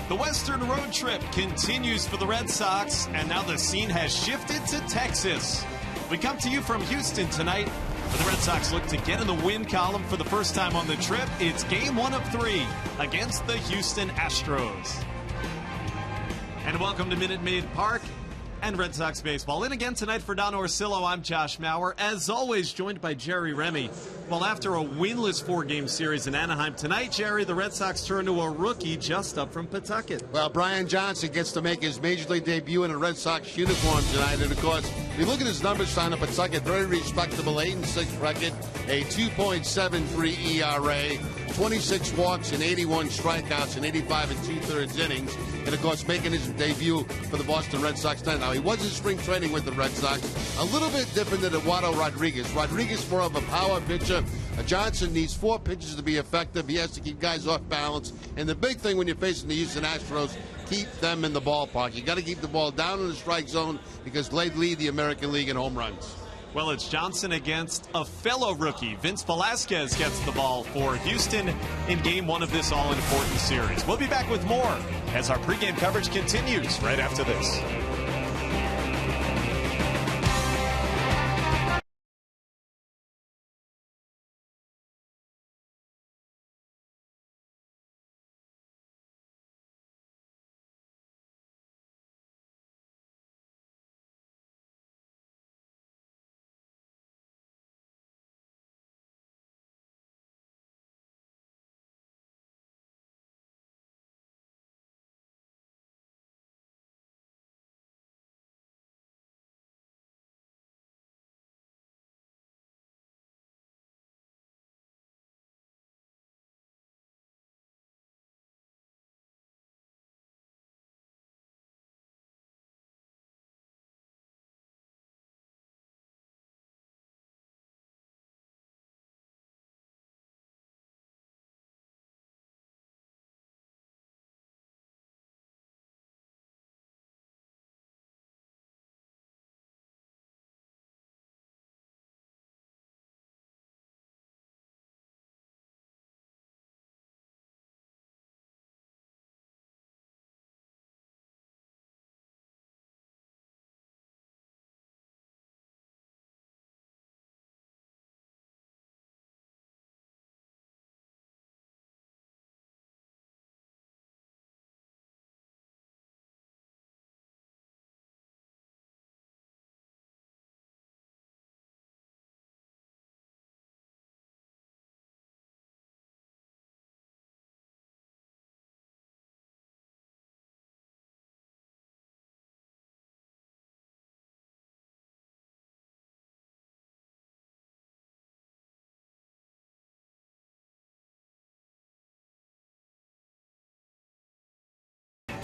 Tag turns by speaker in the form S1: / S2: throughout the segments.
S1: The Western road trip continues for the Red Sox, and now the scene has shifted to Texas. We come to you from Houston tonight, where the Red Sox look to get in the win column for the first time on the trip. It's game 1 of 3 against the Houston Astros. And welcome to Minute Maid Park and Red Sox baseball. In again tonight for Don Orsillo, I'm Josh Mauer. As always, joined by Jerry Remy. Well, after a winless 4-game series in Anaheim tonight, Jerry, the Red Sox turn to a rookie just up from Pawtucket.
S2: Well, Brian Johnson gets to make his Major League debut in a Red Sox uniform tonight. And, of course, if you look at his numbers down at Pawtucket, very respectable 8-6 record, a 2.73 ERA, 26 walks and 81 strikeouts in 85 2/3 innings. And, of course, making his debut for the Boston Red Sox tonight. Now, he was in spring training with the Red Sox. A little bit different than Eduardo Rodriguez. Rodriguez more of a power pitcher. Johnson needs 4 pitches to be effective. He has to keep guys off balance. And the big thing when you're facing the Houston Astros, keep them in the ballpark. You got to keep the ball down in the strike zone because they lead the American League in home runs.
S1: Well, it's Johnson against a fellow rookie. Vince Velasquez gets the ball for Houston in game 1 of this all-important series. We'll be back with more as our pregame coverage continues right after this.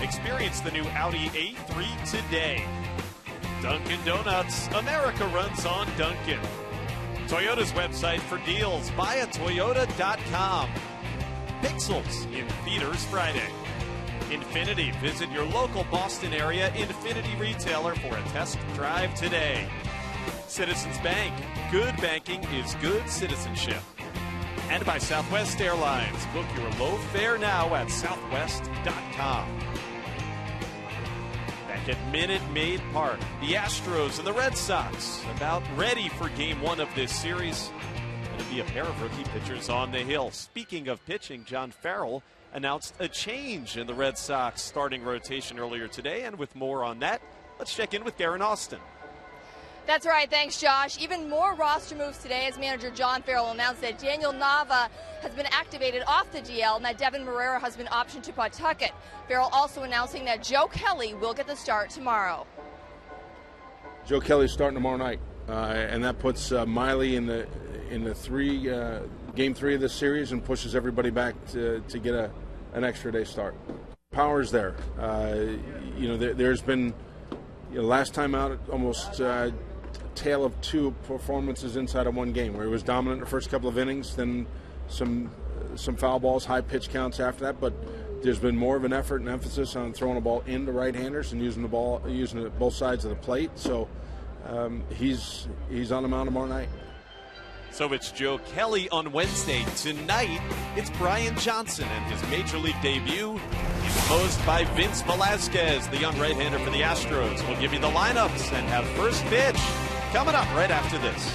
S1: Experience the new Audi A3 today. Dunkin' Donuts, America runs on Dunkin'. Toyota's website for deals, buyatoyota.com. Pixels in theaters Friday. Infinity, visit your local Boston area Infinity retailer for a test drive today. Citizens Bank, good banking is good citizenship. And by Southwest Airlines, book your low fare now at southwest.com. Back at Minute Maid Park, the Astros and the Red Sox about ready for game 1 of this series. Going to be a pair of rookie pitchers on the hill. Speaking of pitching, John Farrell announced a change in the Red Sox starting rotation earlier today, and with more on that, let's check in with Darren Austin.
S3: That's right. Thanks, Josh. Even more roster moves today as manager John Farrell announced that Daniel Nava has been activated off the DL and that Devin Marrera has been optioned to Pawtucket. Farrell also announcing that Joe Kelly will get the start tomorrow.
S4: Joe Kelly's starting tomorrow night, and that puts Miley in the game 3 of this series and pushes everybody back to get an extra day start. Power's there. There's been last time out almost tale of 2 performances inside of 1 game, where he was dominant in the first couple of innings, then some foul balls, high pitch counts after that. But there's been more of an effort and emphasis on throwing the ball into right-handers and using it at both sides of the plate. So he's on the mound tomorrow night.
S1: So it's Joe Kelly on Wednesday. Tonight, it's Brian Johnson and his Major League debut in composed by Vince Velasquez, the young right-hander for the Astros. We'll give you the lineups and have first pitch coming up right after this.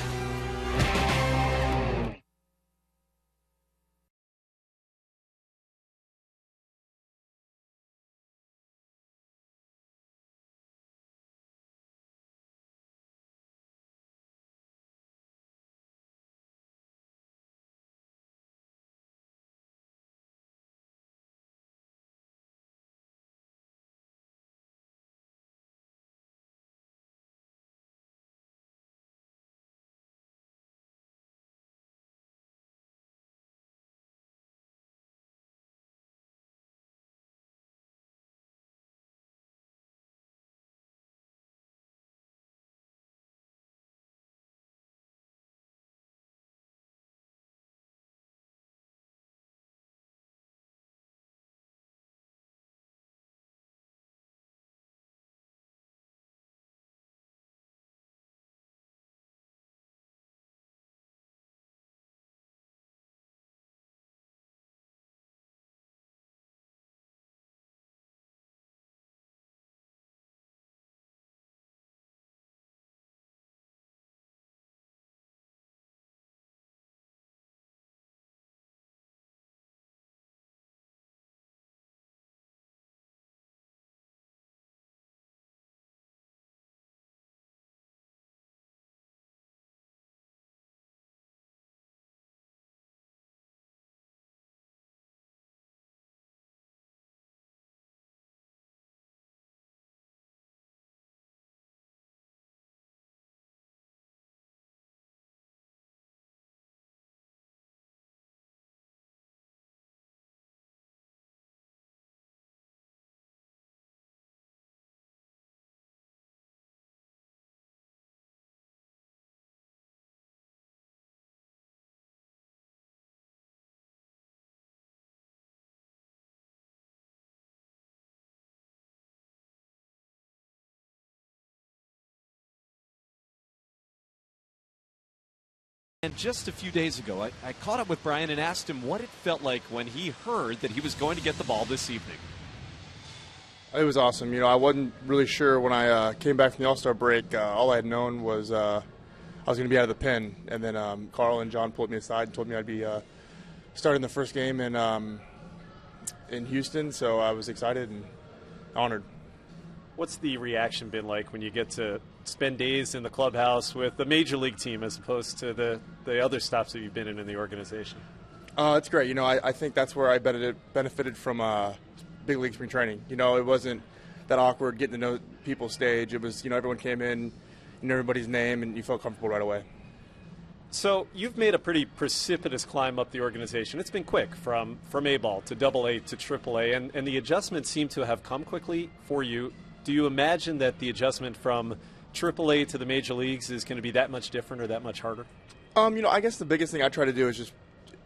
S1: And just a few days ago, I caught up with Brian and asked him what it felt like when he heard that he was going to get the ball this evening.
S5: It was awesome. You know, I wasn't really sure when I came back from the All-Star break. All I had known was I was going to be out of the pen. And then Carl and John pulled me aside and told me I'd be starting the first game in Houston. So I was excited and honored.
S6: What's the reaction been like when you get to spend days in the clubhouse with the major league team as opposed to the other stops that you've been in the organization?
S5: It's great. You know, I think that's where I benefited from big league spring training. You know, it wasn't that awkward getting to know people stage. It was, you know, everyone came in, you know everybody's name, and you felt comfortable right away.
S6: So you've made a pretty precipitous climb up the organization. It's been quick from A-ball to AA to AAA, and the adjustments seem to have come quickly for you. Do you imagine that the adjustment from AAA to the major leagues is going to be that much different or that much harder?
S5: You know, I guess the biggest thing I try to do is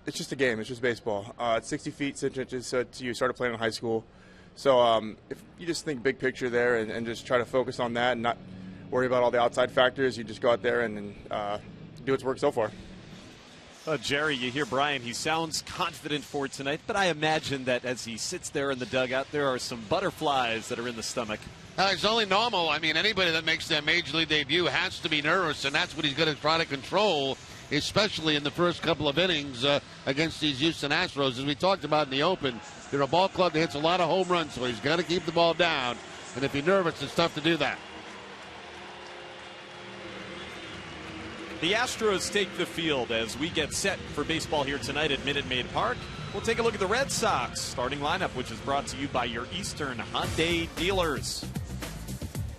S5: it's just a game. It's just baseball. It's 60 feet, 6 inches, so you started playing in high school. So if you just think big picture there and just try to focus on that and not worry about all the outside factors, you just go out there and do what's worked so far.
S1: Jerry, you hear Brian. He sounds confident for tonight, but I imagine that as he sits there in the dugout, there are some butterflies that are in the stomach.
S2: It's only normal. I mean, anybody that makes their major league debut has to be nervous, and that's what he's going to try to control, especially in the first couple of innings against these Houston Astros. As we talked about in the open, they're a ball club that hits a lot of home runs, so he's got to keep the ball down. And if you're nervous, it's tough to do that.
S1: The Astros take the field as we get set for baseball here tonight at Minute Maid Park. We'll take a look at the Red Sox starting lineup, which is brought to you by your Eastern Hyundai dealers.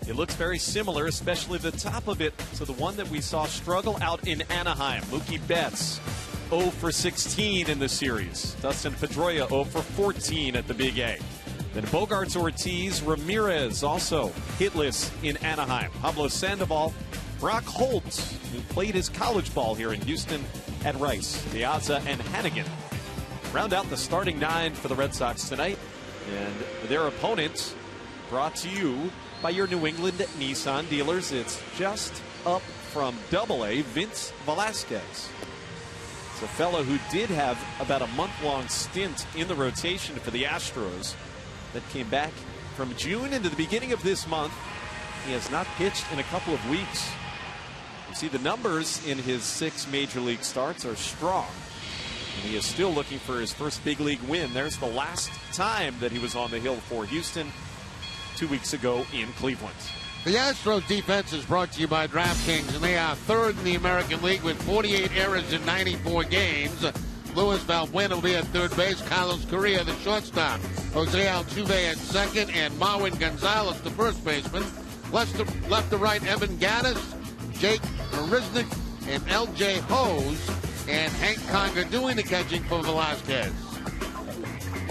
S1: It looks very similar, especially the top of it, to the one that we saw struggle out in Anaheim. Mookie Betts, 0 for 16 in the series. Dustin Pedroia, 0 for 14 at the Big A. Then Bogarts, Ortiz, Ramirez, also hitless in Anaheim. Pablo Sandoval, Brock Holt, who played his college ball here in Houston at Rice, Piazza, and Hannigan. Round out the starting nine for the Red Sox tonight. And their opponent, brought to you by your New England Nissan dealers. It's just up from AA, Vince Velasquez. It's a fellow who did have about a month-long stint in the rotation for the Astros. that came back from June into the beginning of this month. He has not pitched in a couple of weeks. You see the numbers in his 6 major league starts are strong. And he is still looking for his first big league win. There's the last time that he was on the hill for Houston 2 weeks ago in Cleveland.
S2: The Astros defense is brought to you by DraftKings, and they are third in the American League with 48 errors in 94 games. Luis Valbuena will be at third base. Carlos Correa, the shortstop. Jose Altuve at second, and Marwin Gonzalez, the first baseman. Left to right, Evan Gattis, Jake Marisnick, and L.J. Hose, and Hank Conger doing the catching for Velasquez.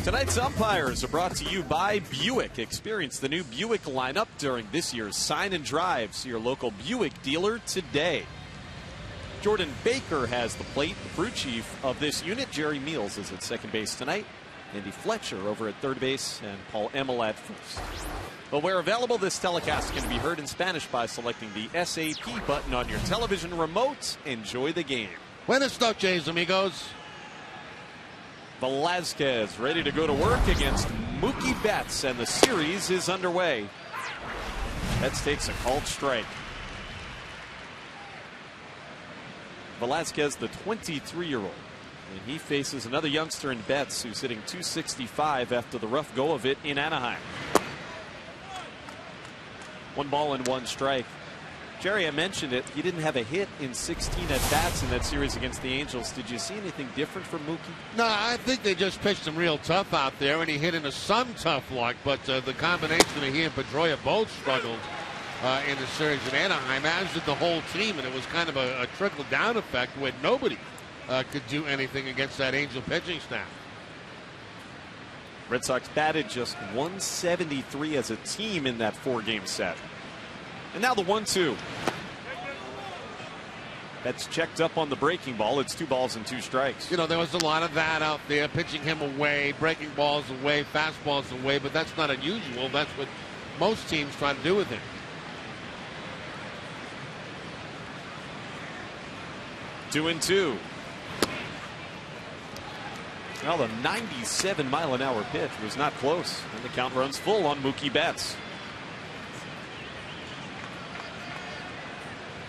S1: Tonight's umpires are brought to you by Buick. Experience the new Buick lineup during this year's Sign and Drive. See your local Buick dealer today. Jordan Baker has the plate. The crew chief of this unit, Jerry Meals, is at second base tonight. Andy Fletcher over at third base, and Paul Emmel at first. But where available, this telecast can be heard in Spanish by selecting the SAP button on your television remote. Enjoy the game.
S2: Buenas noches, amigos.
S1: Velasquez ready to go to work against Mookie Betts, and the series is underway. Betts takes a called strike. Velasquez, the 23-year-old, and he faces another youngster in Betts, who's hitting .265 after the rough go of it in Anaheim. 1 ball and 1 strike. Jerry, I mentioned it. He didn't have a hit in 16 at-bats in that series against the Angels. Did you see anything different from Mookie?
S2: No, I think they just pitched him real tough out there, and he hit into some tough luck, but the combination of he and Pedroia both struggled in the series in Anaheim, as did the whole team, and it was kind of a trickle-down effect where nobody could do anything against that Angel pitching staff.
S1: Red Sox batted just .173 as a team in that 4-game set. And now the 1-2. That's checked up on the breaking ball. It's 2 balls and 2 strikes.
S2: You know, there was a lot of that out there, pitching him away, breaking balls away, fastballs away, but that's not unusual. That's what most teams try to do with him.
S1: 2-2. Well, the 97-mile-an-hour pitch was not close, and the count runs full on Mookie Betts.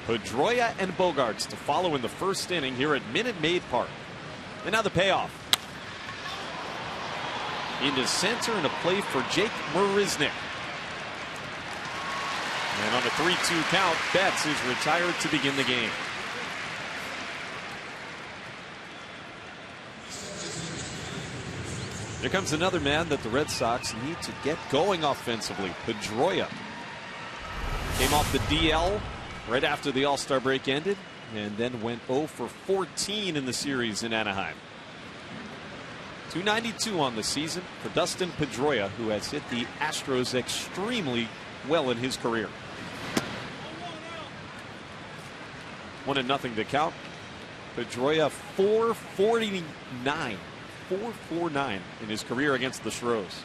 S1: Pedroia and Bogaerts to follow in the first inning here at Minute Maid Park. And now the payoff. Into center and a play for Jake Marisnick. And on a 3-2 count, Betts is retired to begin the game. Here comes another man that the Red Sox need to get going offensively. Pedroia came off the DL right after the All-Star break ended, and then went 0 for 14 in the series in Anaheim. .292 on the season for Dustin Pedroia, who has hit the Astros extremely well in his career. 1-0 to count. Pedroia 449. 449 in his career against the Astros.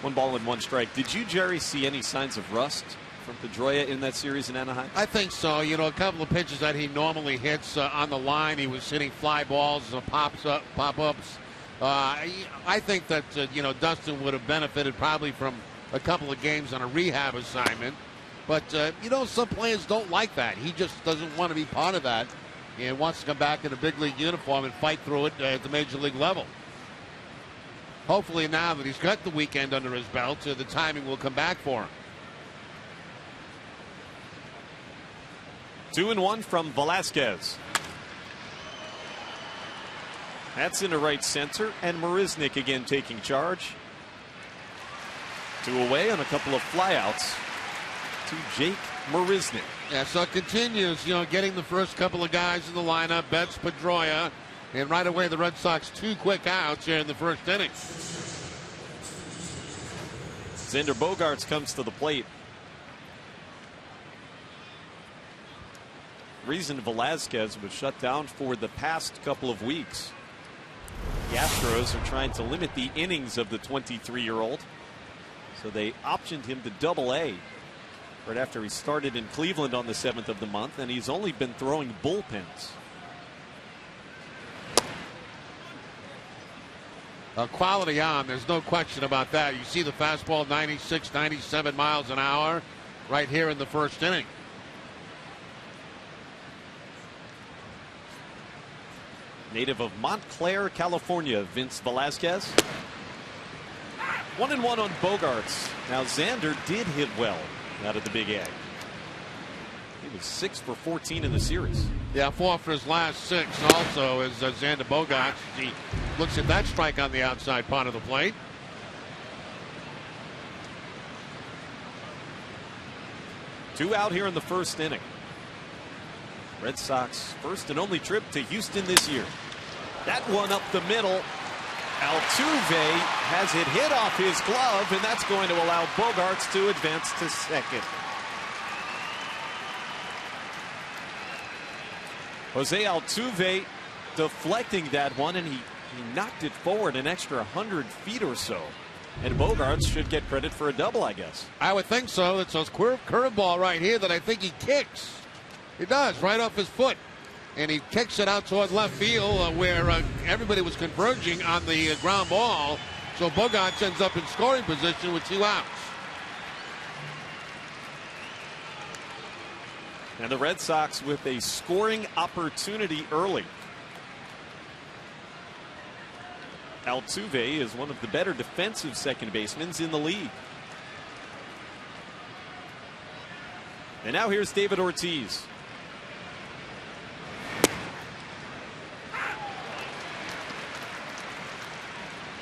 S1: One ball and 1 strike. Did you, Jerry, see any signs of rust from Pedroia in that series in Anaheim?
S2: I think so. You know, a couple of pitches that he normally hits on the line, he was hitting fly balls and pop-ups. I think that, you know, Dustin would have benefited probably from a couple of games on a rehab assignment. But, you know, some players don't like that. He just doesn't want to be part of that and wants to come back in a big league uniform and fight through it at the major league level. Hopefully now that he's got the weekend under his belt, the timing will come back for him.
S1: 2-1 from Velasquez. That's into right center, and Marisnick again taking charge. 2 away on a couple of flyouts to Jake Marisnick.
S2: Yeah, so it continues, you know, getting the first couple of guys in the lineup, Betts, Pedroia, and right away the Red Sox 2 quick outs here in the first inning.
S1: Xander Bogaerts comes to the plate. Reason Velasquez was shut down for the past couple of weeks. The Astros are trying to limit the innings of the 23-year-old. So they optioned him to Double-A right after he started in Cleveland on the 7th of the month, and he's only been throwing bullpens.
S2: quality arm. There's no question about that. You see the fastball 96, 97 miles an hour right here in the first inning.
S1: Native of Montclair, California, Vince Velasquez. 1-1 on Bogarts. Now Xander did hit well out of the Big A. He was 6 for 14 in the series.
S2: Yeah, 4 for his last 6 also is Xander Bogaerts. He looks at that strike on the outside part of the plate.
S1: Two out here in the first inning. Red Sox first and only trip to Houston this year. That one up the middle. Altuve has it hit off his glove, and that's going to allow Bogarts to advance to second. Jose Altuve deflecting that one, and he knocked it forward an extra 100 feet or so. And Bogarts should get credit for a double, I guess.
S2: I would think so. It's a curveball right here that I think he kicks. He does, right off his foot. And he kicks it out toward left field where everybody was converging on the ground ball. So Bogarts ends up in scoring position with 2 outs.
S1: And the Red Sox with a scoring opportunity early. Altuve is one of the better defensive second basemen in the league. And now here's David Ortiz.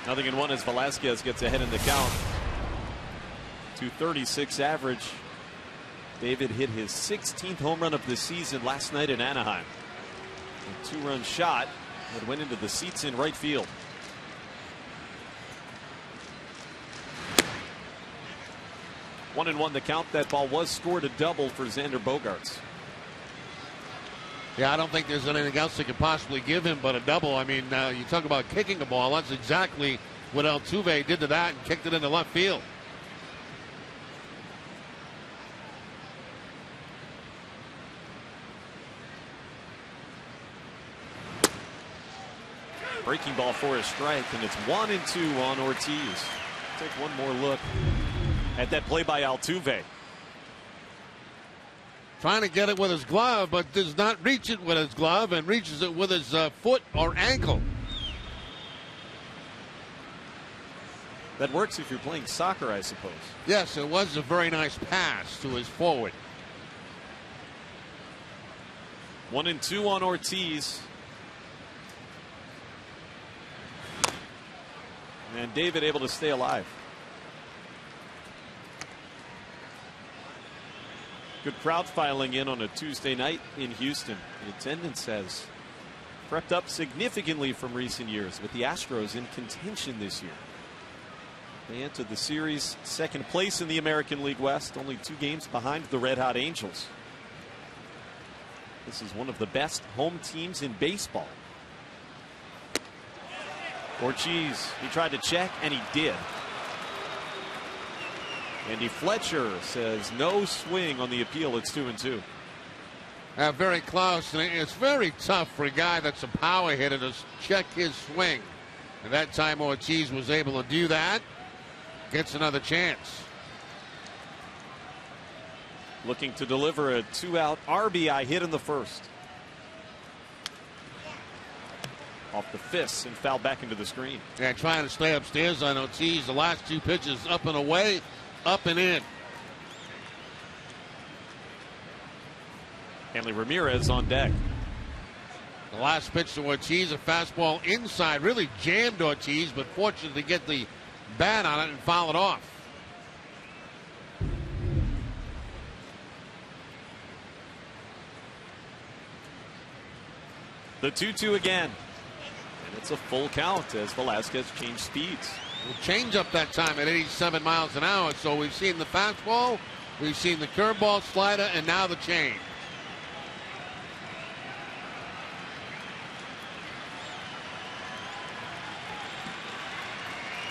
S1: Nothing in one as Velasquez gets ahead in the count. 236 average. David hit his 16th home run of the season last night in Anaheim. A 2-run shot that went into the seats in right field. One and one the count. That ball was scored a double for Xander Bogarts.
S2: Yeah, I don't think there's anything else they could possibly give him but a double. I mean, you talk about kicking a ball. That's exactly what Altuve did to that and kicked it into left field.
S1: Breaking ball for a strike, and it's 1-2 on Ortiz. Take one more look at that play by Altuve.
S2: Trying to get it with his glove, but does not reach it with his glove and reaches it with his foot or ankle.
S1: That works if you're playing soccer, I suppose.
S2: Yes, it was a very nice pass to his forward.
S1: 1-2 on Ortiz. And David able to stay alive. Good crowd filing in on a Tuesday night in Houston. The attendance has crept up significantly from recent years, with the Astros in contention this year. They entered the series second place in the American League West, only 2 games behind the Red Hot Angels. This is one of the best home teams in baseball. Ortiz, he tried to check, and he did. Andy Fletcher says no swing on the appeal. It's 2-2.
S2: Very close, and it's very tough for a guy that's a power hitter to check his swing. And that time Ortiz was able to do that. Gets another chance.
S1: Looking to deliver a 2-out RBI hit in the first. Off the fists and foul back into the screen.
S2: Yeah, trying to stay upstairs on Ortiz. The last 2 pitches up and away, up and in.
S1: Hanley Ramirez on deck.
S2: The last pitch to Ortiz, a fastball inside, really jammed Ortiz, but fortunate to get the bat on it and foul it off.
S1: The 2-2 again. And it's a full count as Velasquez changed speeds.
S2: Change up that time at 87 miles an hour. So we've seen the fastball, we've seen the curveball, slider, and now the change.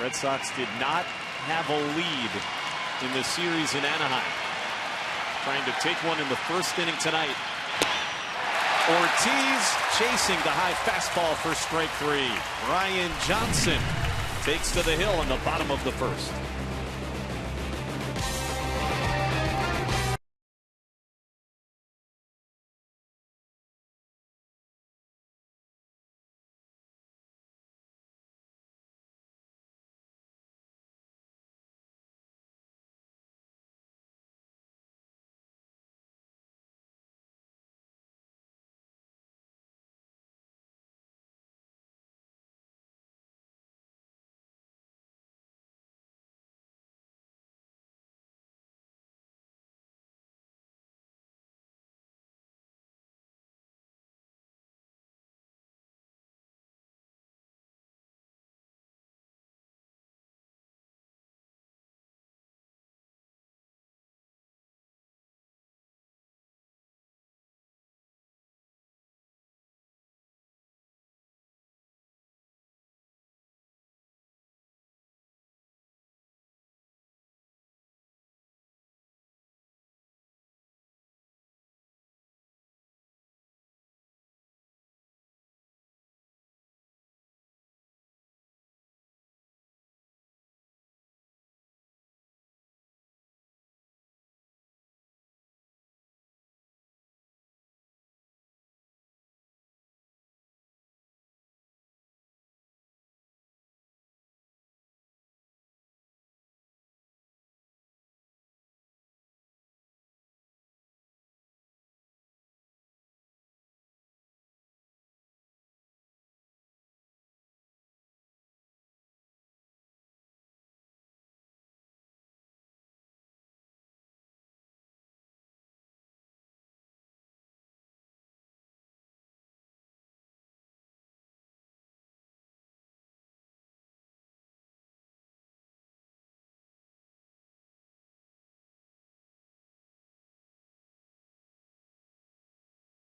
S1: Red Sox did not have a lead in the series in Anaheim. Trying to take one in the first inning tonight. Ortiz chasing the high fastball for strike 3. Ryan Johnson
S6: takes to the hill in the bottom of the first.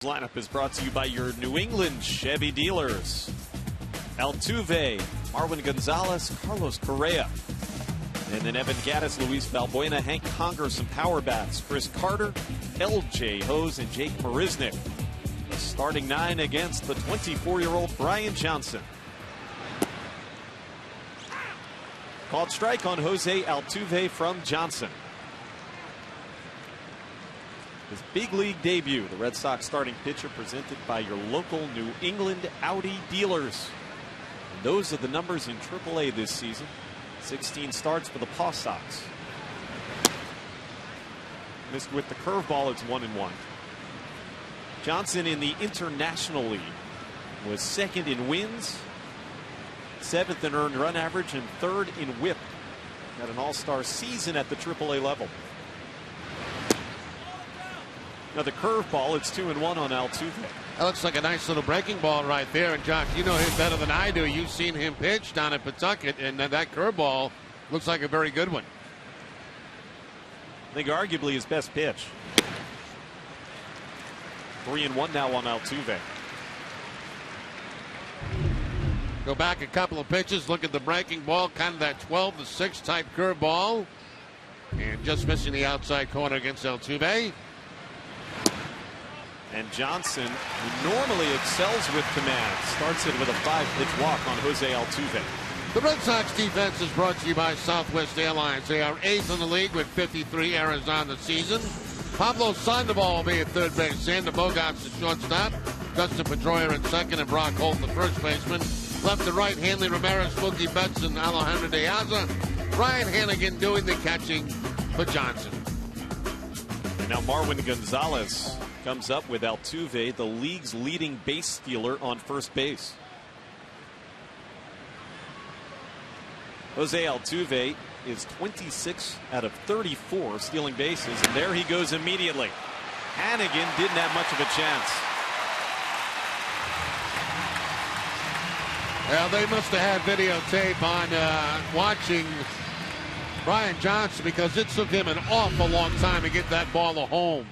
S6: Lineup is brought to you by your New England Chevy dealers. Altuve, Marwin Gonzalez, Carlos Correa. And then Evan Gattis, Luis Valbuena, Hank Conger, some power bats. Chris Carter, LJ Hose, and Jake Marisnick. The starting 9 against the 24-year-old Brian Johnson. Called strike on Jose Altuve from Johnson. His big league debut, the Red Sox starting pitcher presented by your local New England Audi dealers. And those are the numbers in AAA this season. 16 starts for the Paw Sox. Missed with the curveball, it's 1-1. Johnson in the International League was second in wins, 7th in earned run average, and 3rd in whip. Had an all-star season at the AAA level. Now the curveball, it's 2-1 on Altuve.
S2: That looks like a nice little breaking ball right there. And Josh, you know him better than I do. You've seen him pitch down at Pawtucket, and that curveball looks like a very good one.
S6: I think arguably his best pitch. 3-1 now on Altuve.
S2: Go back a couple of pitches. Look at the breaking ball, kind of that 12-6 type curveball, and just missing the outside corner against Altuve.
S6: And Johnson, who normally excels with command, starts it with a 5-pitch walk on Jose Altuve.
S2: The Red Sox defense is brought to you by Southwest Airlines. They are 8th in the league with 53 errors on the season. Pablo Sandoval will be at third base. Sander Bogarts at shortstop. Dustin Pedroia at second, and Brock Holt the first baseman. Left to right, Hanley Ramirez, Mookie Betts, and Alejandro De Aza. Ryan Hannigan doing the catching for Johnson.
S6: And now Marwin Gonzalez comes up with Altuve, the league's leading base stealer on first base. Jose Altuve is 26 out of 34 stealing bases, and there he goes immediately. Hannigan didn't have much of a chance.
S2: Well, they must have had videotape on watching Brian Johnson, because it took him an awful long time to get that ball home.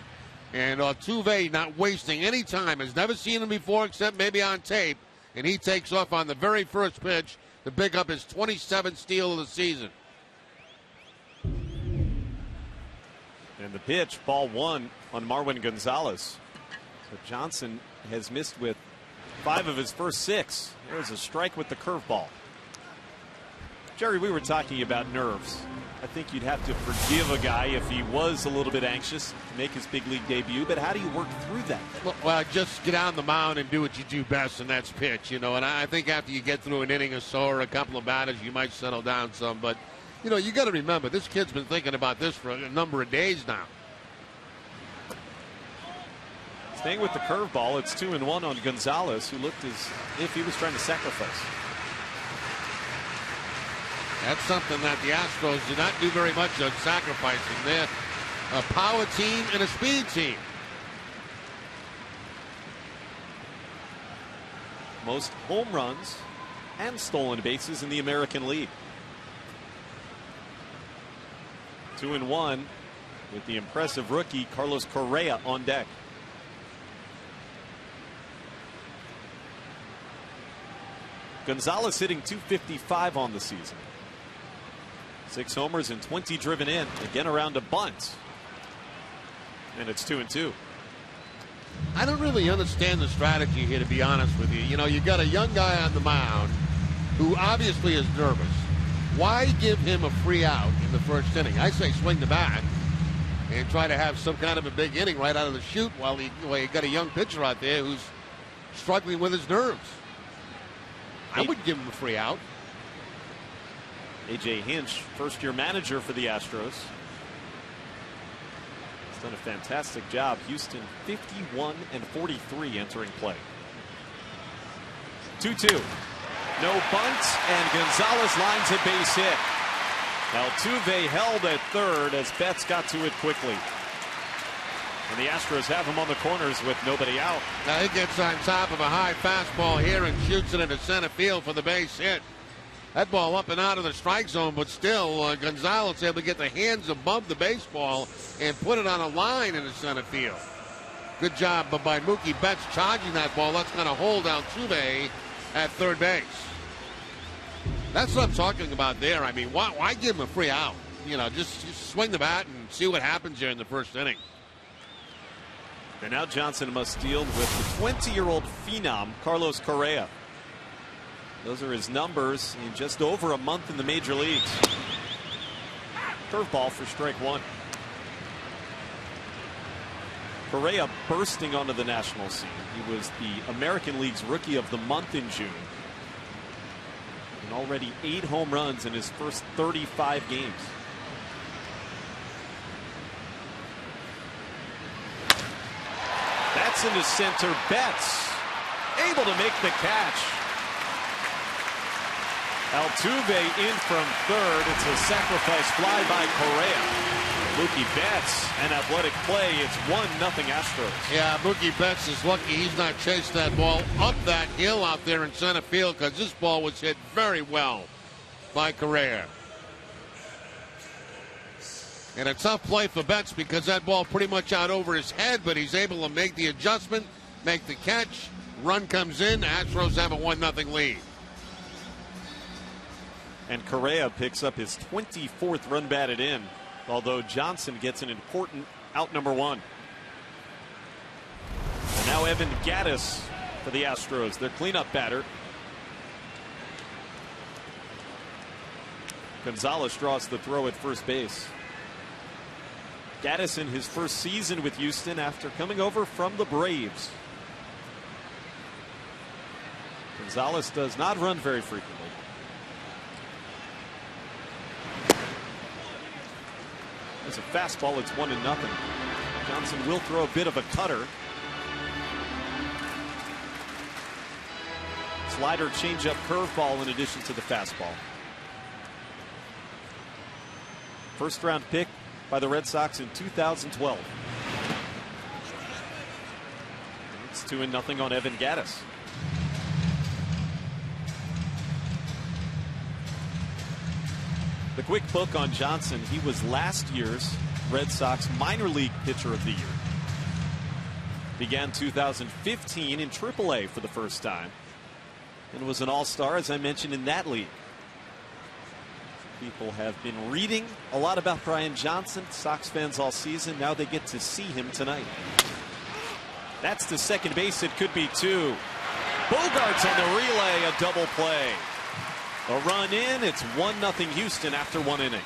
S2: And Altuve not wasting any time. Has never seen him before except maybe on tape. And he takes off on the very first pitch to pick up his 27th steal of the season.
S6: And the pitch, ball 1 on Marwin Gonzalez. So Johnson has missed with 5 of his first 6. There's a strike with the curveball. Jerry, we were talking about nerves. I think you'd have to forgive a guy if he was a little bit anxious to make his big league debut, but how do you work through that?
S2: Well, just get on the mound and do what you do best, and that's pitch, and I think after you get through an inning or so or a couple of batters, you might settle down some, but, you got to remember, this kid's been thinking about this for a number of days now.
S6: Staying with the curveball, it's 2-1 on Gonzalez, who looked as if he was trying to sacrifice.
S2: That's something that the Astros do not do very much of, sacrificing. They're a power team and a speed team.
S6: Most home runs and stolen bases in the American League. 2-1 with the impressive rookie Carlos Correa on deck. Gonzalez hitting .255 on the season. 6 homers and 20 driven in. Again around a bunt. And it's 2-2.
S2: I don't really understand the strategy here, to be honest with you. You got a young guy on the mound who obviously is nervous. Why give him a free out in the first inning? I say swing the bat and try to have some kind of a big inning right out of the chute while you got a young pitcher out there who's struggling with his nerves. I would give him a free out.
S6: A.J. Hinch, first-year manager for the Astros. He's done a fantastic job. Houston 51-43 entering play. 2-2. No bunt, and Gonzalez lines a base hit. Altuve held at third as Betts got to it quickly. And the Astros have him on the corners with nobody out.
S2: Now he gets on top of a high fastball here and shoots it into center field for the base hit. That ball up and out of the strike zone, but still Gonzalez able to get the hands above the baseball and put it on a line in the center field. Good job by Mookie Betts charging that ball. That's going to hold Altuve at third base. That's what I'm talking about there. I mean, why give him a free out? Just swing the bat and see what happens here in the first inning.
S6: And now Johnson must deal with the 20-year-old phenom, Carlos Correa. Those are his numbers in just over a month in the major leagues. Curveball for strike one. Correa bursting onto the national scene. He was the American League's Rookie of the Month in June. And already 8 home runs in his first 35 games. That's into center. Betts able to make the catch. Altuve in from third. It's a sacrifice fly by Correa. Mookie Betts, an athletic play. It's 1-0 Astros.
S2: Yeah, Mookie Betts is lucky he's not chased that ball up that hill out there in center field, because this ball was hit very well by Correa. And a tough play for Betts because that ball pretty much out over his head, but he's able to make the adjustment, make the catch. Run comes in. Astros have a 1-0 lead.
S6: And Correa picks up his 24th run batted in, although Johnson gets an important out number 1. And now Evan Gattis for the Astros, their cleanup batter. Gonzalez draws the throw at first base. Gattis in his first season with Houston after coming over from the Braves. Gonzalez does not run very frequently. As a fastball, it's 1-0. Johnson will throw a bit of a cutter. Slider, changeup, curveball in addition to the fastball. First round pick by the Red Sox in 2012. It's 2-0 on Evan Gattis. The quick book on Johnson, he was last year's Red Sox minor league pitcher of the year. Began 2015 in AAA for the first time and was an all-star, as I mentioned, in that league. People have been reading a lot about Brian Johnson, Sox fans all season. Now they get to see him tonight. That's to second base. It could be 2. Bogarts on the relay, a double play.
S1: A run in. It's 1-0 Houston after 1 inning.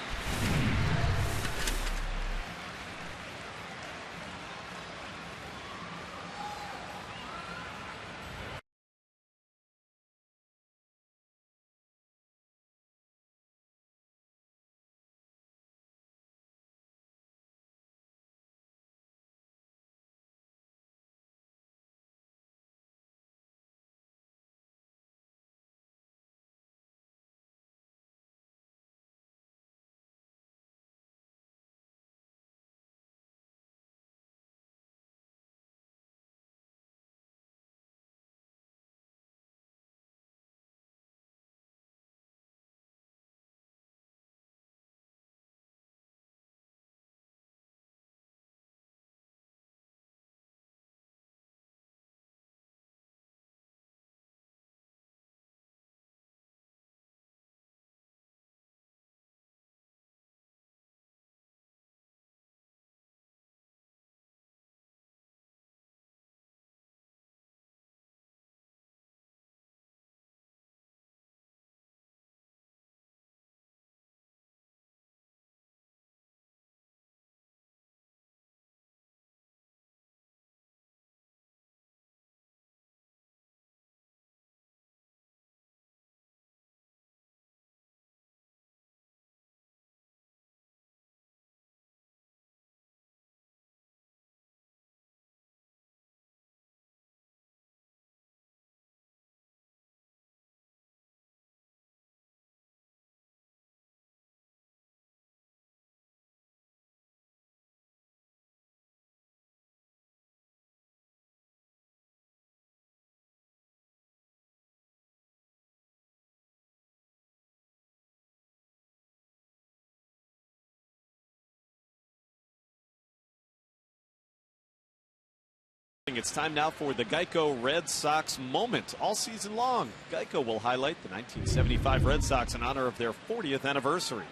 S1: It's time now for the Geico Red Sox moment. All season long, Geico will highlight the 1975 Red Sox in honor of their 40th anniversary.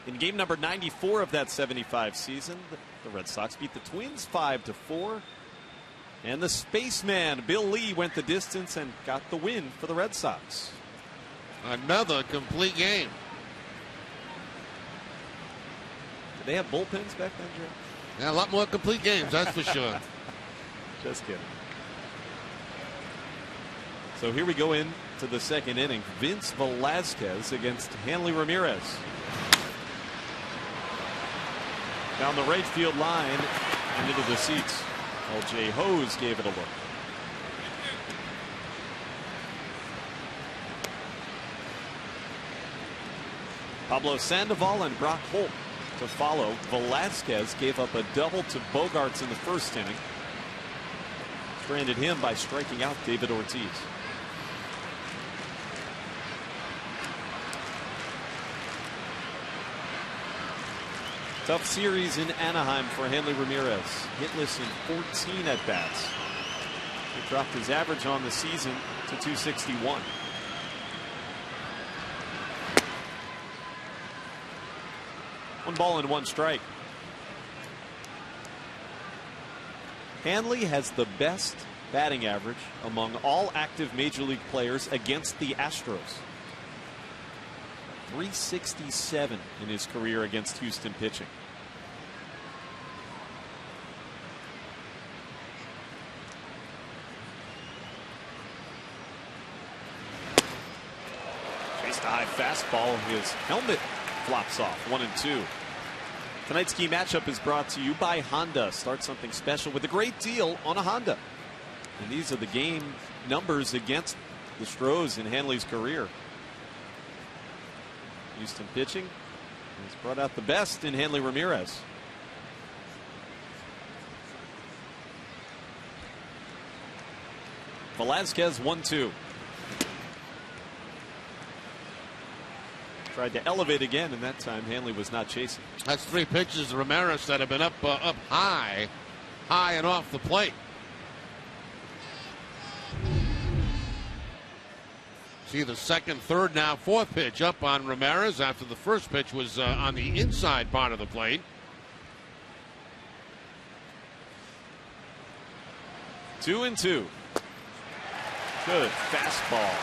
S1: In game number 94 of that 75 season, the Red Sox beat the Twins 5-4. And the Spaceman, Bill Lee, went the distance and got the win for the Red Sox.
S2: Another complete game.
S1: Did they have bullpens back then, Joe?
S2: Yeah, a lot more complete games, that's for sure.
S1: Just kidding. So here we go into the second inning. Vince Velasquez against Hanley Ramirez. Down the right field line and into the seats. L.J. Hose gave it a look. Pablo Sandoval and Brock Holt to follow. Velasquez gave up a double to Bogarts in the first inning. Stranded him by striking out David Ortiz. Tough series in Anaheim for Hanley Ramirez. Hitless in 14 at-bats. He dropped his average on the season to 261. One ball and one strike. Hanley has the best batting average among all active Major League players against the Astros. 367 in his career against Houston pitching. Chased a high fastball. His helmet flops off. 1-2. Tonight's key matchup is brought to you by Honda. Start something special with a great deal on a Honda. And these are the game numbers against the Astros in Hanley's career. Houston pitching has brought out the best in Hanley Ramirez. Velasquez 1-2. Tried to elevate again, and that time Hanley was not chasing.
S2: That's three pitches to Ramirez that have been up high and off the plate. See the second, third, now fourth pitch up on Ramirez after the first pitch was on the inside part of the plate.
S1: 2-2. Good fastball.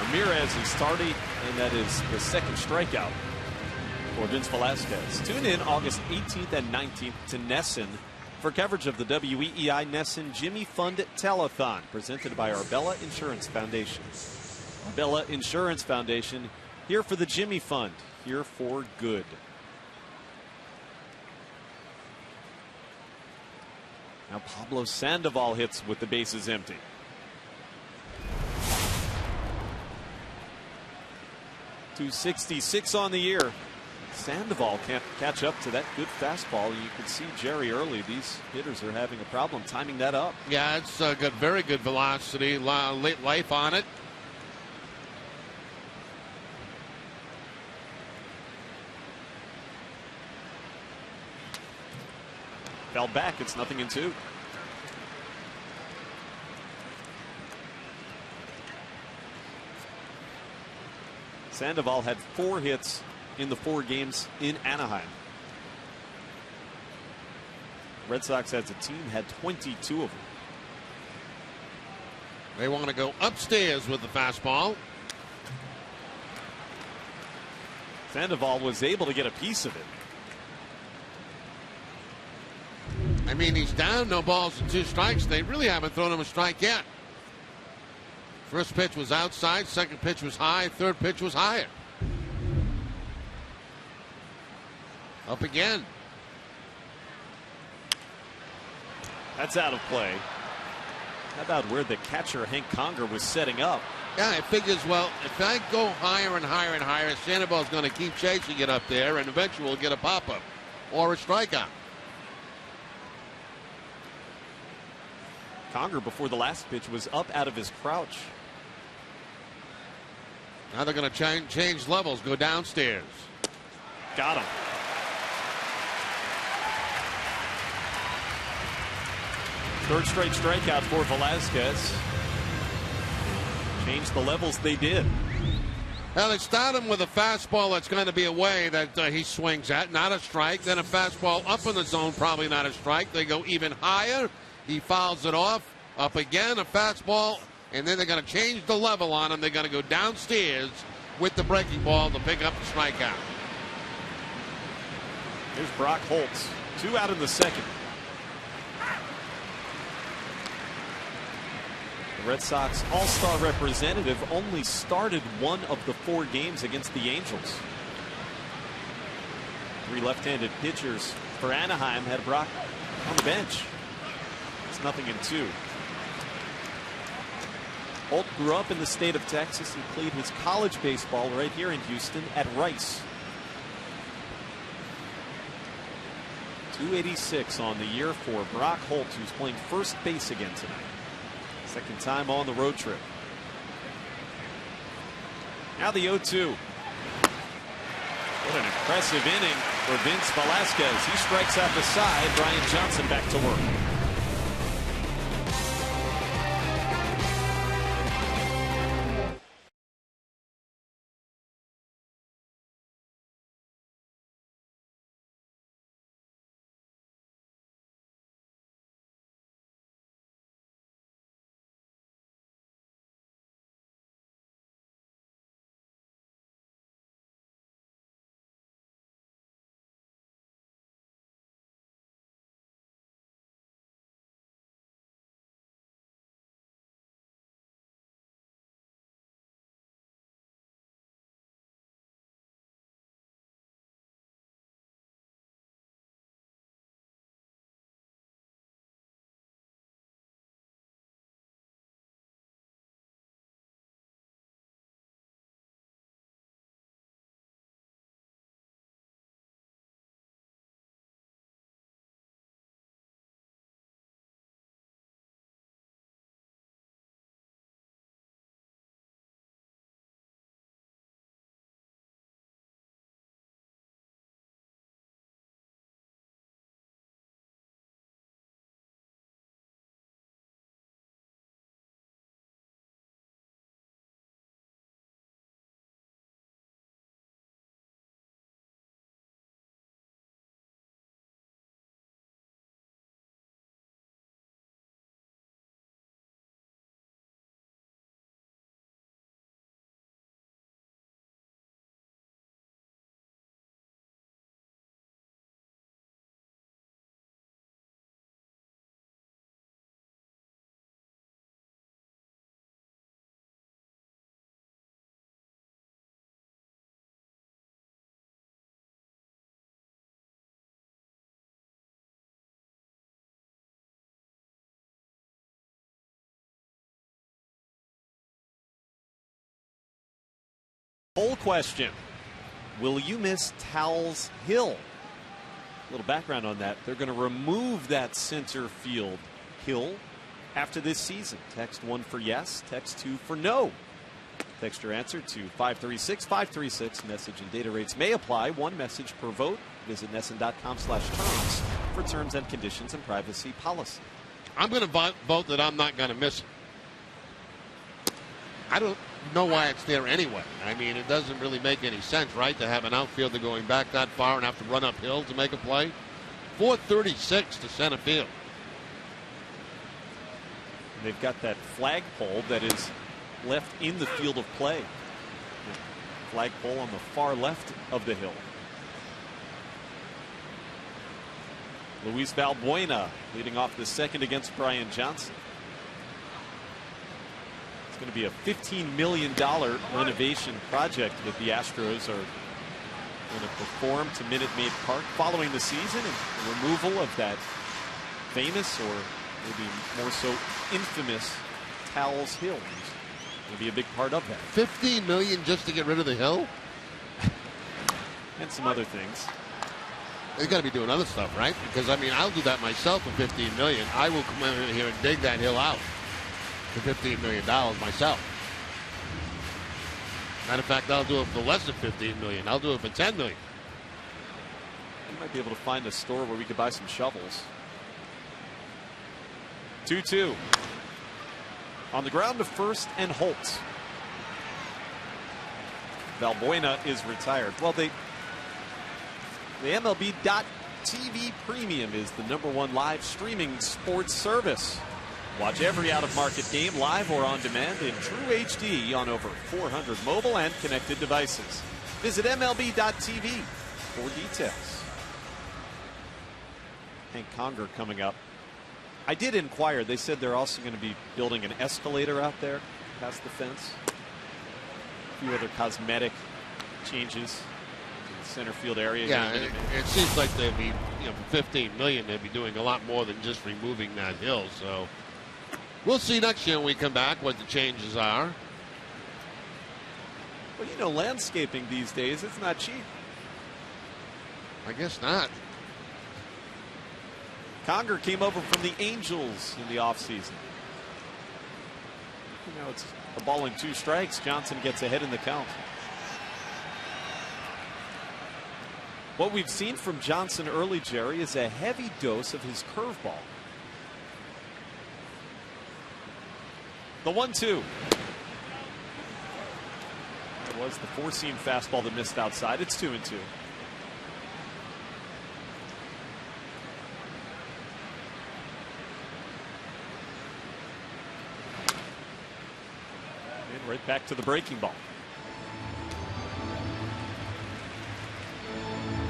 S1: Ramirez is starting, and that is the second strikeout for Vince Velasquez. Tune in August 18th and 19th to Nesson for coverage of the WEEI Nesson Jimmy Fund Telethon, presented by Arbella Insurance Foundation. Arbella Insurance Foundation, here for the Jimmy Fund, here for good. Now Pablo Sandoval hits with the bases empty. .266 on the year. Sandoval can't catch up to that good fastball. You can see Jerry early. These hitters are having a problem timing that up.
S2: Yeah, it's got very good velocity, late life on it.
S1: Fell back. It's 0-2. Sandoval had 4 hits in the 4 games in Anaheim. Red Sox as a team had 22 of them.
S2: They want to go upstairs with the fastball.
S1: Sandoval was able to get a piece of it.
S2: I mean, he's down, no balls and 2 strikes. They really haven't thrown him a strike yet. First pitch was outside, second pitch was high, third pitch was higher. Up again.
S1: That's out of play. How about where the catcher Hank Conger was setting up?
S2: Yeah, it figures, well, if I go higher and higher and higher, Sandoval's going to keep chasing it up there, and eventually we'll get a pop-up or a strikeout.
S1: Conger, before the last pitch, was up out of his crouch.
S2: Now they're going to change levels, go downstairs.
S1: Got him. Third straight strikeout for Velasquez. Changed the levels, they did.
S2: Well, they start him with a fastball that's going to be away that he swings at, not a strike. Then a fastball up in the zone, probably not a strike. They go even higher. He fouls it off. Up again, a fastball. And then they're going to change the level on him. They're going to go downstairs with the breaking ball to pick up the strikeout.
S1: Here's Brock Holtz. 2 out in the second. The Red Sox all-star representative only started 1 of the 4 games against the Angels. 3 left-handed pitchers for Anaheim had Brock on the bench. It's 0-2. Holt grew up in the state of Texas. He played his college baseball right here in Houston at Rice. .286 on the year for Brock Holt, who's playing first base again tonight. Second time on the road trip. Now the 0-2. What an impressive inning for Vince Velasquez. He strikes out the side. Brian Johnson back to work. Poll question. Will you miss Towles Hill? A little background on that. They're going to remove that center field hill after this season. Text 1 for yes, text 2 for no. Text your answer to 536-536. Message and data rates may apply. One message per vote. Visit NESN.com/terms for terms and conditions and privacy policy.
S2: I'm going to vote that I'm not going to miss it. I don't know why it's there anyway. I mean, it doesn't really make any sense, right, to have an outfielder going back that far and have to run uphill to make a play. 436 to center field.
S1: And they've got that flagpole that is left in the field of play. The flagpole on the far left of the hill. Luis Valbuena leading off the second against Brian Johnson. It's going to be a $15 million renovation project that the Astros are going to perform to Minute Maid Park following the season, and the removal of that famous, or maybe more so infamous, Towles Hill is going to be a big part of that.
S2: $15 million just to get rid of the hill?
S1: And some other things.
S2: They've got to be doing other stuff, right? Because, I mean, I'll do that myself for $15 million. I will come in here and dig that hill out for $15 million myself. Matter of fact, I'll do it for less than $15 million. I'll do it for $10 million.
S1: You might be able to find a store where we could buy some shovels. 2-2. On the ground to first and Holtz. Valbuena is retired. Well, the MLB.TV Premium is the #1 live streaming sports service. Watch every out-of-market game live or on demand in true HD on over 400 mobile and connected devices. Visit MLB.TV for details. Hank Conger coming up. I did inquire. They said they're also going to be building an escalator out there past the fence. A few other cosmetic changes. Center field area.
S2: Yeah, it seems like they'd be, for $15 million, they'd be doing a lot more than just removing that hill. So we'll see next year when we come back what the changes are.
S1: Well, landscaping these days, it's not cheap.
S2: I guess not.
S1: Conger came over from the Angels in the offseason. It's a ball and 2 strikes. Johnson gets ahead in the count. What we've seen from Johnson early, Jerry, is a heavy dose of his curveball. The 1-2. It was the 4-seam fastball that missed outside. It's 2-2. And right back to the breaking ball.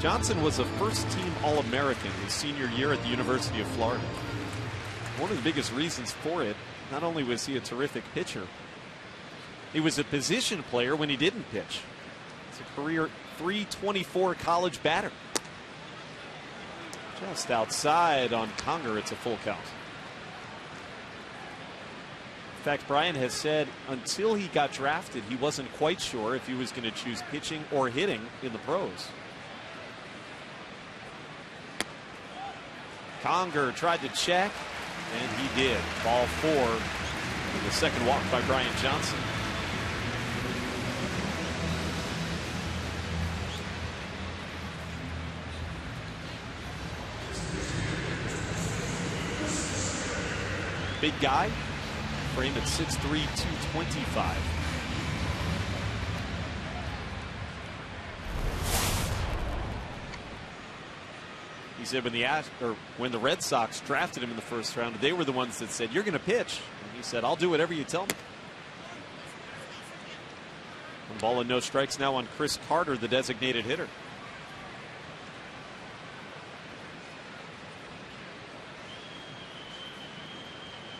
S1: Johnson was a first-team All-American his senior year at the University of Florida. One of the biggest reasons for it, not only was he a terrific pitcher, he was a position player when he didn't pitch. He's a career .324 college batter. Just outside on Conger, it's a full count. In fact, Brian has said until he got drafted, he wasn't quite sure if he was going to choose pitching or hitting in the pros. Conger tried to check, and he did. Ball 4 in the second walk by Brian Johnson. Big guy, frame at 6'3", 225. He said when the Red Sox drafted him in the first round, they were the ones that said, "You're going to pitch." And he said, "I'll do whatever you tell me." 1 ball and no strikes now on Chris Carter, the designated hitter.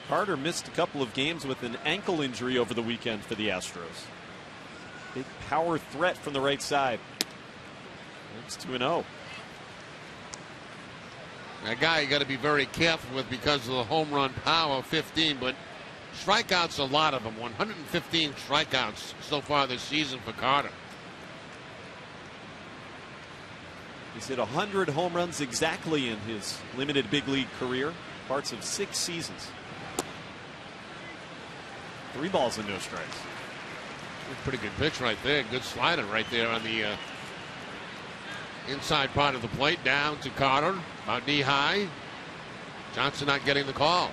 S1: Carter missed a couple of games with an ankle injury over the weekend for the Astros. Big power threat from the right side. It's 2-0.
S2: A guy you got to be very careful with because of the home run power, 15, but strikeouts, a lot of them. 115 strikeouts so far this season for Carter.
S1: He's hit 100 home runs exactly in his limited big league career, parts of 6 seasons. 3 balls and no strikes.
S2: Pretty good pitch right there. Good slider right there on the inside part of the plate. Down to Carter, about knee high. Johnson not getting the call.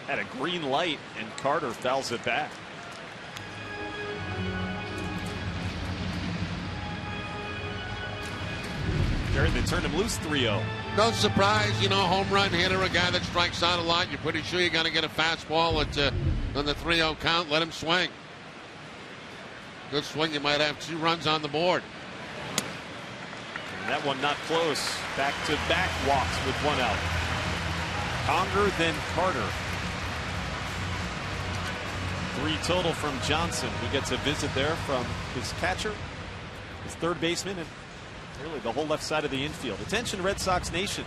S1: Had a green light, and Carter fouls it back. They turned him loose 3-0.
S2: No surprise, you know, home run hitter, a guy that strikes out a lot. You're pretty sure you're going to get a fastball on the 3-0 count. Let him swing. Good swing. You might have 2 runs on the board.
S1: And that one not close. Back-to-back walks with 1 out. Conger, then Carter. 3 total from Johnson, who gets a visit there from his catcher, his third baseman, and really the whole left side of the infield. Attention, Red Sox Nation.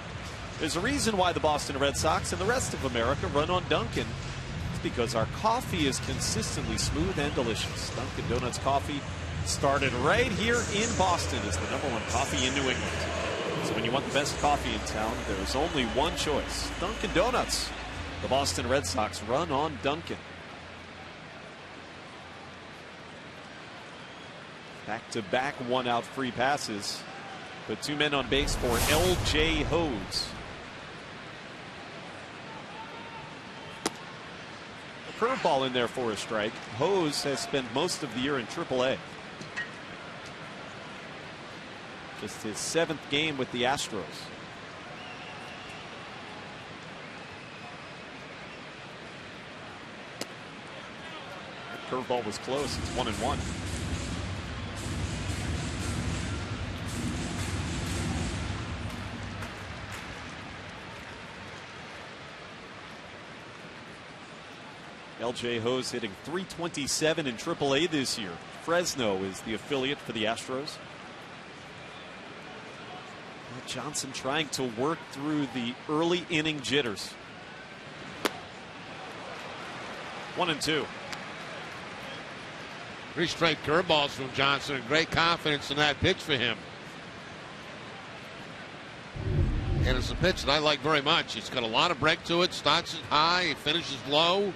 S1: There's a reason why the Boston Red Sox and the rest of America run on Dunkin'. It's because our coffee is consistently smooth and delicious. Dunkin' Donuts coffee started right here in Boston as the #1 coffee in New England. So when you want the best coffee in town, there's only one choice: Dunkin' Donuts. The Boston Red Sox run on Dunkin'. Back-to-back 1-out free passes. Put 2 men on base for L.J. Hose. A curveball in there for a strike. Hose has spent most of the year in AAA. Just his 7th game with the Astros. That curveball was close. It's 1-1. L.J. Hose hitting .327 in AAA this year. Fresno is the affiliate for the Astros. Johnson trying to work through the early inning jitters. 1-2.
S2: 3 straight curveballs from Johnson, and great confidence in that pitch for him. And it's a pitch that I like very much. It's got a lot of break to it. Starts it high, it finishes low.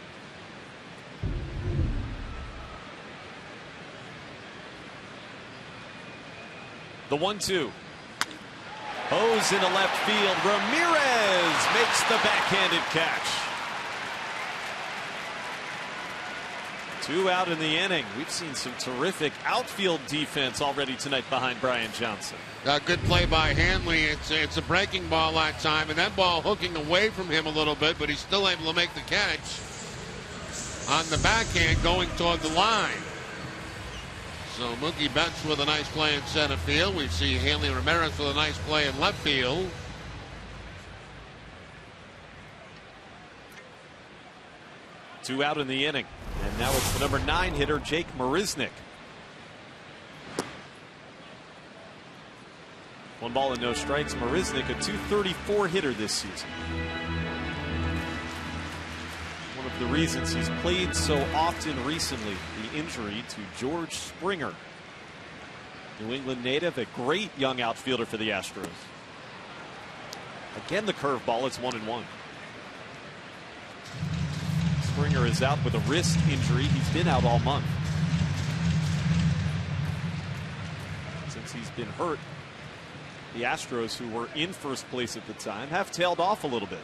S1: The 1-2. Hose into left field. Ramirez makes the backhanded catch. 2 out in the inning. We've seen some terrific outfield defense already tonight behind Brian Johnson.
S2: Good play by Hanley. It's a breaking ball that time, and that ball hooking away from him a little bit, but he's still able to make the catch on the backhand going toward the line. So Mookie Betts with a nice play in center field. We see Hanley Ramirez with a nice play in left field.
S1: Two out in the inning. And now it's the #9 hitter, Jake Marisnick. 1 ball and no strikes. Marisnick, a .234 hitter this season. One of the reasons he's played so often recently, the injury to George Springer. New England native, a great young outfielder for the Astros. Again, the curveball, it's 1-1. Springer is out with a wrist injury. He's been out all month. Since he's been hurt, the Astros, who were in first place at the time, have tailed off a little bit.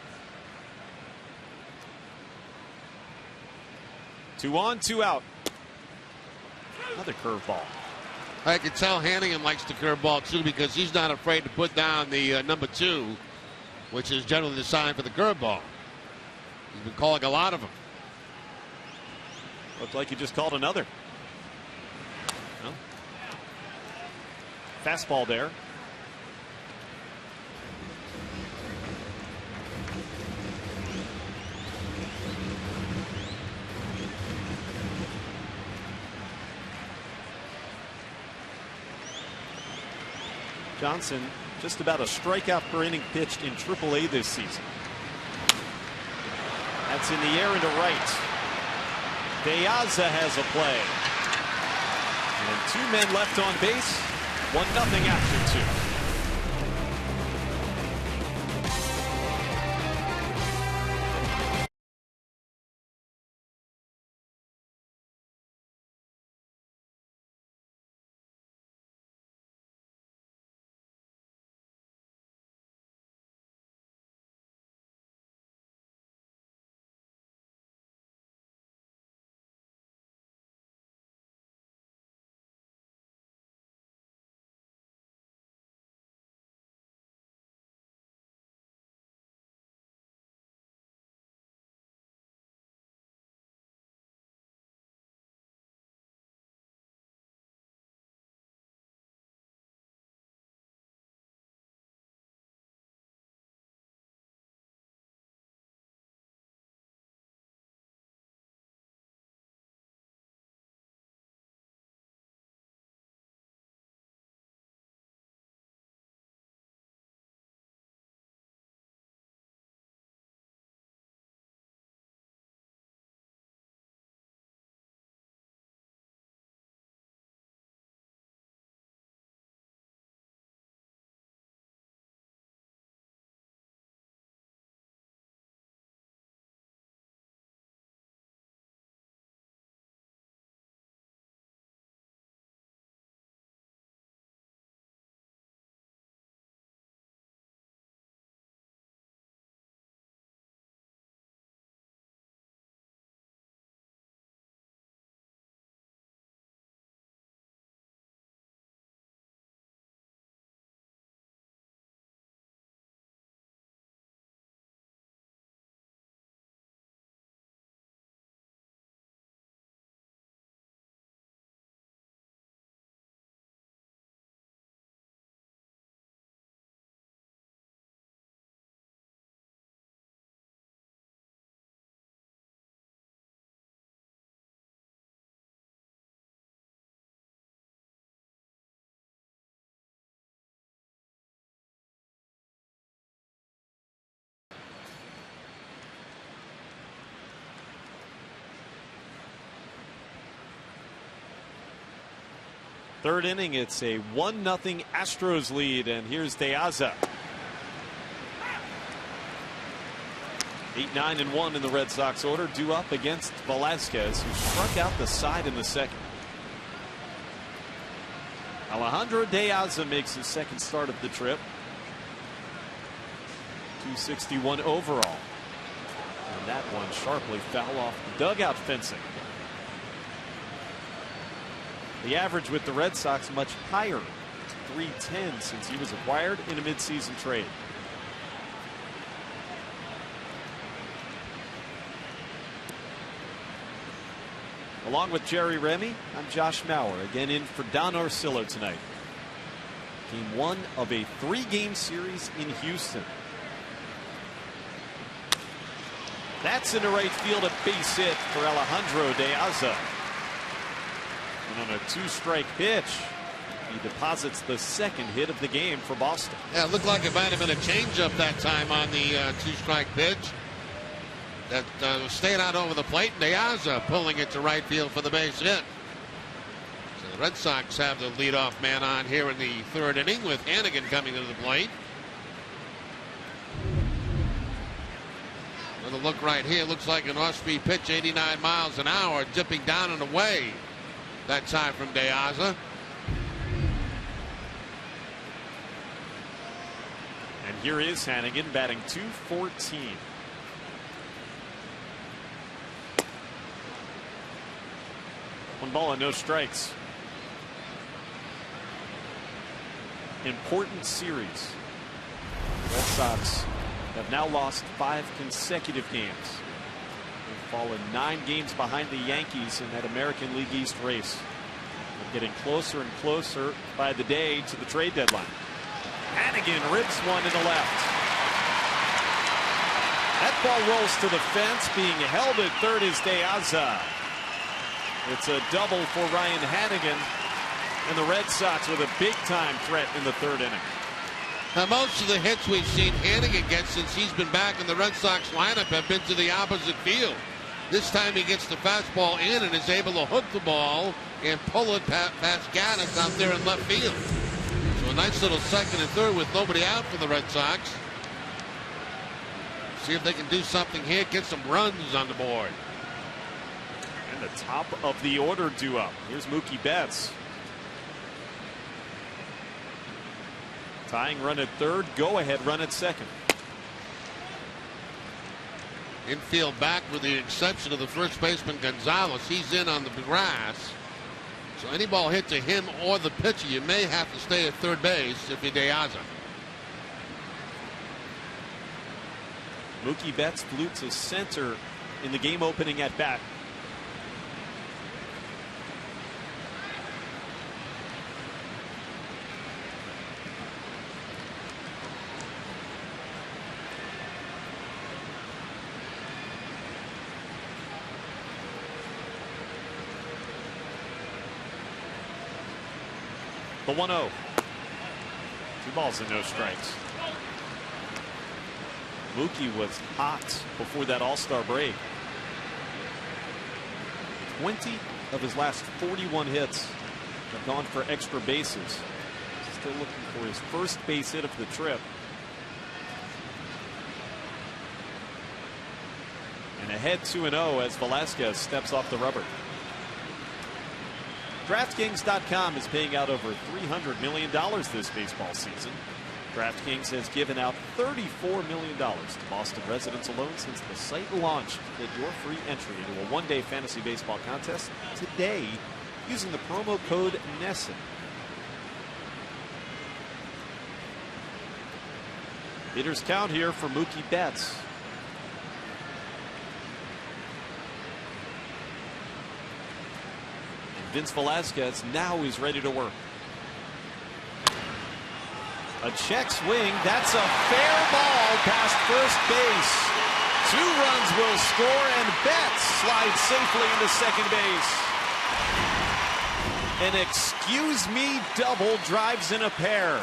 S1: 2 on, 2 out. Another curveball.
S2: I can tell Hannigan likes the curveball too, because he's not afraid to put down the #2, which is generally the sign for the curveball. He's been calling a lot of them.
S1: Looked like he just called another. No. Fastball there. Johnson, just about a strikeout per inning pitched in AAA this season. That's in the air into right. Piazza has a play. And 2 men left on base. 1-0 after 2. Third inning, it's a 1-0 Astros lead, and here's De Aza. 8-9-1 in the Red Sox order, due up against Velasquez, who struck out the side in the second. Alejandro De Aza makes his second start of the trip. 261 overall. And that one sharply foul off the dugout fencing. The average with the Red Sox much higher, 310 since he was acquired in a midseason trade. Along with Jerry Remy, I'm Josh Mauer, again in for Don Orsillo tonight. Game 1 of a 3-game series in Houston. That's into right field, a base hit for Alejandro De Aza. And on a 2-strike pitch, he deposits the second hit of the game for Boston.
S2: Yeah, it looked like it might have been a changeup that time on the 2-strike pitch. That was staying out over the plate. De Aza pulling it to right field for the base hit. So the Red Sox have the leadoff man on here in the third inning with Hannigan coming to the plate. Another look right here. Looks like an off-speed pitch, 89 miles an hour, dipping down and away. That time from De Aza.
S1: And here is Hannigan batting .214. One ball and no strikes. Important series. Red Sox have now lost 5 consecutive games. They've fallen 9 games behind the Yankees in that American League East race. They're getting closer and closer by the day to the trade deadline. Hannigan rips one to the left. That ball rolls to the fence, being held at third is De Aza. It's a double for Ryan Hannigan, and the Red Sox with a big-time threat in the third inning.
S2: Now, most of the hits we've seen Hannigan get since he's been back in the Red Sox lineup have been to the opposite field. This time he gets the fastball in and is able to hook the ball and pull it past Gaddis out there in left field. So a nice little second and third with nobody out for the Red Sox. See if they can do something here, get some runs on the board.
S6: And the top of the order due up. Here's Mookie Betts. Tying run at third, go ahead run at second.
S2: Infield back with the exception of the first baseman Gonzalez. He's in on the grass. So any ball hit to him or the pitcher, you may have to stay at third base if you're De Aza.
S6: Mookie Betts flew to center in the game opening at bat. The 1-0. 2 balls and no strikes. Mookie was hot before that All-Star break. 20 of his last 41 hits have gone for extra bases. Still looking for his first base hit of the trip. And ahead 2-0 as Velasquez steps off the rubber. DraftKings.com is paying out over $300 million this baseball season. DraftKings has given out $34 million to Boston residents alone since the site launched. Get your free entry into a one-day fantasy baseball contest today using the promo code NESSN. Hitters count here for Mookie Betts. Vince Velasquez now is ready to work. A check swing. That's a fair ball past first base. 2 runs will score, and Betts slides safely into second base. An excuse me double drives in a pair.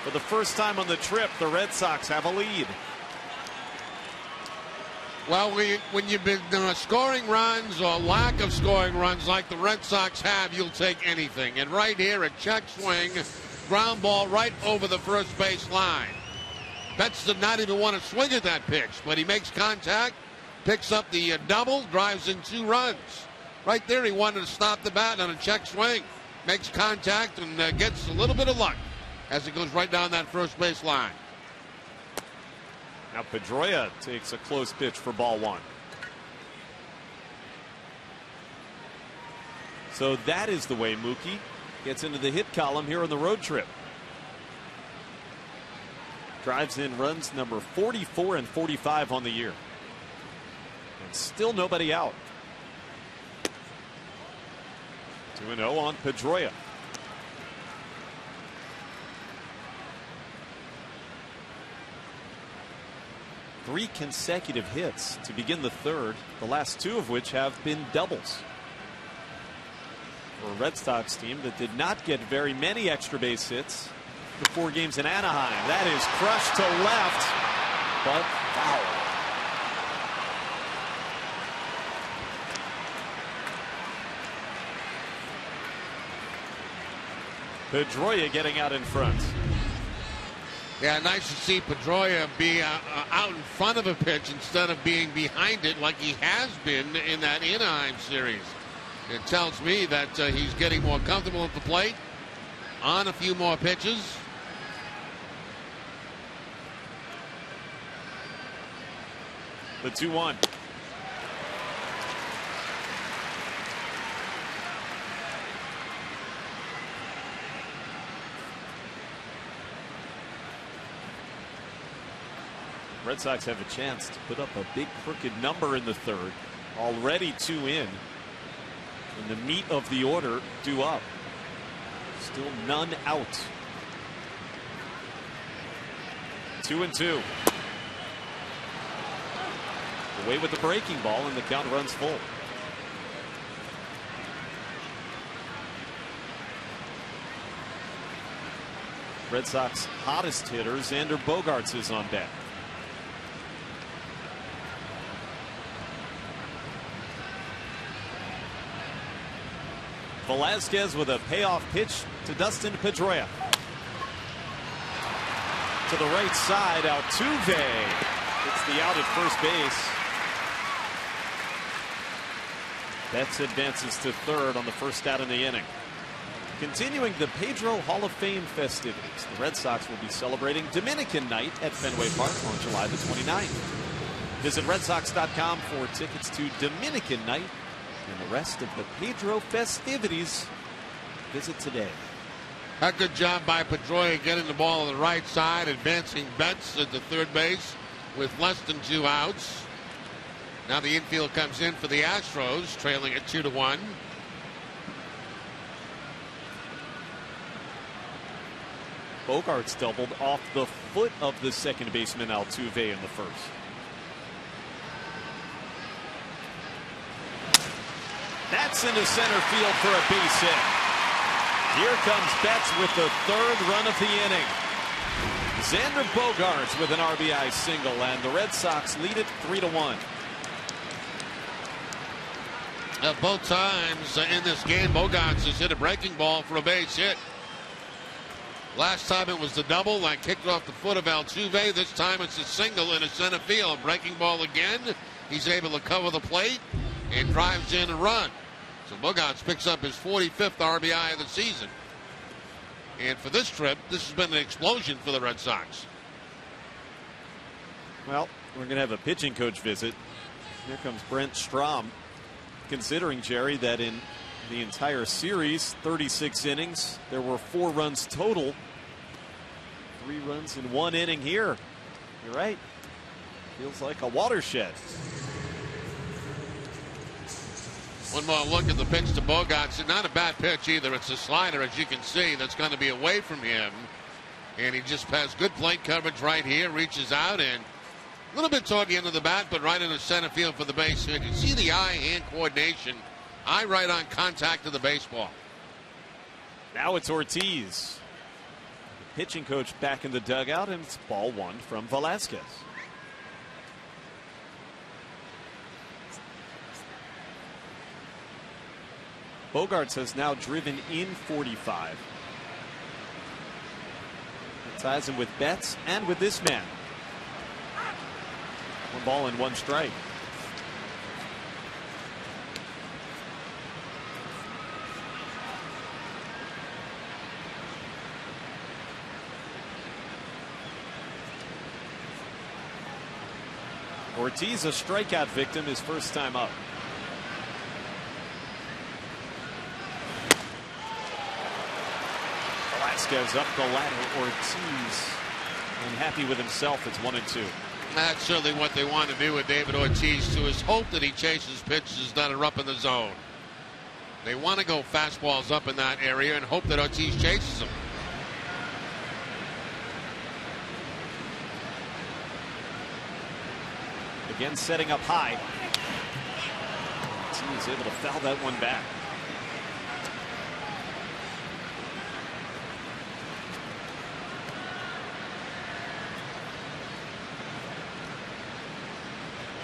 S6: For the first time on the trip, the Red Sox have a lead.
S2: Well, when you've been scoring runs or lack of scoring runs like the Red Sox have, you'll take anything. And right here, a check swing, ground ball right over the first base line. Betts did not even want to swing at that pitch, but he makes contact, picks up the double, drives in 2 runs. Right there, he wanted to stop the bat on a check swing, makes contact, and gets a little bit of luck as it goes right down that first base line.
S6: Now Pedroia takes a close pitch for ball 1. So that is the way Mookie gets into the hit column here on the road trip. Drives in runs number 44 and 45 on the year. And still nobody out. 2-0 on Pedroia. Three consecutive hits to begin the third, the last 2 of which have been doubles. For a Red Sox team that did not get very many extra base hits the 4 games in Anaheim. That is crushed to left, but foul. Pedroia getting out in front.
S2: Yeah, nice to see Pedroia be out in front of a pitch instead of being behind it like he has been in that Anaheim series. It tells me that he's getting more comfortable at the plate, on a few more pitches.
S6: The 2-1. Red Sox have a chance to put up a big crooked number in the third. Already 2 in. And the meat of the order due up. Still none out. 2-2. Away with the breaking ball, and the count runs full. Red Sox hottest hitter, Xander Bogaerts, is on deck.
S1: Velasquez with a payoff pitch to Dustin Pedroia. To the right side, Altuve. It's the out at first base. Betts advances to third on the first out in the inning. Continuing the Pedro Hall of Fame festivities, the Red Sox will be celebrating Dominican Night at Fenway Park on July the 29th. Visit RedSox.com for tickets to Dominican Night and the rest of the Pedro festivities. Visit today.
S2: A good job by Pedroia getting the ball on the right side, advancing Betts at the third base with less than 2 outs. Now the infield comes in for the Astros, trailing at 2-1.
S1: Bogarts doubled off the foot of the second baseman Altuve in the first. That's into center field for a base hit. Here comes Betts with the third run of the inning. Xander Bogaerts with an RBI single, and the Red Sox lead it 3-1.
S2: Both times in this game, Bogaerts has hit a breaking ball for a base hit. Last time it was the double that kicked off the foot of Altuve. This time it's a single in a center field. Breaking ball again. He's able to cover the plate and drives in a run. So Bogaerts picks up his 45th RBI of the season. And for this trip, this has been an explosion for the Red Sox.
S1: Well, we're going to have a pitching coach visit. Here comes Brent Strom. Considering, Jerry, that in the entire series, 36 innings, there were 4 runs total. 3 runs in 1 inning here. You're right. Feels like a watershed.
S2: One more look at the pitch to Bogaerts. Not a bad pitch either. It's a slider, as you can see, that's going to be away from him. And he just has good plate coverage right here. Reaches out and a little bit toward the end of the bat, but right into center field for the base hit. You see the eye-hand coordination. Eye right on contact of the baseball.
S1: Now it's Ortiz. The pitching coach back in the dugout, and it's ball 1 from Velasquez. Bogaerts has now driven in 45. It ties him with Betts and with this man. 1 ball and 1 strike. Ortiz, a strikeout victim, his first time up. Velasquez up the ladder. Ortiz unhappy with himself. It's 1-2.
S2: That's certainly what they want to do with David Ortiz, to his hope that he chases pitches that are up in the zone. They want to go fastballs up in that area and hope that Ortiz chases them.
S1: Again, setting up high. Ortiz able to foul that one back.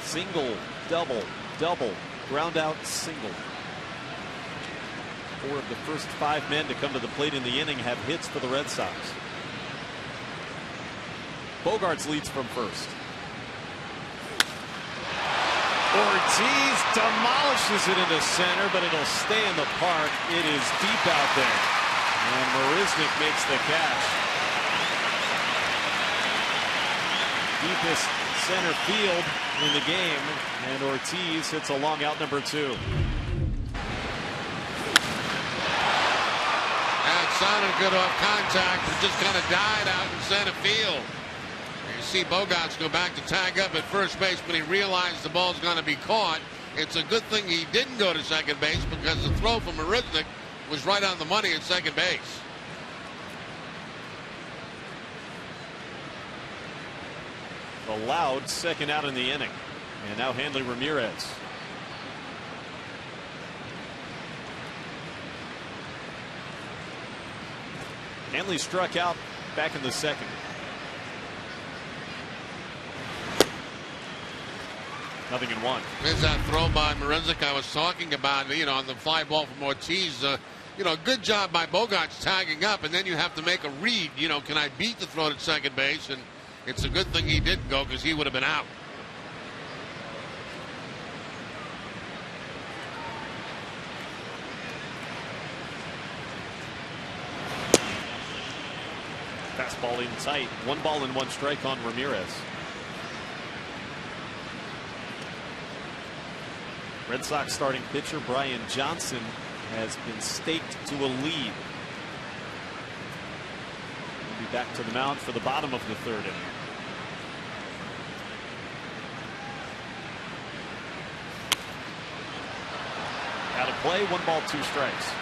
S1: Single, double, double, ground out, single. 4 of the first 5 men to come to the plate in the inning have hits for the Red Sox. Bogaerts leads from first. Ortiz demolishes it into center, but it'll stay in the park. It is deep out there. And Marisnik makes the catch. Deepest center field in the game, and Ortiz hits a long out, number 2.
S2: That sounded good off contact, but just kind of died out in center field. You see Bogaerts go back to tag up at first base, but he realized the ball's going to be caught. It's a good thing he didn't go to second base, because the throw from Marisnik was right on the money at second base.
S1: Allowed second out in the inning. And now Hanley Ramirez. Hanley struck out back in the second.
S6: 0-1.
S2: There's that throw by Mrazek I was talking about, on the fly ball from Ortiz. Good job by Bogaerts tagging up, and then you have to make a read. Can I beat the throw to second base? And it's a good thing he didn't go, because he would have been out.
S6: Fastball in tight. 1 ball and 1 strike on Ramirez. Red Sox starting pitcher Brian Johnson has been staked to a lead. He'll be back to the mound for the bottom of the 3rd inning. Out of play, 1 ball, 2 strikes.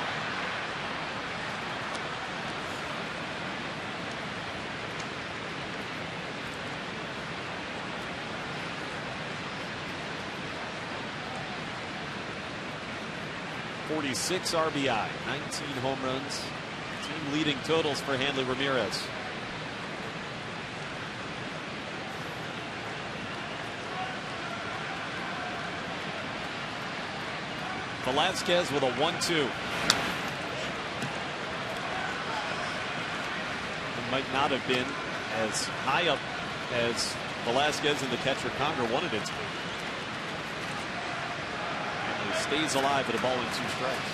S6: .46 RBI, 19 home runs, team leading totals for Hanley Ramirez. Velasquez with a 1-2. It might not have been as high up as Velasquez and the catcher Conger wanted it to be. Stays alive at a ball and 2 strikes.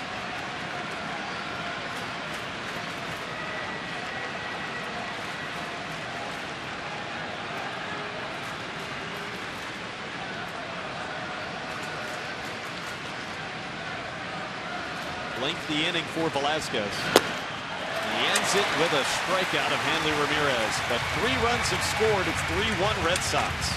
S6: Lengthy inning for Velasquez. He ends it with a strikeout of Hanley Ramirez, but 3 runs have scored. It's 3-1 Red Sox.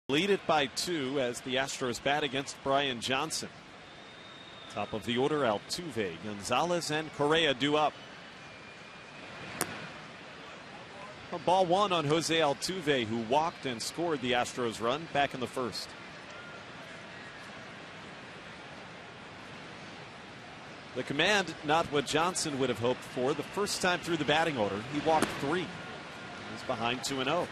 S6: Lead it by 2 as the Astros bat against Brian Johnson. Top of the order, Altuve, Gonzalez, and Correa due up. A ball 1 on Jose Altuve, who walked and scored the Astros run back in the 1st. The command, not what Johnson would have hoped for. The first time through the batting order, he walked 3. He's behind 2-0.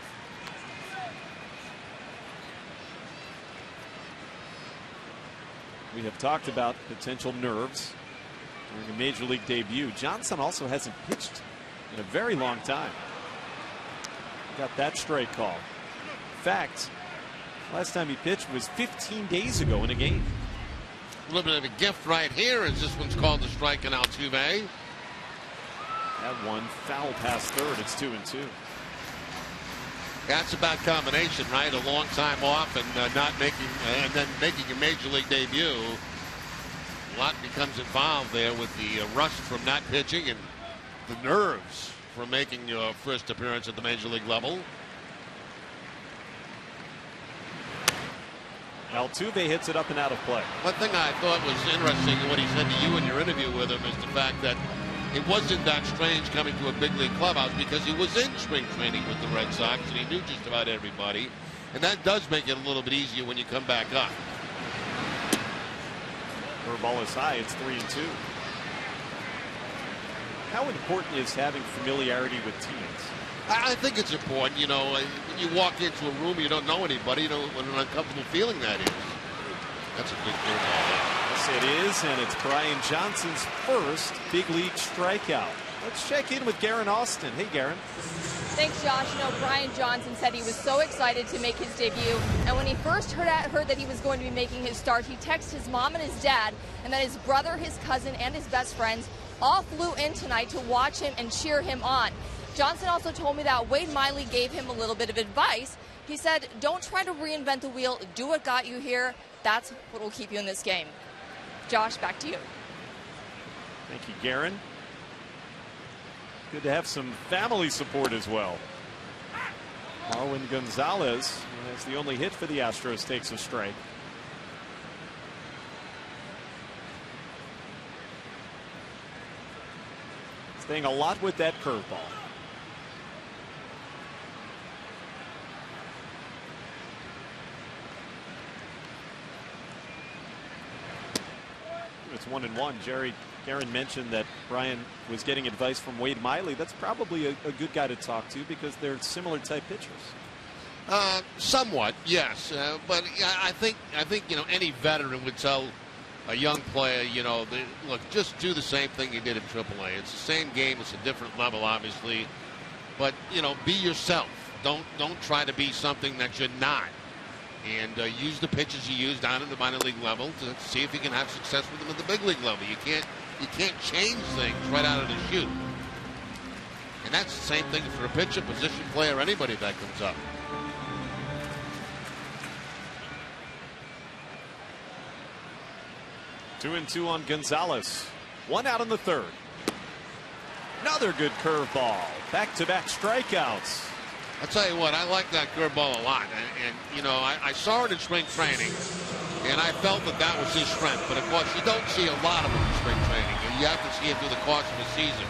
S6: We have talked about potential nerves during a major league debut. Johnson also hasn't pitched in a very long time. Got that straight call. In fact, last time he pitched was 15 days ago in a game.
S2: A little bit of a gift right here as this one's called the strike and Altuve.
S6: That one foul past third. It's 2-2.
S2: That's a bad combination, right? A long time off and not making, and then making a major league debut. A lot becomes involved there with the rust from not pitching and the nerves from making your first appearance at the major league level.
S6: Altuve hits it up and out of play.
S2: One thing I thought was interesting in what he said to you in your interview with him is the fact that it wasn't that strange coming to a big league clubhouse because he was in spring training with the Red Sox and he knew just about everybody. And that does make it a little bit easier when you come back up.
S6: Curveball is high. It's 3-2. How important is having familiarity with teammates?
S2: I think it's important. You know, when you walk into a room, you don't know anybody. You know what an uncomfortable feeling that is. That's a big curveball.
S6: Yes, it is, and it's Brian Johnson's first big league strikeout. Let's check in with Garen Austin. Hey, Garen.
S3: Thanks, Josh. You know, Brian Johnson said he was so excited to make his debut, and when he first heard that he was going to be making his start, he texted his mom and his dad, and then his brother, his cousin, and his best friends all flew in tonight to watch him and cheer him on. Johnson also told me that Wade Miley gave him a little bit of advice. He said, don't try to reinvent the wheel. Do what got you here. That's what will keep you in this game. Josh, back to you.
S6: Thank you, Garen. Good to have some family support as well. Marwin Gonzalez, as the only hit for the Astros, takes a strike. Staying a lot with that curveball. It's 1-1. Garen mentioned that Brian was getting advice from Wade Miley. That's probably a good guy to talk to because they're similar type pitchers.
S2: Somewhat, yes. But I think you know any veteran would tell a young player, you know, look, just do the same thing you did in AAA. It's the same game. It's a different level, obviously. But you know, be yourself. Don't try to be something that you're not. And use the pitches you use down at the minor league level to see if you can have success with them at the big league level. You can't change things right out of the chute. And that's the same thing for a pitcher, position player, anybody that comes up.
S6: Two and two on Gonzalez. One out in the third. Another good curveball. Back-to-back strikeouts.
S2: I'll tell you what, I like that curveball a lot. And you know, I saw it in spring training, and I felt that was his strength. But, of course, you don't see a lot of it in spring training. You have to see it through the course of the season.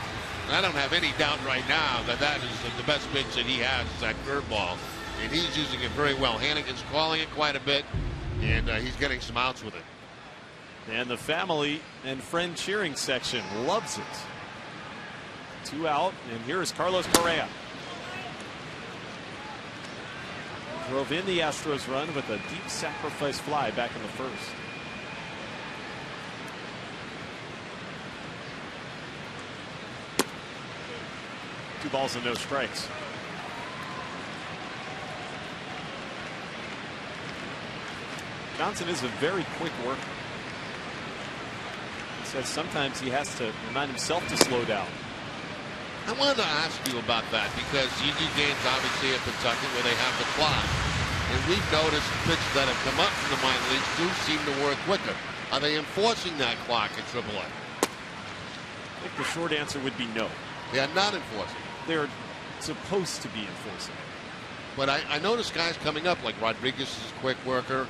S2: And I don't have any doubt right now that is the best pitch that he has is that curveball. And he's using it very well. Hannigan's calling it quite a bit, and he's getting some outs with it.
S6: And the family and friend cheering section loves it. Two out, and here is Carlos Correa. Drove in the Astros run with a deep sacrifice fly back in the first. Two balls and no strikes. Johnson is a very quick worker. He says sometimes he has to remind himself to slow down.
S2: I wanted to ask you about that because you do games obviously at Kentucky where they have the clock. And we've noticed pitches that have come up from the minor leagues do seem to work quicker. Are they enforcing that clock at AAA?
S6: I think the short answer would be no.
S2: They are not enforcing.
S6: They're supposed to be enforcing.
S2: But I noticed guys coming up like Rodriguez is a quick worker.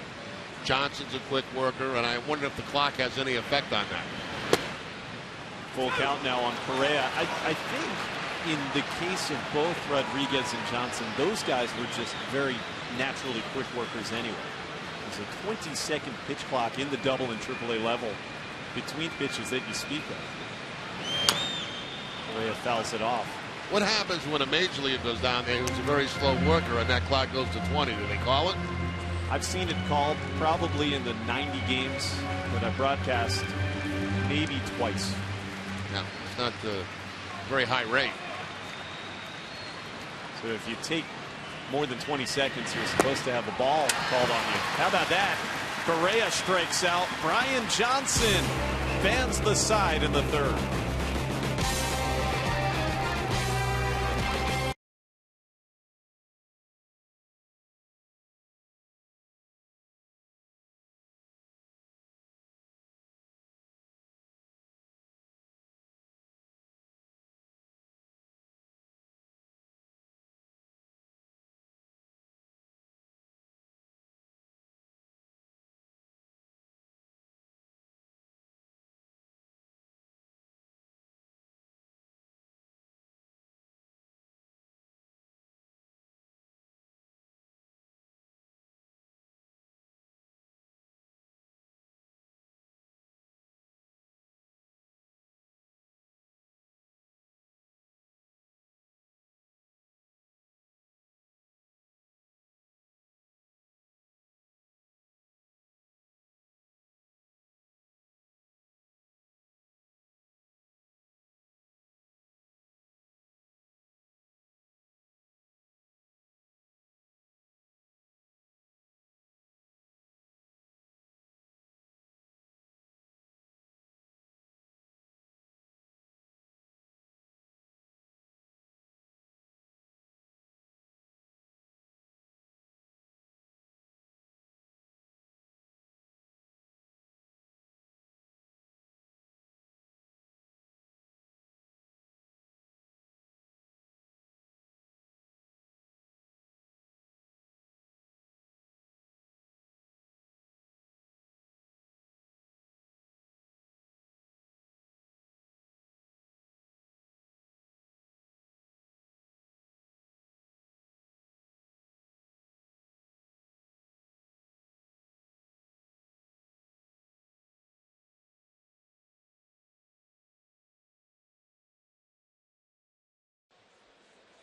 S2: Johnson's a quick worker. And I wonder if the clock has any effect on that.
S6: Full count now on Correa. I think in the case of both Rodriguez and Johnson, those guys were just very naturally quick workers anyway. There's a 20-second pitch clock in the double and AAA level between pitches that you speak of. Correa fouls it off.
S2: What happens when a major leaguer goes down there who's a very slow worker and that clock goes to 20? Do they call it?
S6: I've seen it called probably in the 90 games that I broadcast, maybe twice.
S2: No, it's not a very high rate.
S6: So if you take more than 20 seconds, you're supposed to have a ball called on you. How about that?
S1: Correa strikes out. Brian Johnson fans the side in the third.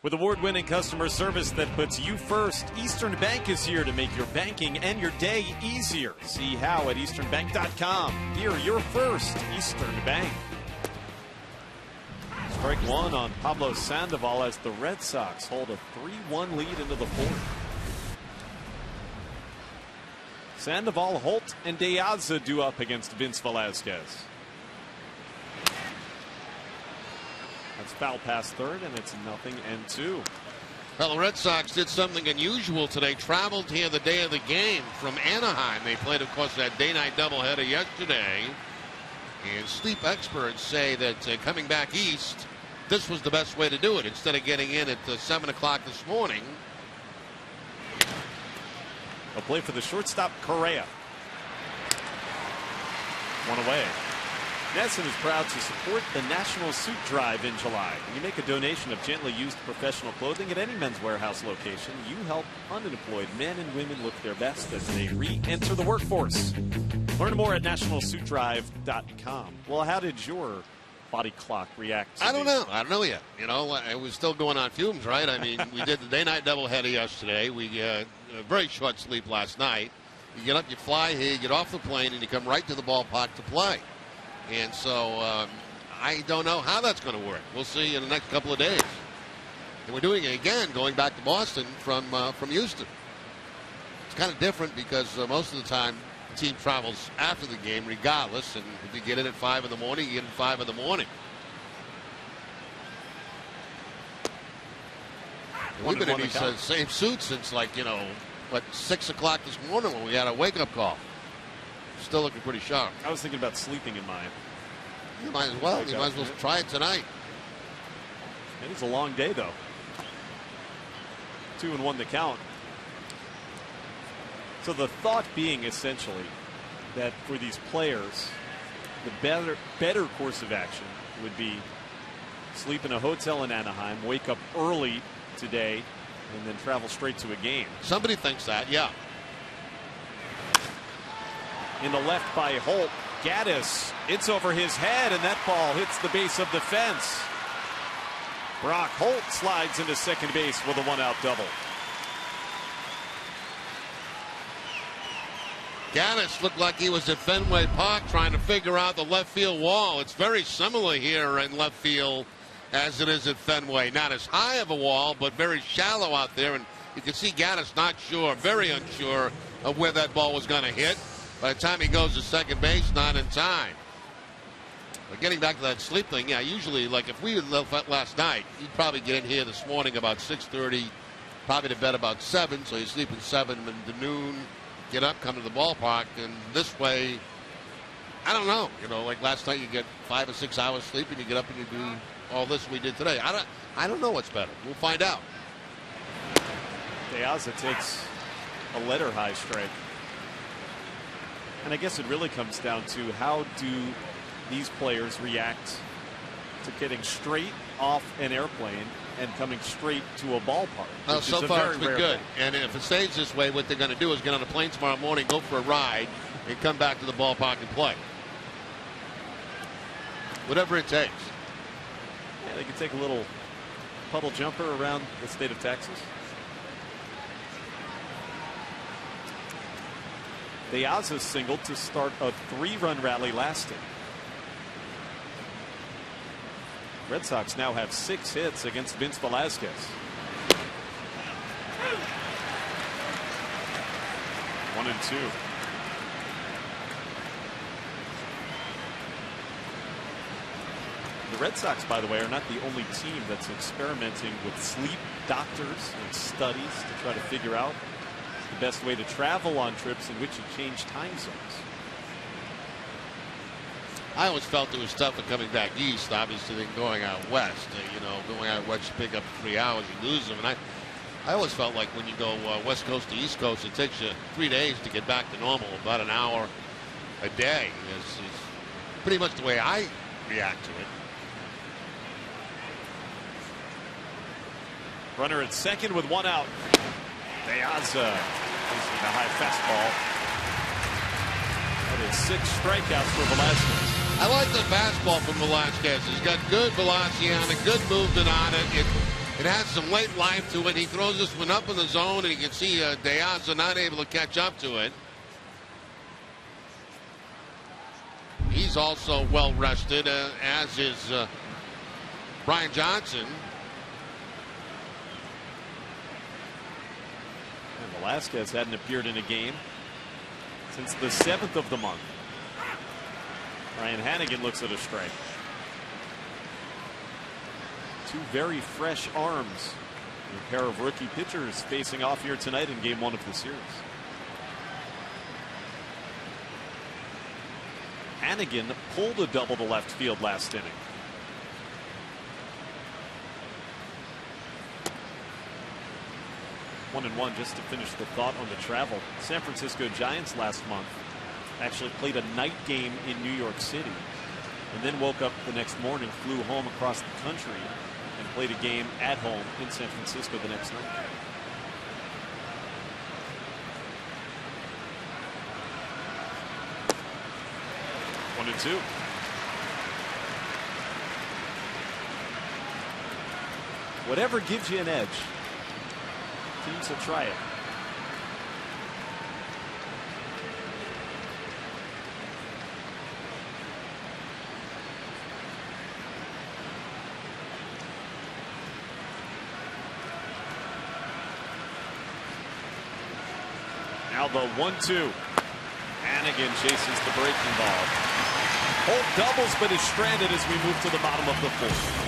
S1: With award-winning customer service that puts you first, Eastern Bank is here to make your banking and your day easier. See how at easternbank.com. Here, your first Eastern Bank. Strike one on Pablo Sandoval as the Red Sox hold a 3-1 lead into the fourth. Sandoval, Holt, and De Aza due up against Vince Velasquez. That's foul past third, and it's 0-2.
S2: Well, the Red Sox did something unusual today. Traveled here the day of the game from Anaheim. They played, of course, that day-night doubleheader yesterday. And sleep experts say that coming back east, this was the best way to do it instead of getting in at 7 o'clock this morning.
S1: A play for the shortstop, Correa. One away. Nesson is proud to support the National Suit Drive in July. When you make a donation of gently used professional clothing at any Men's Warehouse location, you help unemployed men and women look their best as they re-enter the workforce. Learn more at nationalsuitdrive.com. Well, how did your body clock react to
S2: I don't know yet. You know, it was still going on fumes, right? I mean, we did the day-night doubleheader yesterday. We a very short sleep last night. You get up, you fly here, you get off the plane, and you come right to the ballpark to play. And so I don't know how that's going to work. We'll see in the next couple of days. And we're doing it again, going back to Boston from Houston. It's kind of different because most of the time the team travels after the game regardless. And if you get in at 5 in the morning, you get in at 5 in the morning. We've been in these same suits since 6 o'clock this morning when we had a wake-up call. Still looking pretty sharp.
S1: I was thinking about sleeping in mine.
S2: You might as well. You might as well try it tonight.
S1: It was a long day, though. 2-1 to count. So the thought being essentially that for these players, the better course of action would be sleep in a hotel in Anaheim, wake up early today, and then travel straight to a game.
S2: Somebody thinks that, yeah.
S1: In the left by Holt. Gaddis, it's over his head, and that ball hits the base of the fence. Brock Holt slides into second base with a one-out double.
S2: Gaddis looked like he was at Fenway Park trying to figure out the left field wall. It's very similar here in left field as it is at Fenway. Not as high of a wall, but very shallow out there, and you can see Gaddis not sure, very unsure of where that ball was going to hit. By the time he goes to second base, not in time. But getting back to that sleep thing, yeah, usually, like if we had left last night, you'd probably get in here this morning about 6:30, probably to bed about 7, so you sleep at 7 to noon, get up, come to the ballpark, and this way, I don't know. You know, like last night you get 5 or 6 hours sleep and you get up and you do all this we did today. I don't know what's better. We'll find out.
S6: De Aza takes a letter high strike. And I guess it really comes down to how do these players react to getting straight off an airplane and coming straight to a ballpark.
S2: So far it's been good. And if it stays this way, what they're going to do is get on a plane tomorrow morning, go for a ride, and come back to the ballpark and play. Whatever it takes.
S6: Yeah, they can take a little puddle jumper around the state of Texas. De Aza singled to start a 3-run rally last inning. Red Sox now have 6 hits against Vince Velasquez. One and two. The Red Sox, by the way, are not the only team that's experimenting with sleep doctors and studies to try to figure out the best way to travel on trips in which you change time zones.
S2: I always felt it was tougher coming back east, obviously, than going out west. Going out west, you pick up 3 hours, you lose them. And I always felt like when you go west coast to east coast, it takes you 3 days to get back to normal. About an hour a day is pretty much the way I react to it.
S6: Runner at second with 1 out. De Aza facing a high fastball. That is 6 strikeouts for Velasquez.
S2: I like the fastball from Velasquez. He's got good velocity on it, good movement on it. It has some late life to it. He throws this one up in the zone, and you can see De Aza not able to catch up to it. He's also well rested, as is Brian Johnson.
S6: And Velasquez hadn't appeared in a game since the 7th of the month. Ryan Hannigan looks at a strike. 2 very fresh arms. A pair of rookie pitchers facing off here tonight in game 1 of the series. Hannigan pulled a double to left field last inning. One and one just to finish the thought on the travel. San Francisco Giants last month actually played a night game in New York City and then woke up the next morning, flew home across the country and played a game at home in San Francisco the next night. One and two. Whatever gives you an edge, teams will try it. Now the 1-2. Hannigan chases the breaking ball. Holt doubles but is stranded as we move to the bottom of the 4th.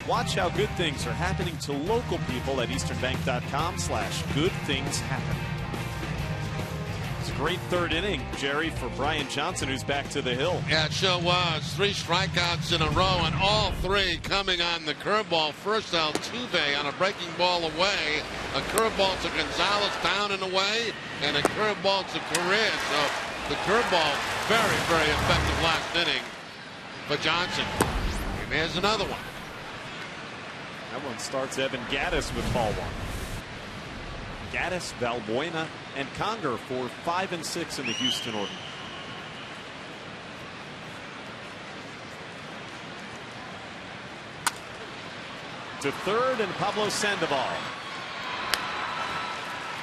S1: Watch how good things are happening to local people at easternbank.com/goodthingshappen. It's a great third inning, Jerry, for Brian Johnson, who's back to the hill.
S2: Yeah, it sure was. 3 strikeouts in a row, and all 3 coming on the curveball. First, Altuve on a breaking ball away. A curveball to Gonzalez down and away, and a curveball to Correa. So the curveball, very, very effective last inning for Johnson. And there's another one.
S1: That one starts Evan Gattis with ball 1. Gattis, Valbuena, and Conger for 5 and 6 in the Houston order. To third, and Pablo Sandoval.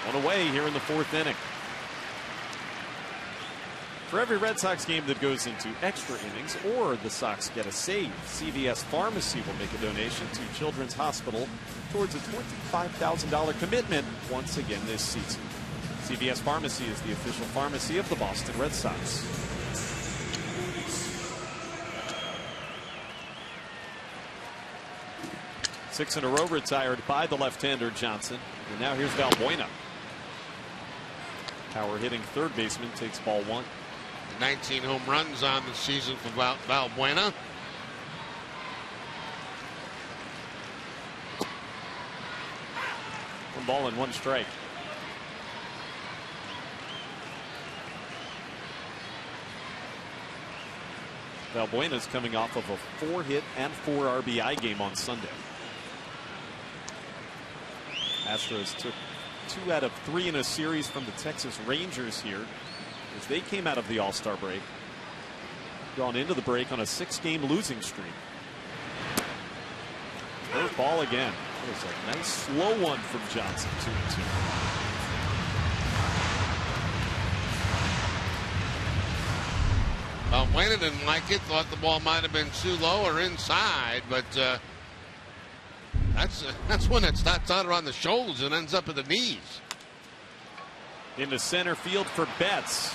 S1: One away here in the 4th inning. For every Red Sox game that goes into extra innings or the Sox get a save, CVS Pharmacy will make a donation to Children's Hospital towards a $25,000 commitment once again this season. CVS Pharmacy is the official pharmacy of the Boston Red Sox. Six in a row retired by the left-hander Johnson. And now here's Valbuena. Power hitting third baseman takes ball 1.
S2: 19 home runs on the season for Valbuena.
S1: One ball and 1 strike. Valbuena's coming off of a 4-hit and 4 RBI game on Sunday. Astros took 2 out of 3 in a series from the Texas Rangers here as they came out of the All-Star break. Gone into the break on a 6-game losing streak. Curve ball again. That was a nice slow one from Johnson. 2-2.
S2: Valbuena didn't like it. Thought the ball might have been too low or inside, but that's when it starts out around the shoulders and ends up at the knees.
S1: Into center field for Betts.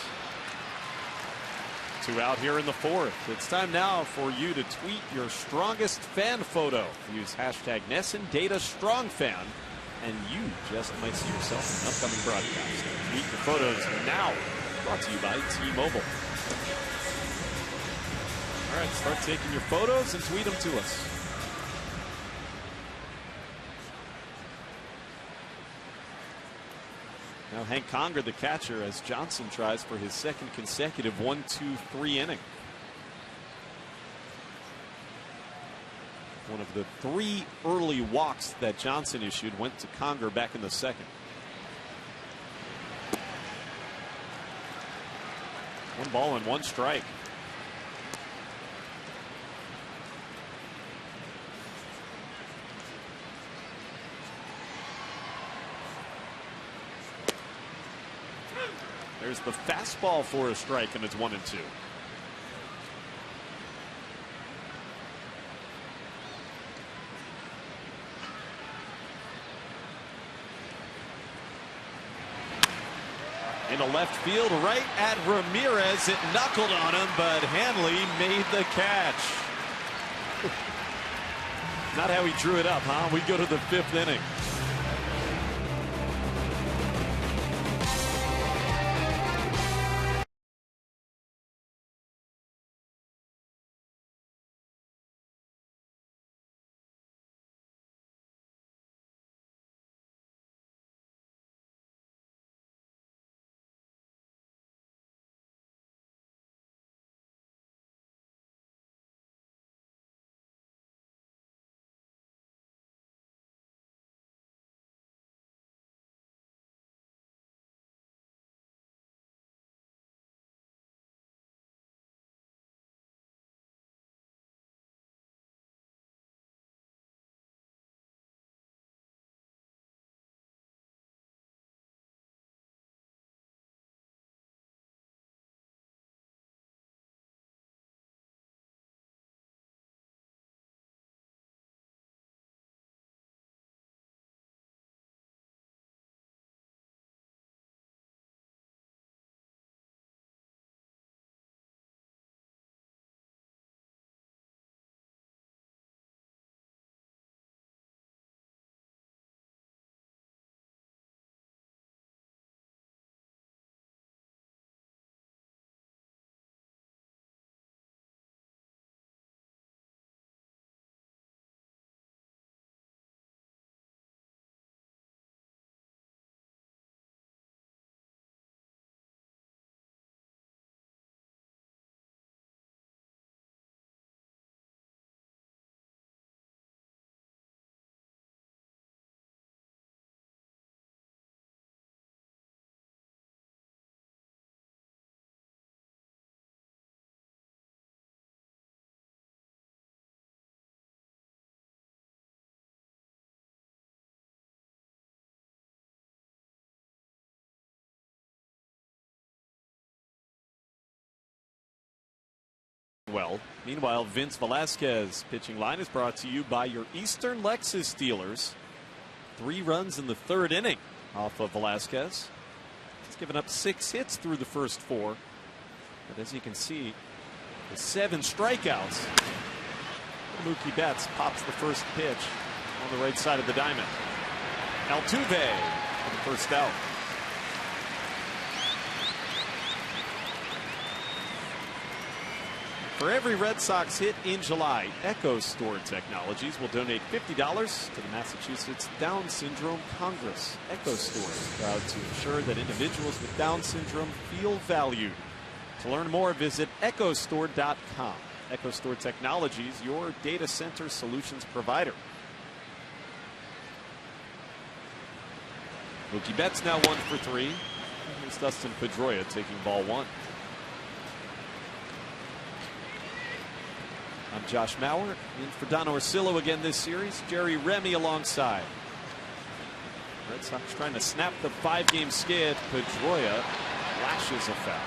S1: 2 out here in the 4th. It's time now for you to tweet your strongest fan photo. Use hashtag NESSANDATAStrongFan, and you just might see yourself in an upcoming broadcast. Tweet your photos now. Brought to you by T-Mobile. All right, start taking your photos and tweet them to us. Now Hank Conger, the catcher, as Johnson tries for his 2nd consecutive 1-2-3 inning. One of the 3 early walks that Johnson issued went to Conger back in the 2nd. One ball and 1 strike. There's the fastball for a strike, and it's 1-2. Into left field, right at Ramirez. It knuckled on him, but Hanley made the catch. Not how he drew it up, huh? We go to the 5th inning. Well, meanwhile, Vince Velasquez pitching line is brought to you by your Eastern Lexus dealers. 3 runs in the 3rd inning off of Velasquez. He's given up 6 hits through the first 4. But as you can see, with 7 strikeouts, Mookie Betts pops the first pitch on the right side of the diamond. Altuve for the first out. For every Red Sox hit in July, Echo Store Technologies will donate $50 to the Massachusetts Down Syndrome Congress. Echo Store is proud to ensure that individuals with Down syndrome feel valued. To learn more, visit echostore.com. Echo Store Technologies, your data center solutions provider. Mookie Betts now 1 for 3. Here's Dustin Pedroia taking ball 1. I'm Josh Mauer, in for Don Orsillo again this series. Jerry Remy alongside. Red Sox trying to snap the 5-game skid. Pedroia lashes a foul.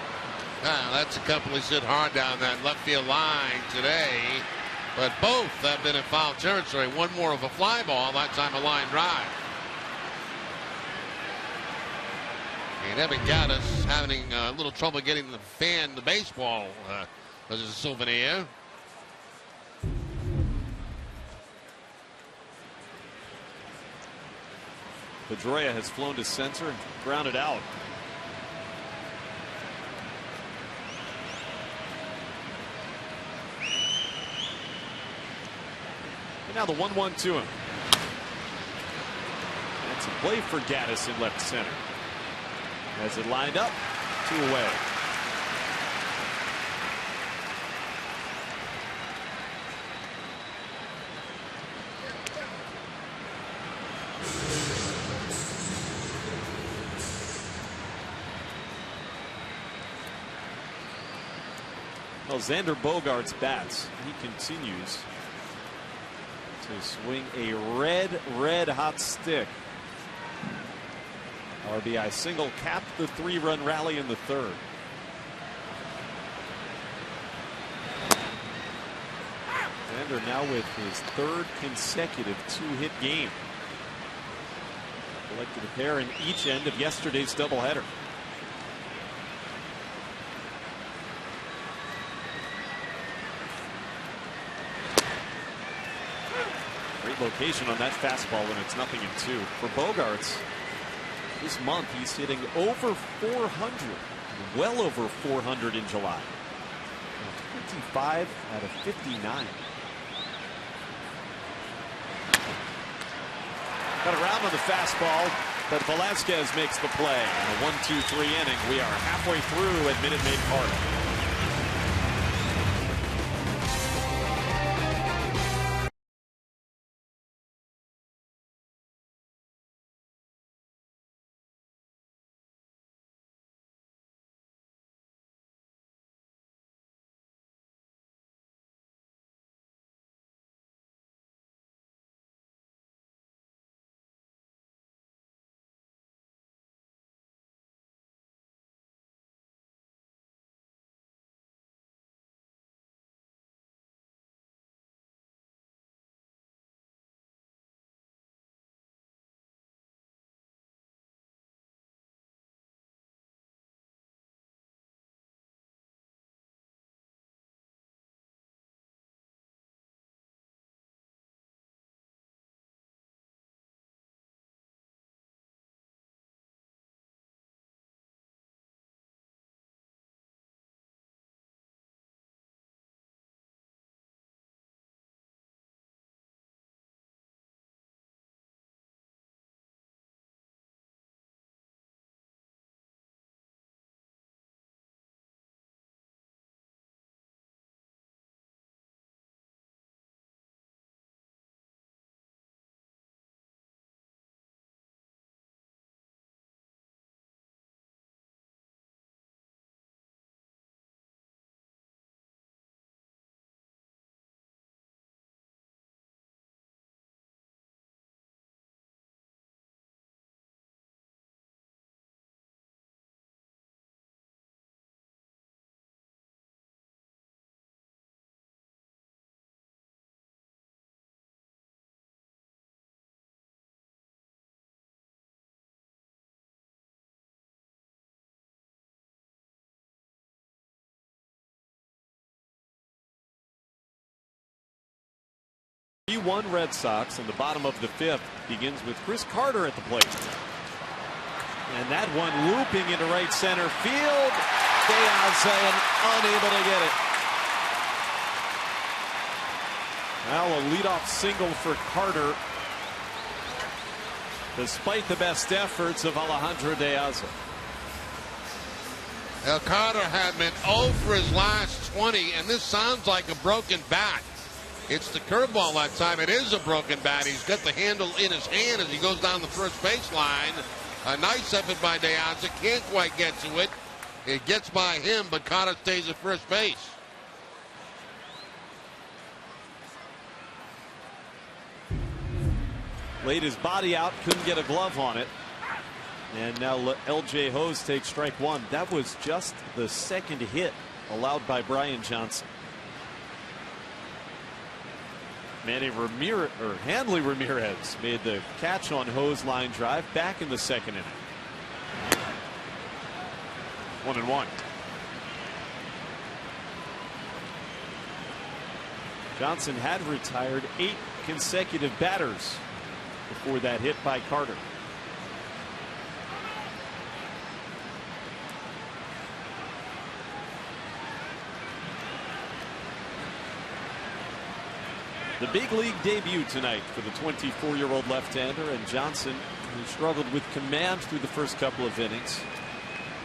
S2: That's a couple he's hit hard down that left field line today, but both have been in foul territory. One more of a fly ball, that time a line drive. And Evan Gattis having a little trouble getting the fan the baseball as a souvenir.
S1: Pedroia has flown to center and grounded out. And now the 1-1 to him. That's a play for Gattis in left center. As it lined up, 2 away. Well, Xander Bogaerts bats. He continues to swing a red hot stick. RBI single capped the 3-run rally in the 3rd. Xander now with his 3rd consecutive 2-hit game. Collected a pair in each end of yesterday's doubleheader. Great location on that fastball when it's 0-2. For Bogaerts, this month he's hitting over 400, well over 400 in July. 25 out of 59. Got around on the fastball, but Velasquez makes the play. In a 1-2-3 inning, we are halfway through at Minute Maid Park.
S6: 3-1 Red Sox in the bottom of the 5th. Begins with Chris Carter at the plate. And that one looping into right center field. Diaz unable to get it. Now a leadoff single for Carter, despite the best efforts of Alejandro Diaz.
S2: Carter had been 0 for his last 20, and this sounds like a broken bat. It's the curveball that time. It is a broken bat. He's got the handle in his hand as he goes down the first baseline. A nice effort by Diaz. Can't quite get to it. It gets by him, but Carter stays at first base.
S6: Laid his body out, couldn't get a glove on it. And now L.J. Hose takes strike one. That was just the second hit allowed by Brian Johnson. Hanley Ramirez made the catch on Hose line drive back in the second inning. 1-1. Johnson had retired 8 consecutive batters before that hit by Carter. The big league debut tonight for the 24-year-old left-hander, and Johnson, who struggled with command through the first couple of innings,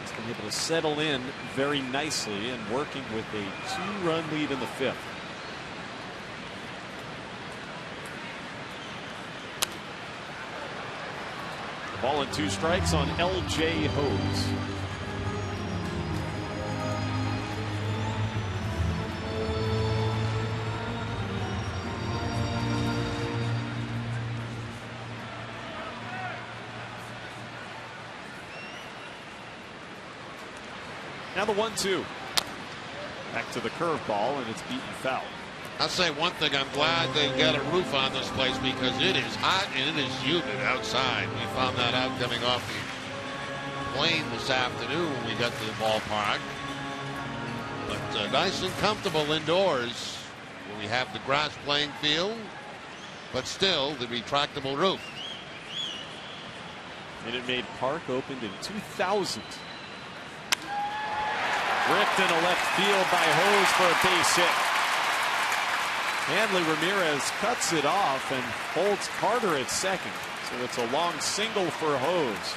S6: has been able to settle in very nicely and working with a 2-run lead in the 5th. The ball and 2 strikes on L.J. Hose. Now the 1-2. Back to the curveball, and it's beaten foul.
S2: I'll say one thing. I'm glad they got a roof on this place because it is hot and it is humid outside. We found that out coming off the plane this afternoon when we got to the ballpark. But nice and comfortable indoors. We have the grass playing field, but still the retractable roof.
S6: Minute Maid Park opened in 2000. Ripped into left field by Hose for a base hit. Hanley Ramirez cuts it off and holds Carter at second. So it's a long single for Hose.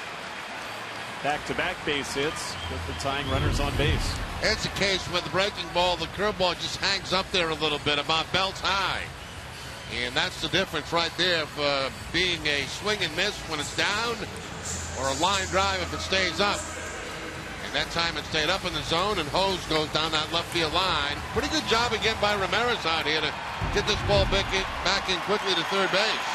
S6: Back-to-back base hits with the tying runners on base.
S2: It's a case with the breaking ball. The curveball just hangs up there a little bit, about belt high. And that's the difference right there of being a swing and miss when it's down or a line drive if it stays up. That time it stayed up in the zone, and Hose goes down that left field line. Pretty good job again by Ramirez out here to get this ball back in quickly to third base.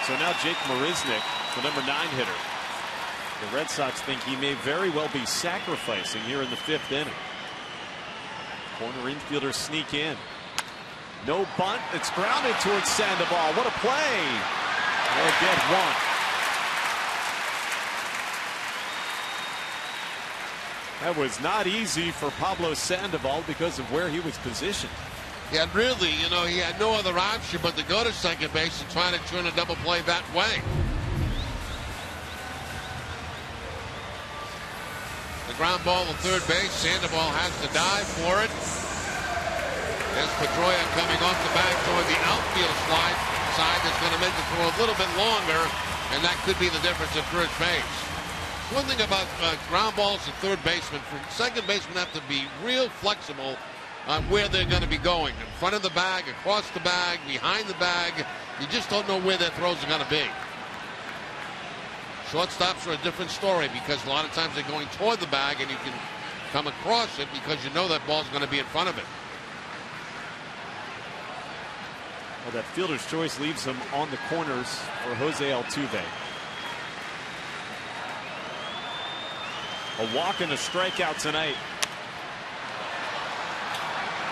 S6: So now Jake Marisnick, the number 9 hitter. The Red Sox think he may very well be sacrificing here in the 5th inning. Corner infielders sneak in. No bunt. It's grounded towards Sandoval. What a play. They'll get one. That was not easy for Pablo Sandoval because of where he was positioned.
S2: Yeah, really, he had no other option but to go to second base and try to turn a double play that way. The ground ball to third base. Sandoval has to dive for it. There's Pedroia coming off the back toward the outfield side that's going to make the throw a little bit longer, and that could be the difference at first base. One thing about ground balls to third baseman, for second baseman have to be real flexible on where they're going to be going. In front of the bag, across the bag, behind the bag. You just don't know where their throws are going to be. Shortstops are a different story because a lot of times they're going toward the bag and you can come across it because you know that ball's going to be in front of it.
S6: Well, that fielder's choice leaves him on the corners for Jose Altuve. A walk and a strikeout tonight.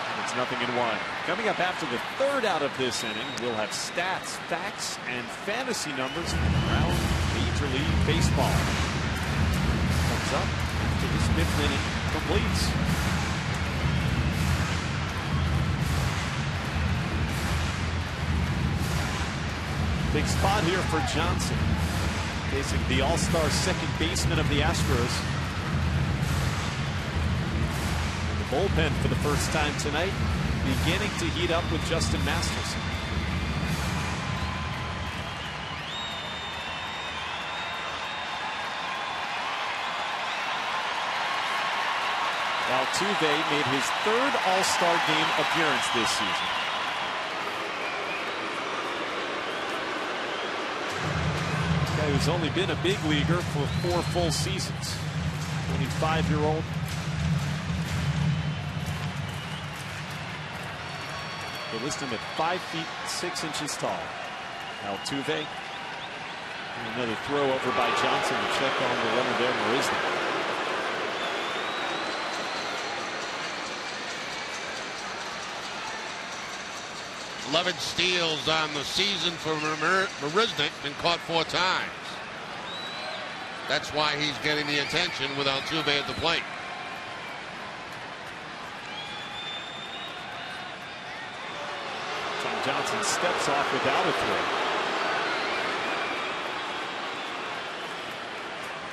S6: And it's 0-1. Coming up after the 3rd out of this inning, we'll have stats, facts, and fantasy numbers from around Major League Baseball. Comes up after this 5th inning completes. Big spot here for Johnson, facing the all-star second baseman of the Astros. And the bullpen for the first time tonight, beginning to heat up with Justin Masterson. Altuve made his third All-Star Game appearance this season. Guy who's only been a big leaguer for 4 full seasons. 25-year-old. They list him at 5 feet 6 inches tall. Altuve. And another throw over by Johnson to check on the runner there, Marisnik.
S2: 11 steals on the season for Marisnik, been caught 4 times. That's why he's getting the attention with Altuve at the plate.
S6: Tom Johnson steps off without a throw.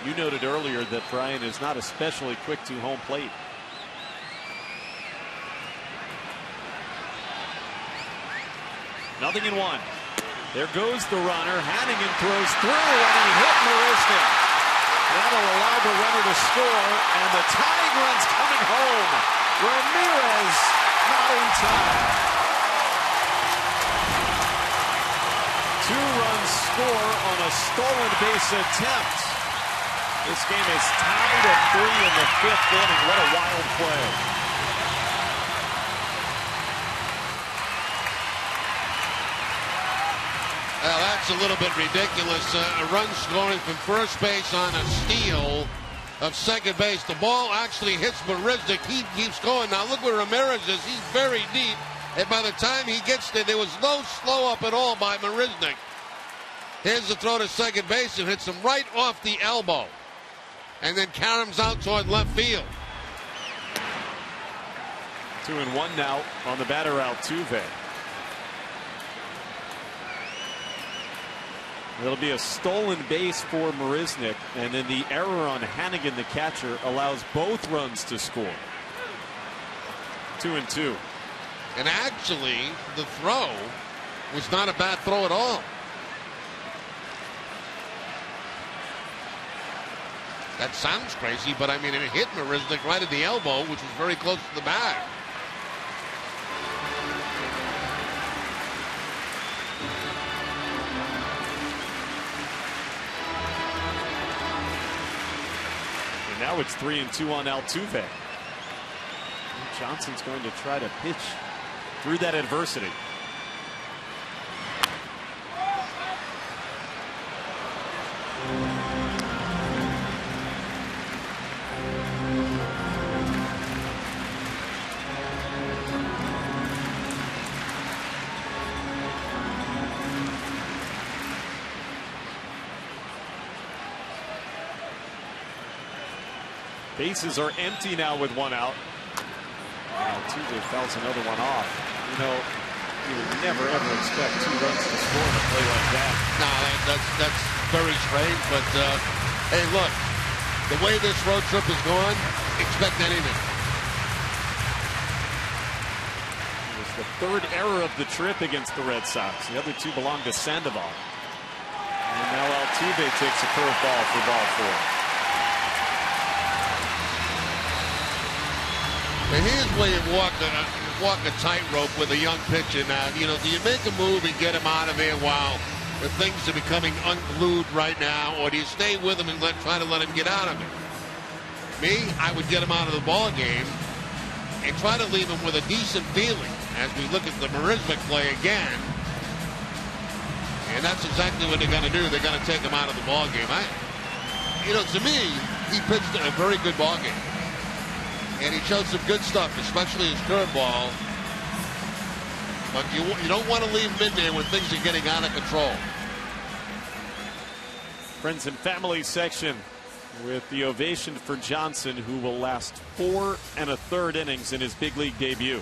S6: You noted earlier that Brian is not especially quick to home plate. Nothing in 1. There goes the runner. Hannigan throws through, and he hit Marisnik. That'll allow the runner to score, and the tying run's coming home. Ramirez not in time. 2 runs score on a stolen base attempt. This game is tied at 3 in the 5th inning. What a wild play.
S2: Well, that's a little bit ridiculous. A run scoring from first base on a steal of second base. The ball actually hits Marisnik. He keeps going. Now look where Ramirez is. He's very deep. And by the time he gets there was no slow up at all by Marisnik. Here's the throw to second base and hits him right off the elbow. And then caroms out toward left field.
S6: 2-1 now on the batter, Altuve. It'll be a stolen base for Marisnik, and then the error on Hannigan, the catcher, allows both runs to score. 2-2.
S2: And actually, the throw was not a bad throw at all. That sounds crazy, but I mean, it hit Marisnik right at the elbow, which was very close to the bag.
S6: Now it's 3-2 on Altuve. Johnson's going to try to pitch through that adversity. Bases are empty now with 1 out. Altuve fouls another one off. You know, you would never ever expect 2 runs to score in a play like that.
S2: No, that's very strange. But hey, look, the way this road trip is going, expect anything.
S6: It was the 3rd error of the trip against the Red Sox. The other 2 belong to Sandoval. And now Altuve takes a curveball for ball 4.
S2: And here's where you walk a tightrope with a young pitcher now. You know, do you make a move and get him out of there while the things are becoming unglued right now, or do you stay with him and try to let him get out of it? Me, I would get him out of the ball game and try to leave him with a decent feeling as we look at the Marisnik play again. And that's exactly what they're going to do. They're going to take him out of the ball game. To me, he pitched a very good ball game. And he showed some good stuff, especially his curveball. But you don't want to leave him in there when things are getting out of control.
S6: Friends and family section with the ovation for Johnson, who will last 4 1/3 innings in his big league debut.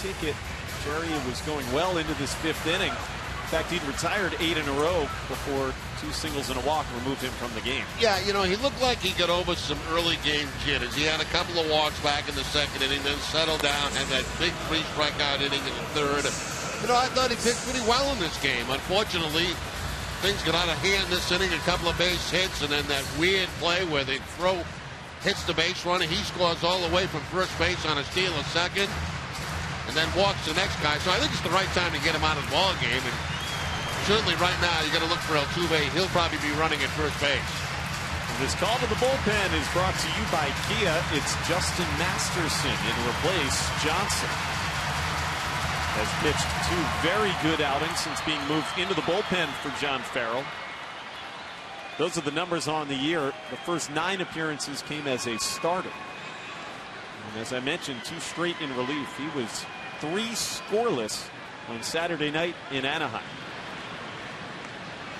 S6: ticket. Jerry was going well into this 5th inning. In fact, he'd retired 8 in a row before 2 singles and a walk removed him from the game.
S2: Yeah, you know, he looked like he got over some early game jitters. He had a couple of walks back in the 2nd inning, then settled down, had that big 3 strikeout inning in the 3rd. You know, I thought he pitched pretty well in this game. Unfortunately, things got out of hand this inning, a couple of base hits, and then that weird play where they hits the base runner. He scores all the way from first base on a steal of second, and then walks the next guy. So I think it's the right time to get him out of the ball game. And certainly right now, you got to look for Altuve. He'll probably be running at first base.
S6: This call to the bullpen is brought to you by Kia. It's Justin Masterson in to replace Johnson. Has pitched 2 very good outings since being moved into the bullpen for John Farrell. Those are the numbers on the year. The first 9 appearances came as a starter. And as I mentioned, 2 straight in relief. He was 3 scoreless on Saturday night in Anaheim.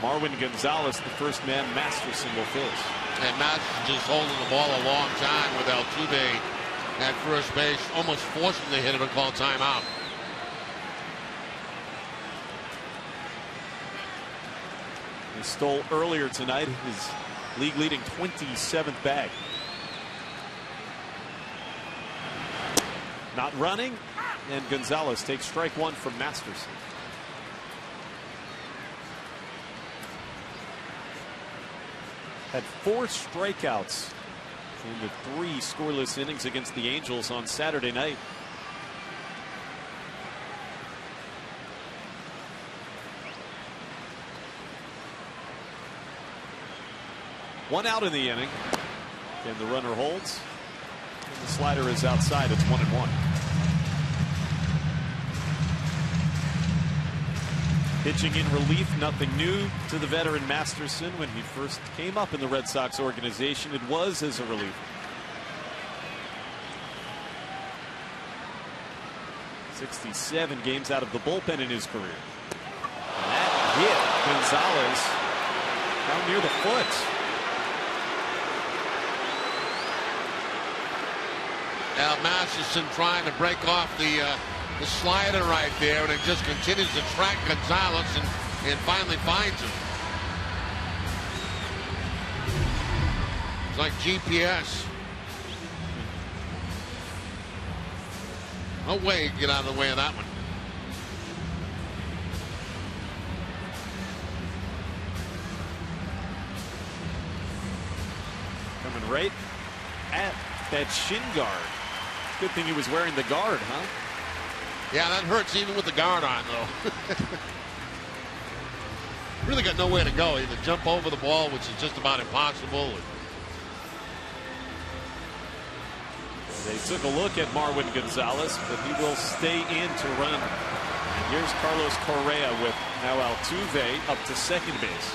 S6: Marwin Gonzalez, the first man Masterson will face.
S2: And Masterson just holding the ball a long time with Altuve at first base, almost forcing the hitter to call timeout.
S6: He stole earlier tonight his league-leading 27th bag. Not running, and Gonzalez takes strike 1 from Masterson. Had 4 strikeouts in the 3 scoreless innings against the Angels on Saturday night. One out in the inning, and the runner holds, and the slider is outside. It's 1-1. Pitching in relief, nothing new to the veteran Masterson. When he first came up in the Red Sox organization, it was as a reliever. 67 games out of the bullpen in his career. And that hit Gonzalez down near the foot.
S2: Now Masterson trying to break off the slider right there, and it just continues to track Gonzalez and finally finds him. It's like GPS. No way you can get out of the way of that one.
S6: Coming right at that shin guard. Good thing he was wearing the guard, huh?
S2: Yeah, that hurts even with the guard on, though. Really got nowhere to go. Either jump over the ball, which is just about impossible.
S6: They took a look at Marwin Gonzalez, but he will stay in to run. And here's Carlos Correa with now Altuve up to second base.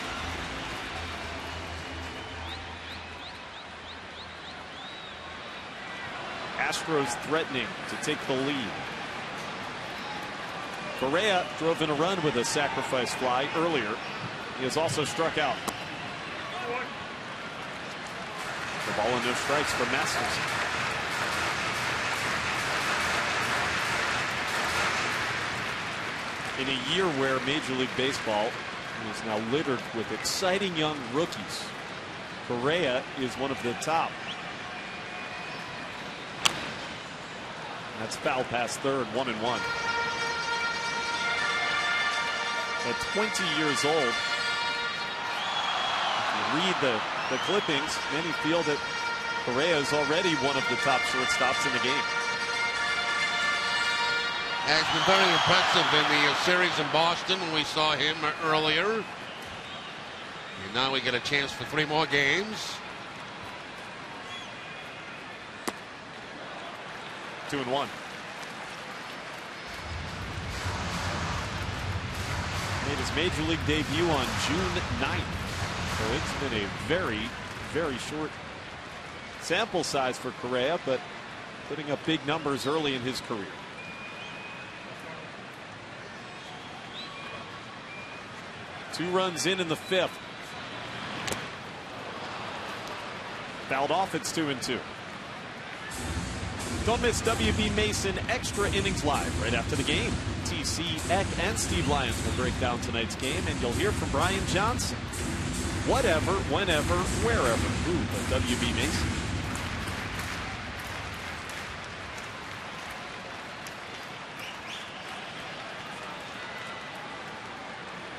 S6: Astros threatening to take the lead. Correa drove in a run with a sacrifice fly earlier. He has also struck out. The ball and no strikes for Masterson. In a year where Major League Baseball is now littered with exciting young rookies, Correa is one of the top. That's foul past third, 1-1. At 20 years old, if you read the clippings, many feel that Correa is already one of the top shortstops in the game.
S2: Has been very impressive in the series in Boston when we saw him earlier. And now we get a chance for 3 more games.
S6: 2-1. Made his Major League debut on June 9th. So it's been a very, very short sample size for Correa, but putting up big numbers early in his career. Two runs in the 5th. Fouled off, it's 2-2.
S1: Don't miss WB Mason Extra Innings Live right after the game. TC Eck and Steve Lyons will break down tonight's game, and you'll hear from Brian Johnson. Whatever, whenever, wherever. Ooh, but WB Mason.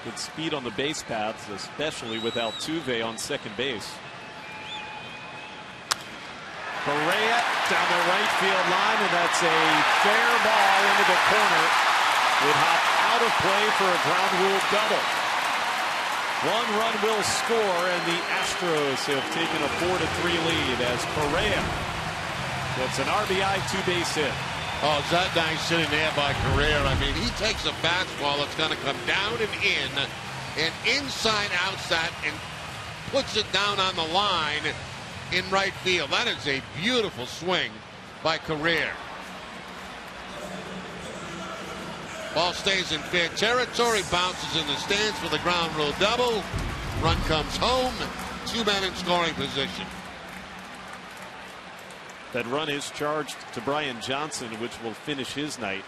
S1: Good speed on the base paths, especially with Altuve on second base. Correa down the right field line, and that's a fair ball into the corner. Would hop out of play for a ground rule double. 1 run will score, and the Astros have taken a 4-3 lead as Correa gets an RBI two-base hit.
S2: Oh, is that nice sitting there by Correa? I mean, he takes a fastball that's going to come down and in, and inside outside, and puts it down on the line in right field. That is a beautiful swing by Correa. Ball stays in fair territory, bounces in the stands for the ground rule double. Run comes home. 2 men in scoring position.
S1: That run is charged to Brian Johnson, which will finish his night.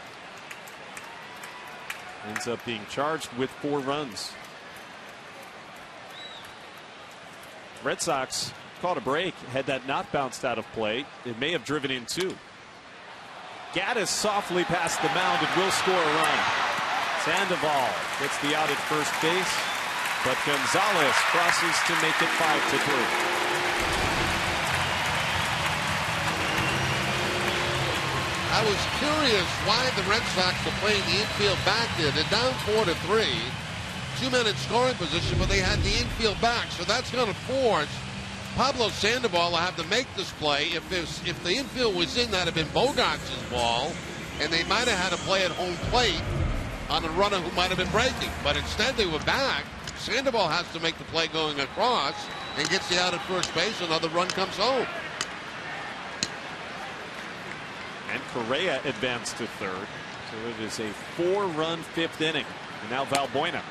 S1: Ends up being charged with 4 runs. Red Sox caught a break. Had that not bounced out of play, it may have driven in 2. Gaddis softly past the mound and will score a run. Sandoval gets the out at first base, but Gonzalez crosses to make it 5-3.
S2: I was curious why the Red Sox were playing the infield back there. They're down 4-3. 2 men in scoring position, but they had the infield back. So that's going to force Pablo Sandoval to have to make this play. If the infield was in, that had been Bogarts' ball, and they might have had to play at home plate on a runner who might have been breaking. But instead they were back. Sandoval has to make the play going across and gets the out at first base. Another run comes home.
S1: And Correa advanced to third. So it is a 4-run 5th inning. And now Valbuena.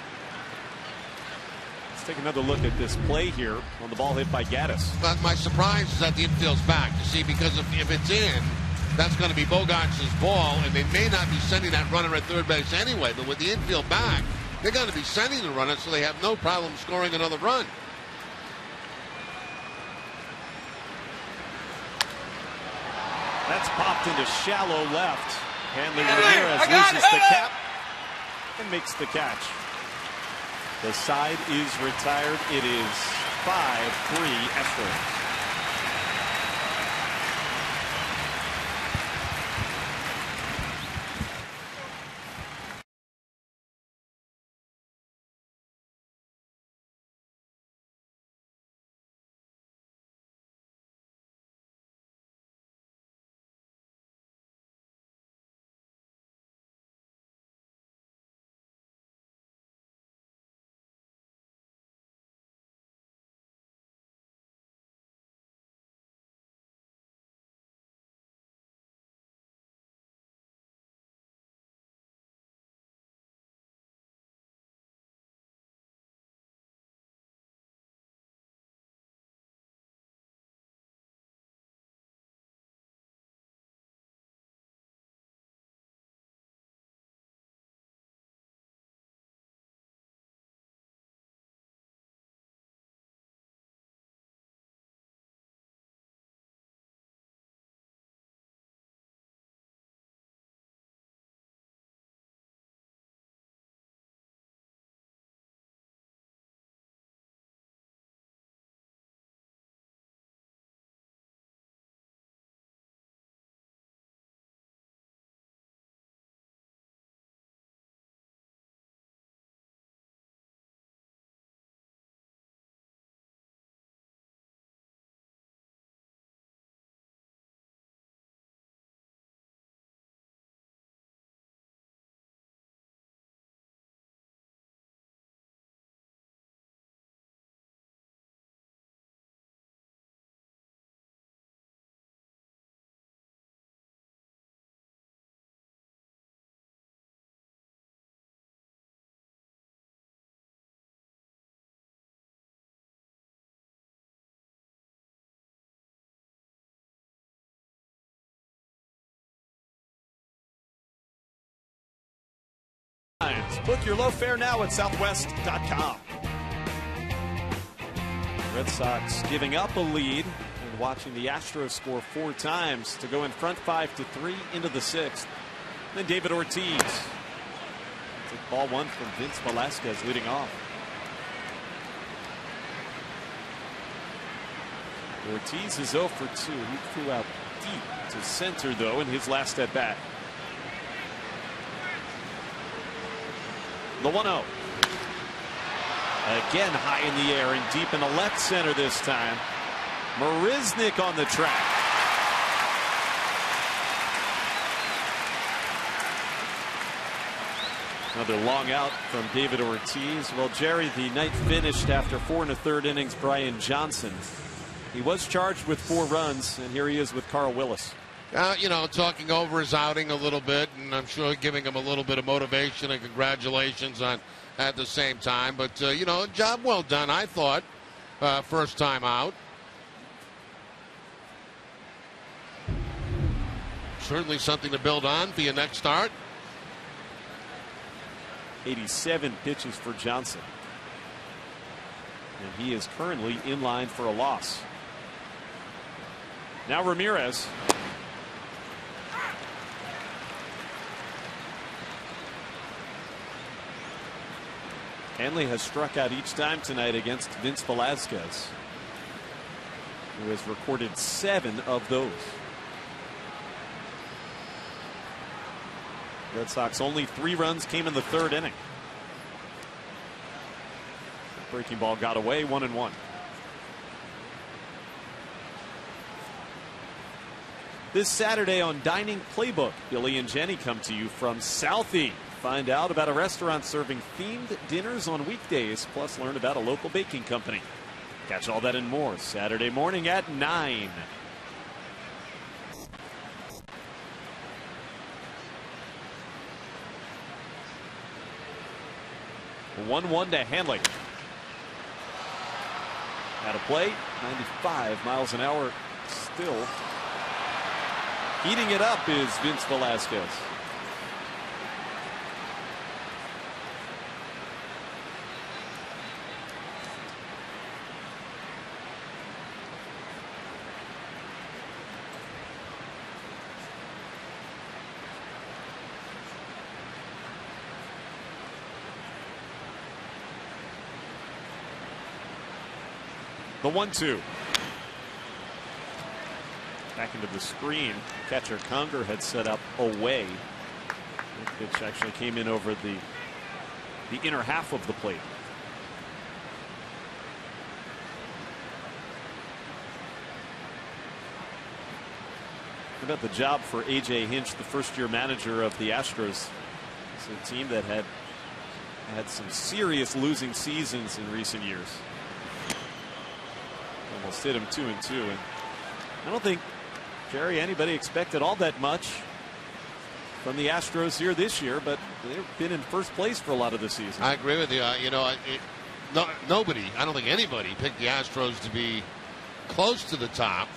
S1: Let's take another look at this play here on the ball hit by Gaddis.
S2: But my surprise is that the infield's back. You see, because if it's in, that's going to be Bogarts' ball, and they may not be sending that runner at third base anyway. But with the infield back, they're going to be sending the runner, so they have no problem scoring another run.
S1: That's popped into shallow left. Hanley Ramirez loses the cap and makes the catch. The side is retired. It is 5-3 Astros. Book your low fare now at southwest.com. Red Sox giving up a lead and watching the Astros score 4 times to go in front 5-3 into the 6th. Then David Ortiz. Took ball 1 from Vince Velasquez leading off. Ortiz is 0 for 2. He flew out deep to center, though, in his last at bat. The 1-0. Again high in the air and deep in the left center this time. Marisnick on the track. Another long out from David Ortiz. Well, Jerry, the night finished after 4 1/3 innings. Brian Johnson. He was charged with 4 runs, and here he is with Carl Willis.
S2: Talking over his outing a little bit, and I'm sure giving him a little bit of motivation and congratulations on at the same time. But, job well done, I thought, first time out. Certainly something to build on for your next start.
S6: 87 pitches for Johnson. And he is currently in line for a loss. Now Ramirez. Hanley has struck out each time tonight against Vince Velasquez, who has recorded 7 of those. Red Sox only 3 runs came in the 3rd inning. Breaking ball got away, 1-1. This Saturday on Dining Playbook, Billy and Jenny come to you from Southie. Find out about a restaurant serving themed dinners on weekdays, plus learn about a local baking company. Catch all that and more Saturday morning at 9. A 1-1 to Hanley. At a plate, 95 miles an hour still. Heating it up is Vince Velasquez. The 1-2. Back into the screen. Catcher Conger had set up away. The pitch actually came in over the inner half of the plate. What about the job for A.J. Hinch, the first-year manager of the Astros? It's a team that had some serious losing seasons in recent years. Almost hit him 2-2, and I don't think, Jerry, anybody expected all that much from the Astros here this year, but they've been in first place for a lot of the season.
S2: I agree with you. Nobody, I don't think anybody picked the Astros to be close to the top.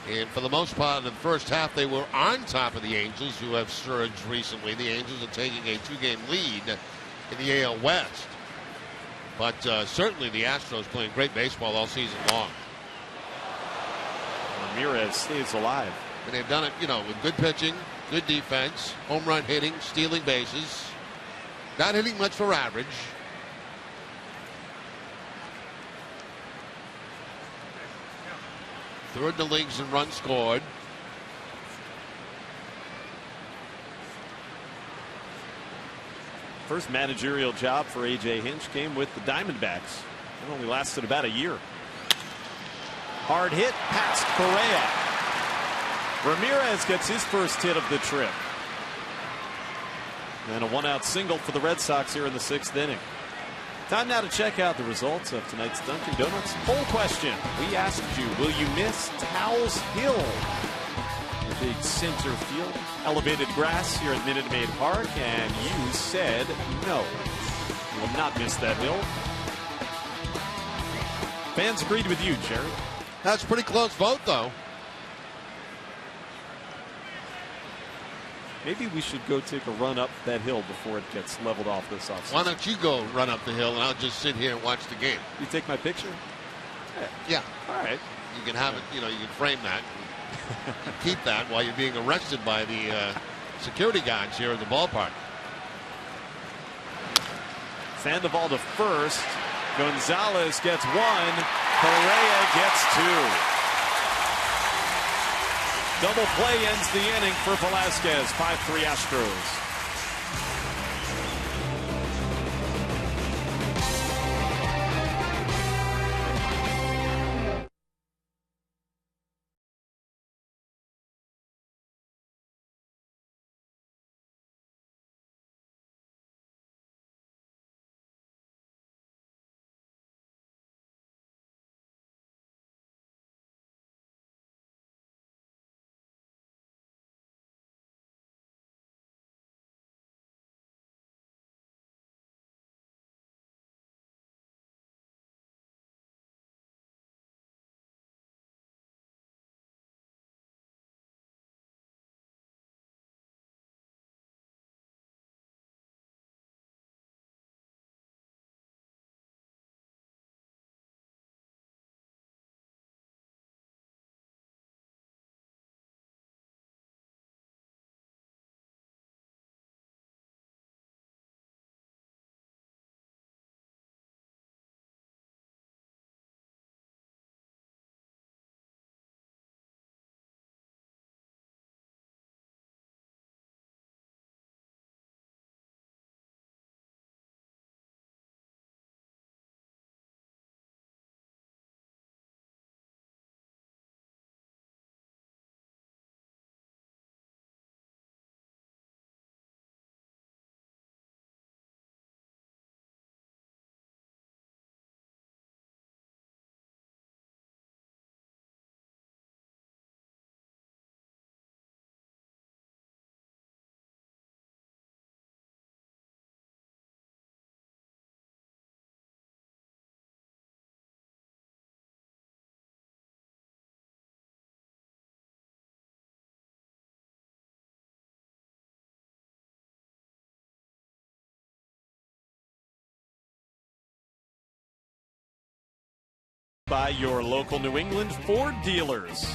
S2: And for the most part, in the first half, they were on top of the Angels, who have surged recently. The Angels are taking a 2-game lead in the AL West. But certainly the Astros playing great baseball all season long.
S6: Ramirez stays alive.
S2: And they've done it, with good pitching, good defense, home run hitting, stealing bases. Not hitting much for average. Third in the leagues in runs scored.
S6: First managerial job for A.J. Hinch came with the Diamondbacks. It only lasted about a year. Hard hit past Correa. Ramirez gets his first hit of the trip. And a 1-out single for the Red Sox here in the 6th inning. Time now to check out the results of tonight's Dunkin' Donuts poll question. We asked you, will you miss Towles Hill? The big center field, elevated grass here at Minute Maid Park, and you said no. You will not miss that hill. Fans agreed with you, Jerry.
S2: That's a pretty close vote, though.
S6: Maybe we should go take a run up that hill before it gets leveled off this offseason.
S2: Why don't you go run up the hill and I'll just sit here and watch the game?
S6: You take my picture?
S2: Yeah.
S6: All right.
S2: You can have it, you can frame that. And keep that while you're being arrested by the security guards here at the ballpark.
S1: Sandoval to first. Gonzalez gets one. Correa gets two. Double play ends the inning for Velasquez. 5-3 Astros. By your local New England Ford dealers.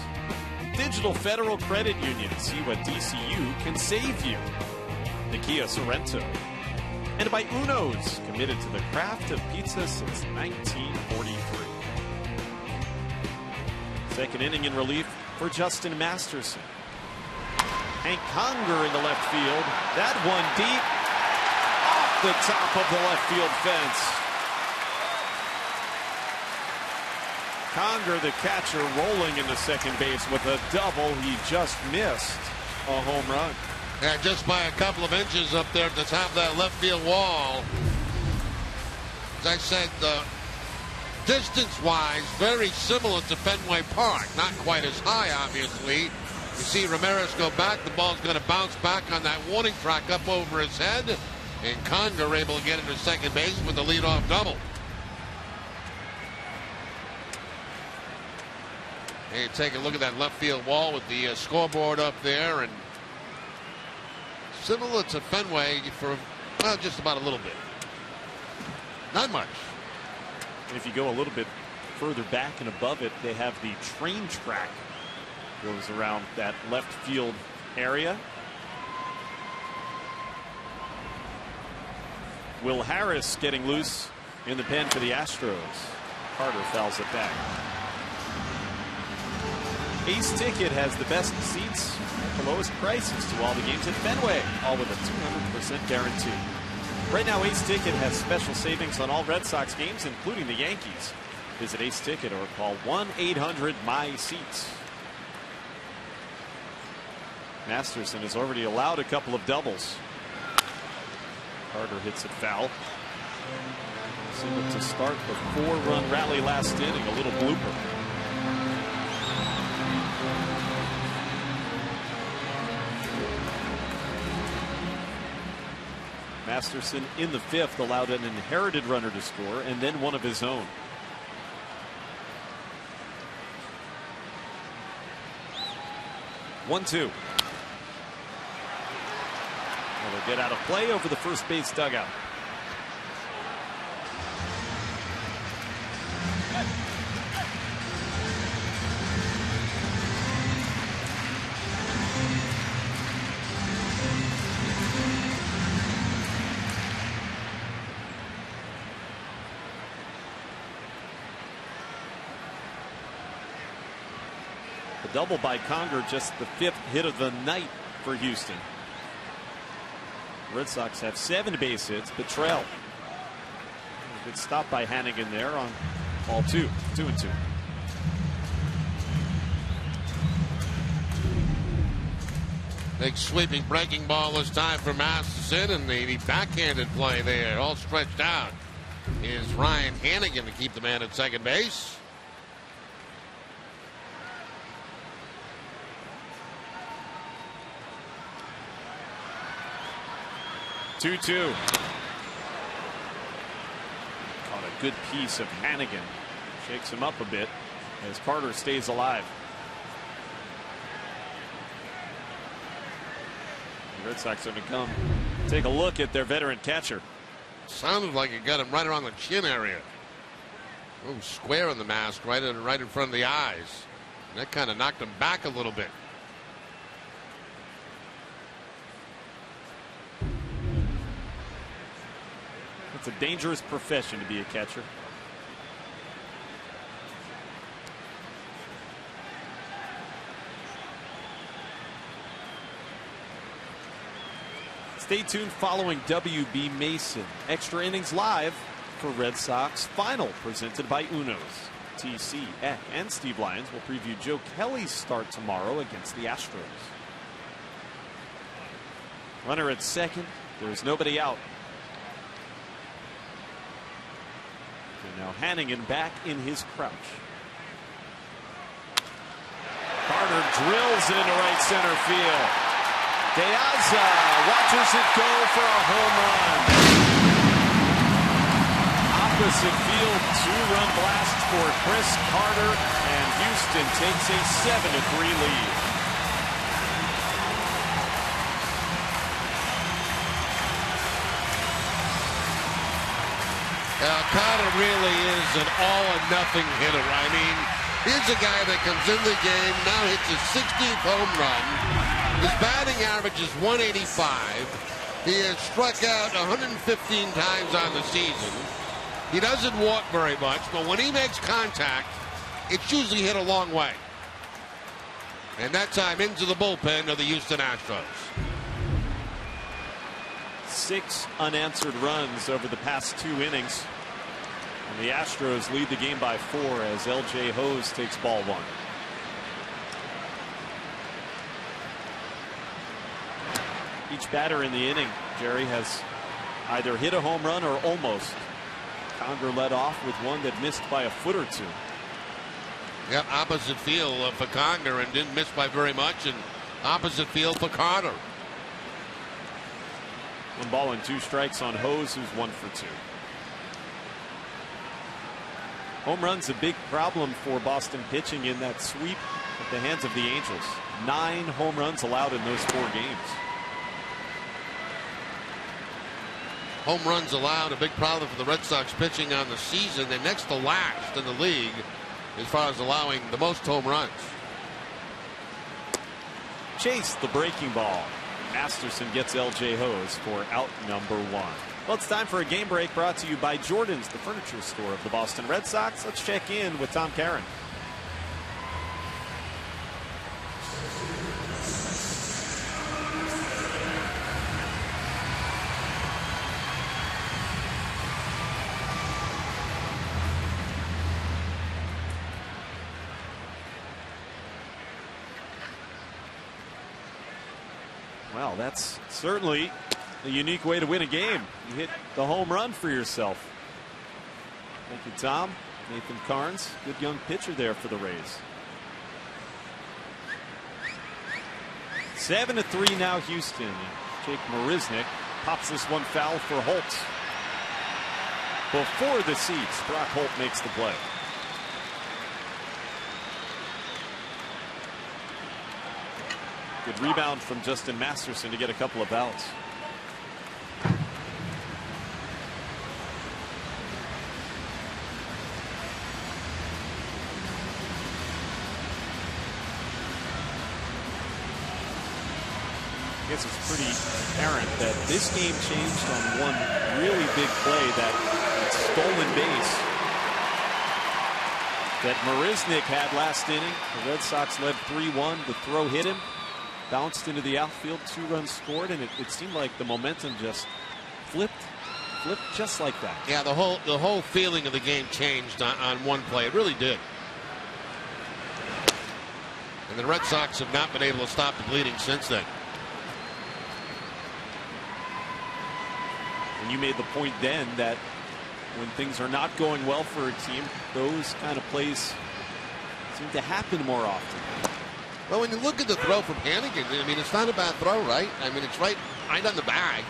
S1: Digital Federal Credit Union. See what DCU can save you. The Kia Sorrento. And by Uno's, committed to the craft of pizza since 1943. Second inning in relief for Justin Masterson. Hank Conger in the left field. That one deep off the top of the left field fence. Conger, the catcher, rolling into second base with a double. He just missed a home run.
S2: Yeah, just by a couple of inches up there at the top of that left field wall. As I said, distance-wise, very similar to Fenway Park. Not quite as high, obviously. You see Ramirez go back. The ball's going to bounce back on that warning track up over his head. And Conger able to get into second base with the leadoff double. Hey, take a look at that left field wall with the scoreboard up there, and similar to Fenway for just about a little bit. Not much.
S1: And if you go a little bit further back and above it, they have the train track goes around that left field area. Will Harris getting loose in the pen for the Astros. Carter fouls it back. Ace Ticket has the best seats at the lowest prices to all the games at Fenway, all with a 200% guarantee. Right now, Ace Ticket has special savings on all Red Sox games, including the Yankees. Visit Ace Ticket or call 1-800-MY-SEATS. Masterson has already allowed a couple of doubles. Carter hits it foul. Single to start the 4-run rally last inning, a little blooper. Masterson in the fifth allowed an inherited runner to score and then one of his own. They'll get out of play over the first base dugout. The double by Conger, just the 5th hit of the night for Houston. Red Sox have 7 base hits, but trail. Good stop by Hannigan there on ball 2. 2-2.
S2: Big sweeping breaking ball this time for Masterson, and the backhanded play there, all stretched out, is Ryan Hannigan to keep the man at second base.
S1: Two. Caught a good piece of Hannigan. Shakes him up a bit as Carter stays alive. The Red Sox are going to come take a look at their veteran catcher.
S2: Sounded like it got him right around the chin area. Oh, square in the mask, right in front of the eyes. And that kind of knocked him back a little bit.
S1: It's a dangerous profession to be a catcher. Stay tuned following WB Mason. Extra innings live for Red Sox Final, presented by Uno's. TC, Eck, and Steve Lyons will preview Joe Kelly's start tomorrow against the Astros. Runner at second. There's nobody out. Now Hannigan back in his crouch. Carter drills it into right center field. De Aza watches it go for a home run. Opposite field, 2-run blast for Chris Carter, and Houston takes a 7-3 lead.
S2: Carter really is an all-or-nothing hitter. I mean, here's a guy that comes in the game, now hits his 16th home run. His batting average is 185. He has struck out 115 times on the season. He doesn't walk very much, but when he makes contact, it's usually hit a long way. And that time into the bullpen of the Houston Astros.
S1: 6 unanswered runs over the past 2 innings. And the Astros lead the game by 4 as L.J. Hose takes ball 1. Each batter in the inning, Jerry, has either hit a home run or almost. Conger led off with one that missed by a foot or 2.
S2: Yep, opposite field for Conger, and didn't miss by very much, and opposite field for Carter.
S1: 1 ball and 2 strikes on Hose, who's 1 for 2. Home run's a big problem for Boston pitching in that sweep at the hands of the Angels. 9 home runs allowed in those 4 games.
S2: Home runs allowed, a big problem for the Red Sox pitching on the season. They're next to last in the league as far as allowing the most home runs.
S1: Chase the breaking ball. Masterson gets L.J. Hose for out number 1. Well, it's time for a game break brought to you by Jordan's, the furniture store of the Boston Red Sox. Let's check in with Tom Caron. Well, that's certainly a unique way to win a game. You hit the home run for yourself. Thank you, Tom. Nathan Carnes, good young pitcher there for the Rays. 7-3 now Houston. Jake Marisnick pops this one foul for Holt. Before the seats, Brock Holt makes the play. Good rebound from Justin Masterson to get a couple of outs.
S6: I guess it's pretty apparent that this game changed on one really big play, that stolen base that Marisnick had last inning. The Red Sox led 3-1. The throw hit him, bounced into the outfield, 2 runs scored, and it seemed like the momentum just flipped just like that.
S2: Yeah, the whole feeling of the game changed on one play. It really did. And the Red Sox have not been able to stop the bleeding since then.
S6: And you made the point then that when things are not going well for a team, those kind of plays seem to happen more often.
S2: Well, when you look at the throw from Hannigan, I mean, it's not a bad throw, right? I mean, it's right on the bag.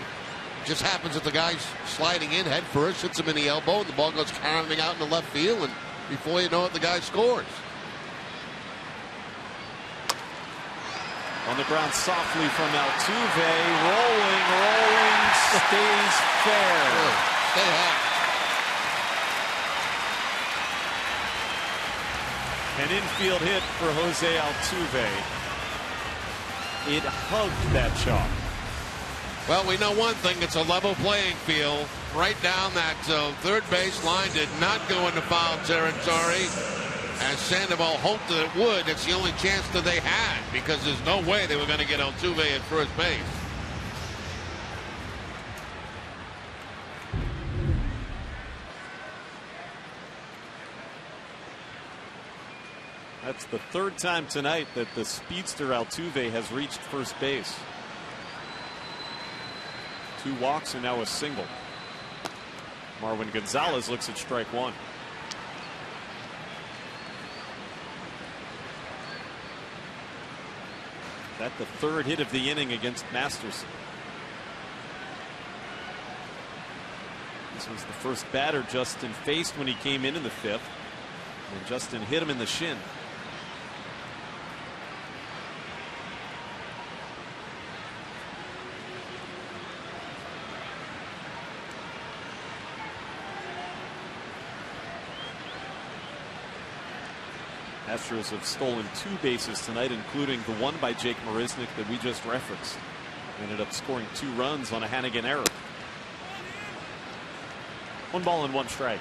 S2: It just happens that the guy's sliding in head first, hits him in the elbow, and the ball goes carrying out in the left field, and before you know it, the guy scores.
S6: On the ground softly from Altuve, rolling, stays fair.
S2: Stay high.
S6: An infield hit for Jose Altuve. It hugged that chalk.
S2: Well, we know one thing. It's a level playing field. Right down that third base line, did not go into foul territory. As Sandoval hoped that it would. It's the only chance that they had, because there's no way they were going to get Altuve at first base.
S6: That's the third time tonight that the speedster Altuve has reached first base. 2 walks and now a single. Marwin Gonzalez looks at strike 1. That's the third hit of the inning against Masterson. This was the first batter Justin faced when he came in the 5th. And Justin hit him in the shin. Astros have stolen 2 bases tonight, including the one by Jake Marisnick that we just referenced. Ended up scoring 2 runs on a Hannigan error. 1 ball and 1 strike.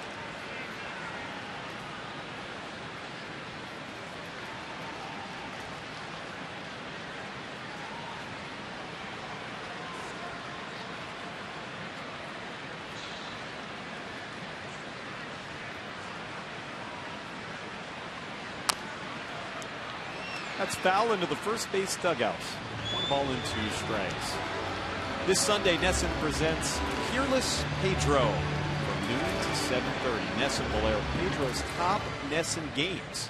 S6: That's foul into the first base dugout. 1 ball and 2 strikes. This Sunday, NESN presents Peerless Pedro from noon to 7:30. NESN will air Pedro's top NESN games,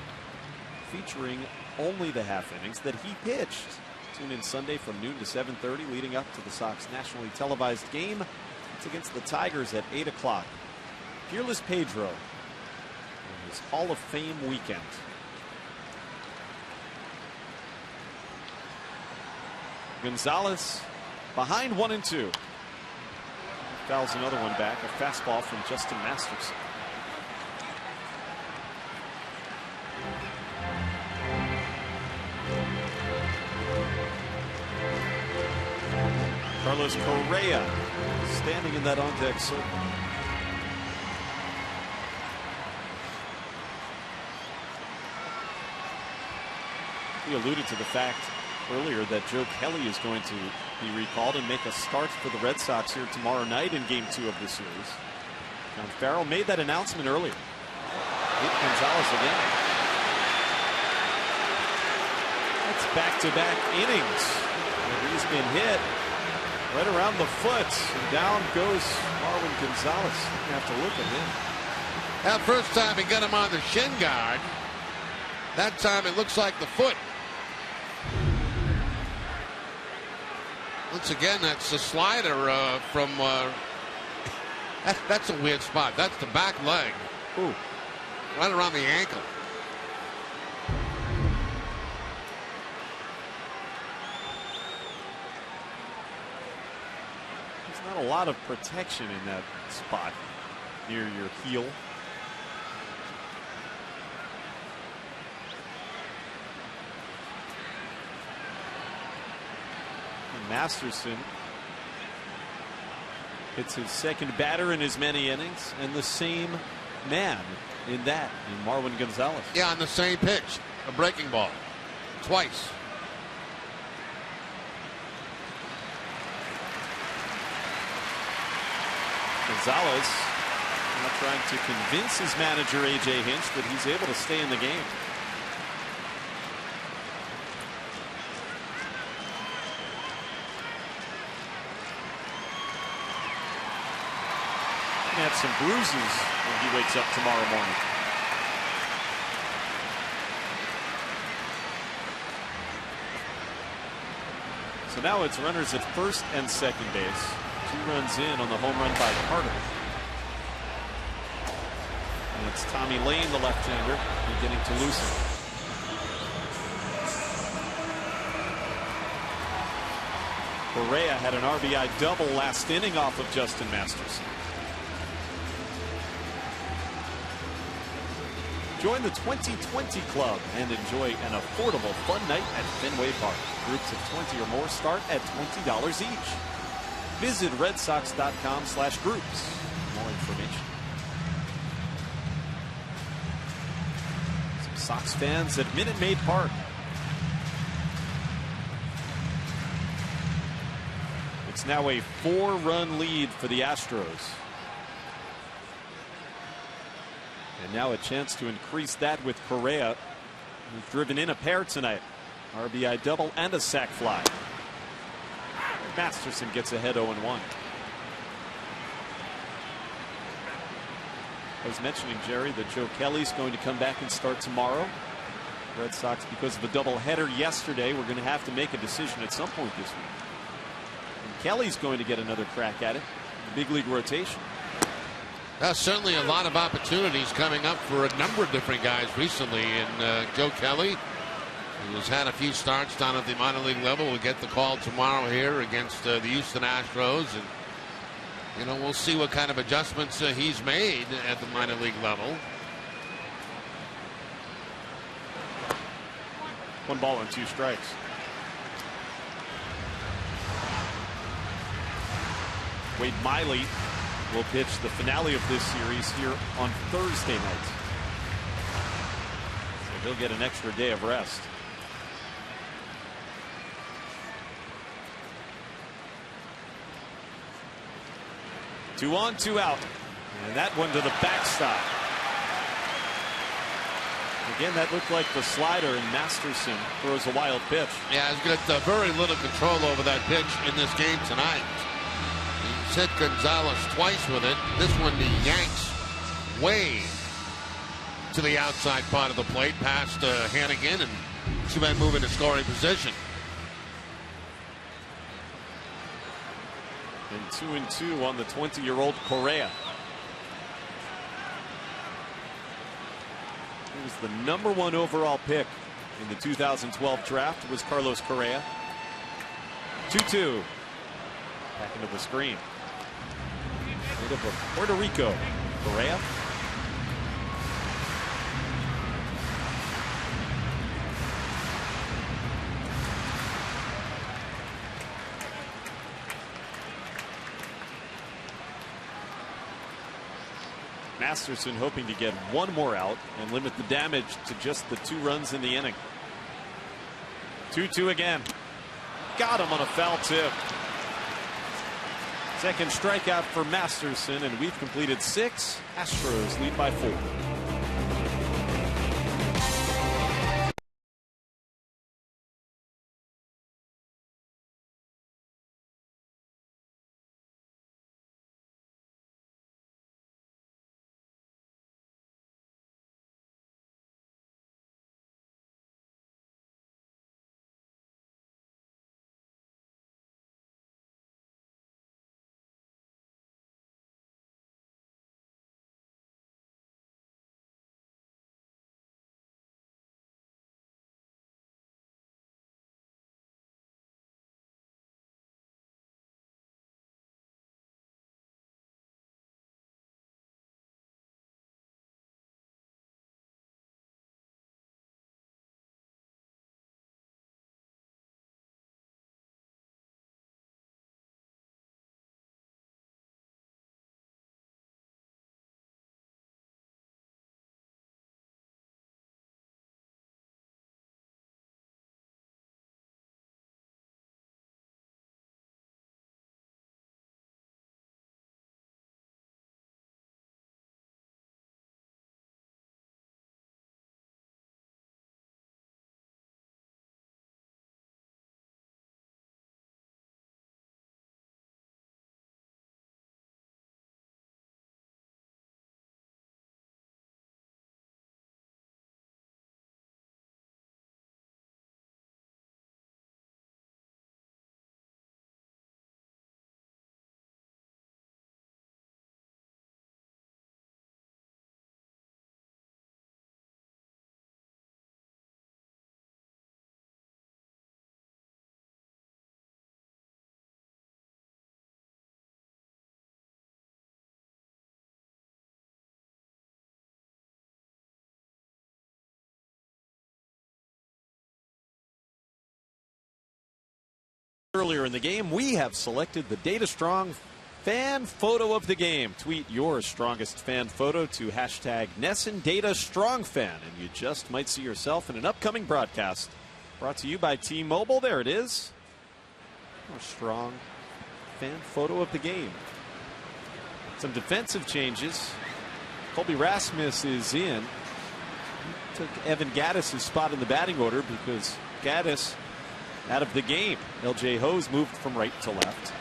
S6: featuring only the half innings that he pitched. Tune in Sunday from noon to 7:30, leading up to the Sox nationally televised game. It's against the Tigers at 8 o'clock. Peerless Pedro on his Hall of Fame weekend. Gonzalez behind 1-2. Fouls another one back. A fastball from Justin Masterson. Carlos Correa standing in that on-deck circle. We alluded to the fact earlier that Joe Kelly is going to be recalled and make a start for the Red Sox here tomorrow night in Game 2 of the series. John Farrell made that announcement earlier. Hit Gonzalez again. That's back-to-back innings. And he's been hit right around the foot. And down goes Marwin Gonzalez. You have to look at him.
S2: That first time he got him on the shin guard. That time it looks like the foot. Once again, that's the slider from. That's a weird spot. That's the back leg.
S6: Ooh.
S2: Right around the ankle.
S6: There's not a lot of protection in that spot near your heel. And Masterson hits his second batter in as many innings, and the same man in that, in Marwin Gonzalez.
S2: Yeah, on the same pitch, a breaking ball, twice.
S6: Gonzalez now trying to convince his manager A.J. Hinch that he's able to stay in the game. He have some bruises when he wakes up tomorrow morning. So now it's runners at first and second base. 2 runs in on the home run by Carter. And it's Tommy Lane, the left-hander, beginning to loosen. Correa had an RBI double last inning off of Justin Masterson. Join the 2020 Club and enjoy an affordable fun night at Fenway Park. Groups of 20 or more start at $20 each. Visit redsox.com/groups for more information. Some Sox fans at Minute Maid Park. It's now a 4-run lead for the Astros. And now a chance to increase that with Correa, who's driven in a pair tonight. RBI double and a sac fly. Masterson gets ahead 0-1. I was mentioning, Jerry, that Joe Kelly's going to come back and start tomorrow. Red Sox, because of the doubleheader yesterday, we're going to have to make a decision at some point this week. And Kelly's going to get another crack at it. Big league rotation.
S2: Certainly a lot of opportunities coming up for a number of different guys recently. And Joe Kelly, who has had a few starts down at the minor league level, will get the call tomorrow here against the Houston Astros. And, you know, we'll see what kind of adjustments he's made at the minor league level.
S6: 1 ball and 2 strikes. Wade Miley will pitch the finale of this series here on Thursday night. So he'll get an extra day of rest. Two on, 2 out. And that one to the backstop. Again, that looked like the slider, and Masterson throws a wild pitch.
S2: Yeah, he's got very little control over that pitch in this game tonight. He's hit Gonzalez twice with it. This one he yanks way to the outside part of the plate past Hannigan, and two men move into scoring position.
S6: And 2-2 on the 20-year-old Correa. He was the #1 overall pick in the 2012 draft, was Carlos Correa. 2-2. Back into the screen. Native of Puerto Rico, Correa. Masterson hoping to get one more out and limit the damage to just the 2 runs in the inning. 2-2 again. Got him on a foul tip. Second strikeout for Masterson, and we've completed 6. Astros lead by 4.
S1: Earlier in the game, we have selected the Data Strong fan photo of the game. Tweet your strongest fan photo to hashtag NESSENDataStrongFan, and you just might see yourself in an upcoming broadcast. Brought to you by T-Mobile. There it is. A strong fan photo of the game. Some defensive changes. Colby Rasmus is in. He took Evan Gattis' spot in the batting order because Gattis out of the game. LJ Ho's moved from right to left.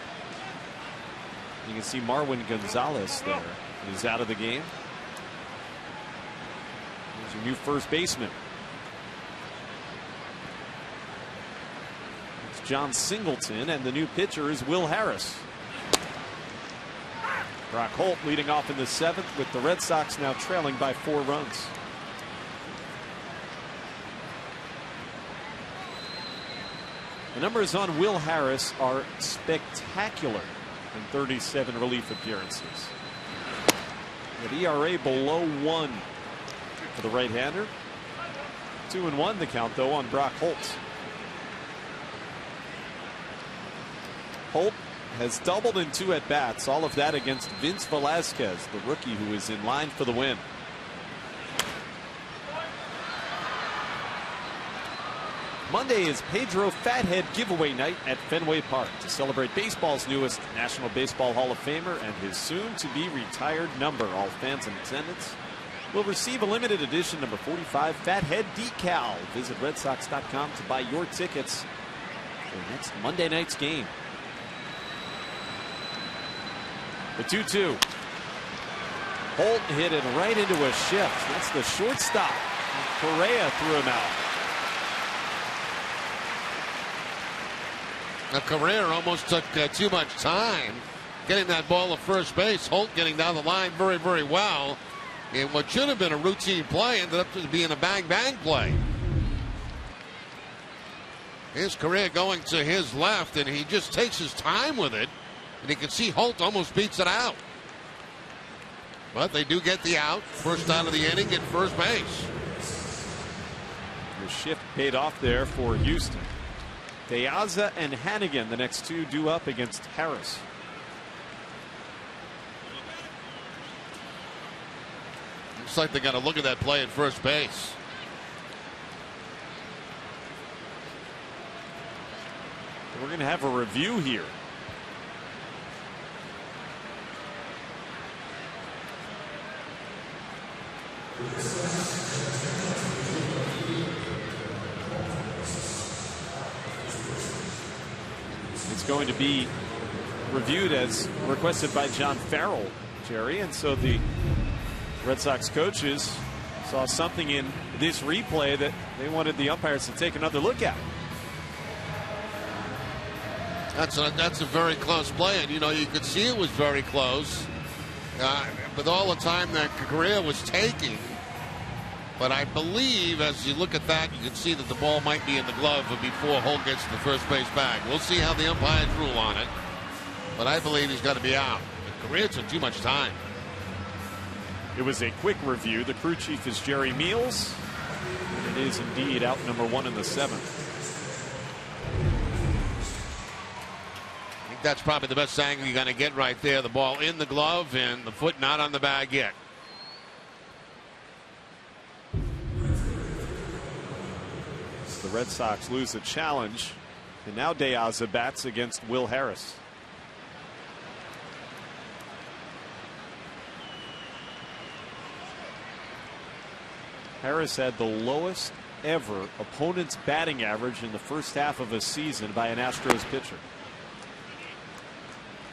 S1: You can see Marwin Gonzalez there. He's out of the game. There's your new first baseman. It's John Singleton, and the new pitcher is Will Harris. Brock Holt leading off in the 7th, with the Red Sox now trailing by 4 runs. The numbers on Will Harris are spectacular in 37 relief appearances. An ERA below 1 for the right-hander. 2-1 the count, though, on Brock Holt. Holt has doubled in 2 at-bats, all of that against Vince Velasquez, the rookie who is in line for the win. Monday is Pedro Fathead giveaway night at Fenway Park to celebrate baseball's newest National Baseball Hall of Famer and his soon-to-be retired number. All fans in attendance will receive a limited edition number 45 Fathead decal. Visit RedSox.com to buy your tickets for next Monday night's game. The 2-2. Holt hit it right into a shift. That's the shortstop. Correa threw him out.
S2: Now, Correa almost took too much time getting that ball to first base. Holt getting down the line very, very well. And what should have been a routine play ended up being a bang-bang play. Here's Correa going to his left, and he just takes his time with it. And you can see Holt almost beats it out. But they do get the out. First out of the inning at first base.
S1: The shift paid off there for Houston. De Aza and Hannigan, the next two, due up against Harris.
S2: Looks like they got to look at that play at first base.
S1: We're going to have a review here. It's going to be reviewed as requested by John Farrell, Jerry, and so the Red Sox coaches saw something in this replay that they wanted the umpires to take another look at.
S2: That's a very close play, and you know you could see it was very close with all the time that Correa was taking. But I believe as you look at that, you can see that the ball might be in the glove before Holt gets to the first base bag. We'll see how the umpires rule on it. But I believe he's got to be out. But Correa took too much time.
S1: It was a quick review. The crew chief is Jerry Meals. And it is indeed out number 1 in the 7th.
S2: I think that's probably the best angle you're going to get right there. The ball in the glove and the foot not on the bag yet.
S1: The Red Sox lose the challenge, and now De Aza bats against Will Harris. Harris had the lowest ever opponent's batting average in the first half of a season by an Astros pitcher.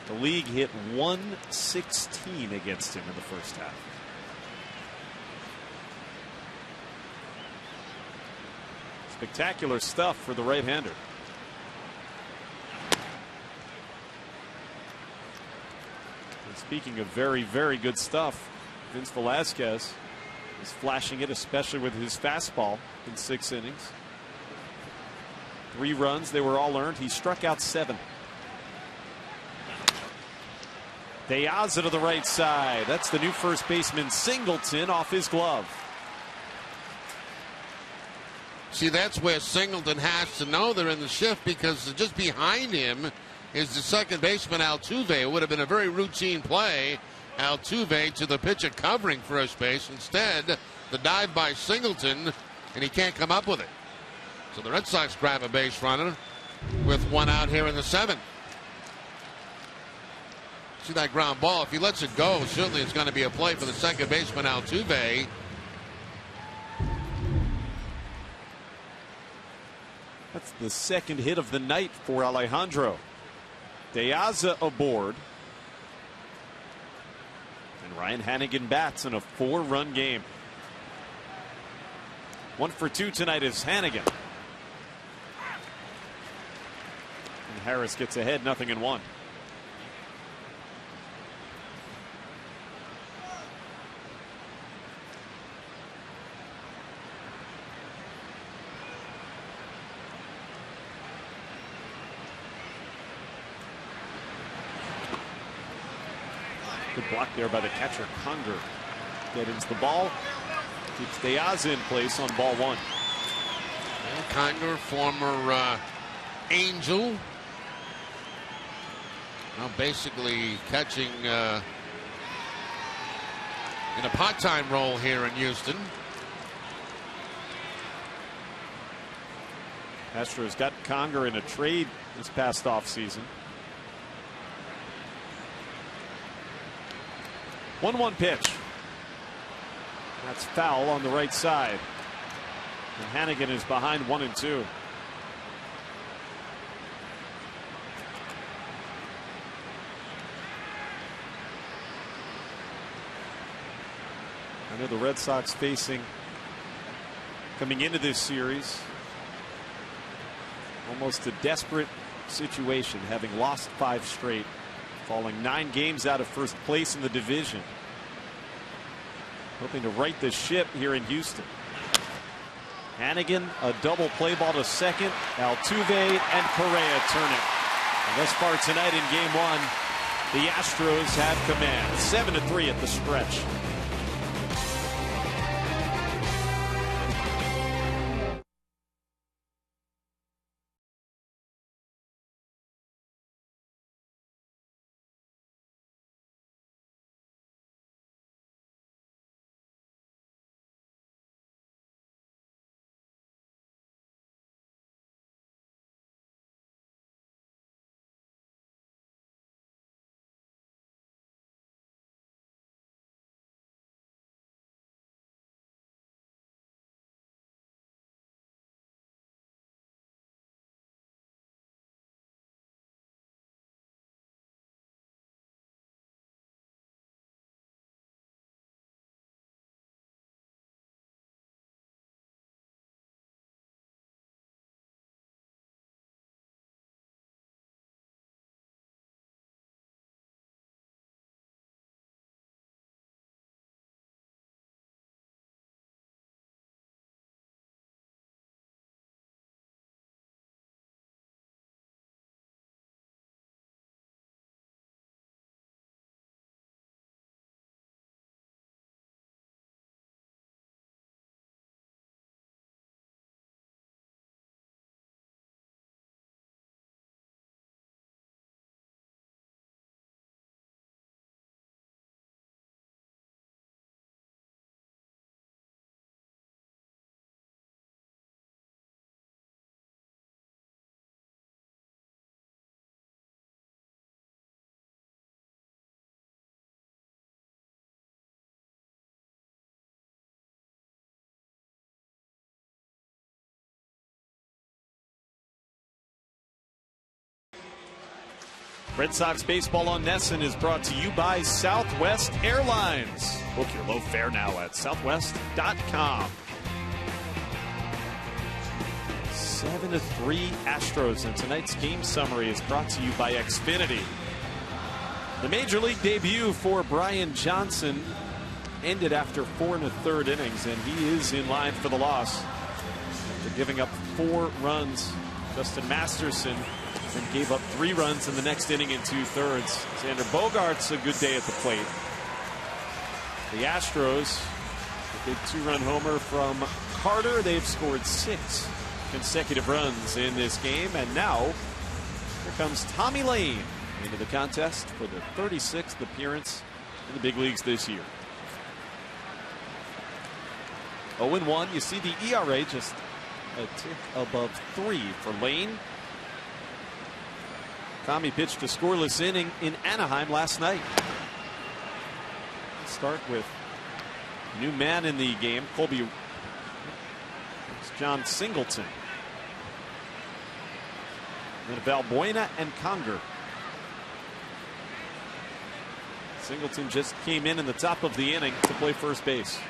S1: The league hit 116 against him in the first half. Spectacular stuff for the right-hander. And speaking of very, very good stuff, Vince Velasquez is flashing it, especially with his fastball in 6 innings. 3 runs, they were all earned. He struck out 7. De Aza to the right side. That's the new first baseman Singleton off his glove.
S2: See, that's where Singleton has to know they're in the shift, because just behind him is the second baseman, Altuve. It would have been a very routine play. Altuve to the pitcher covering first base. Instead, the dive by Singleton, and he can't come up with it. So the Red Sox grab a base runner with one out here in the seventh. See that ground ball. If he lets it go, certainly it's going to be a play for the second baseman, Altuve.
S1: That's the second hit of the night for Alejandro. De Aza aboard. And Ryan Hannigan bats in a 4-run game. 1 for 2 tonight is Hannigan. And Harris gets ahead, 0-1. Good block there by the catcher, Conger. Deadens the ball. Keeps De Aza in place on ball 1.
S2: Well, Conger, former Angel. Now basically catching in a part-time role here in Houston.
S1: Astros got Conger in a trade this past offseason. 1-1 pitch. That's foul on the right side. And Hannigan is behind 1-2. I know the Red Sox facing, coming into this series, almost a desperate situation, having lost 5 straight, falling 9 games out of first place in the division. Hoping to right the ship here in Houston. Hannigan, a double play ball to second. Altuve and Correa turn it. And thus far tonight in game 1, the Astros have command. 7-3 at the stretch. Red Sox baseball on NESN is brought to you by Southwest Airlines. Book your low fare now at southwest.com. 7-3 Astros, and tonight's game summary is brought to you by Xfinity. The Major League debut for Brian Johnson ended after 4 1/3 innings, and he is in line for the loss after giving up 4 runs. Justin Masterson and gave up 3 runs in the next inning in 2/3. Xander Bogaerts a good day at the plate. The Astros, a big 2-run homer from
S6: Carter. They've scored 6 consecutive runs in this game. And now here comes Tommy Lane into the contest for the 36th appearance in the big leagues this year. 0-1. You see the ERA just a tick above 3 for Lane. Tommy pitched a scoreless inning in Anaheim last night. Let's start with new man in the game, Colby. It's John Singleton. Then Valbuena and Conger. Singleton just came in the top of the inning to play first base.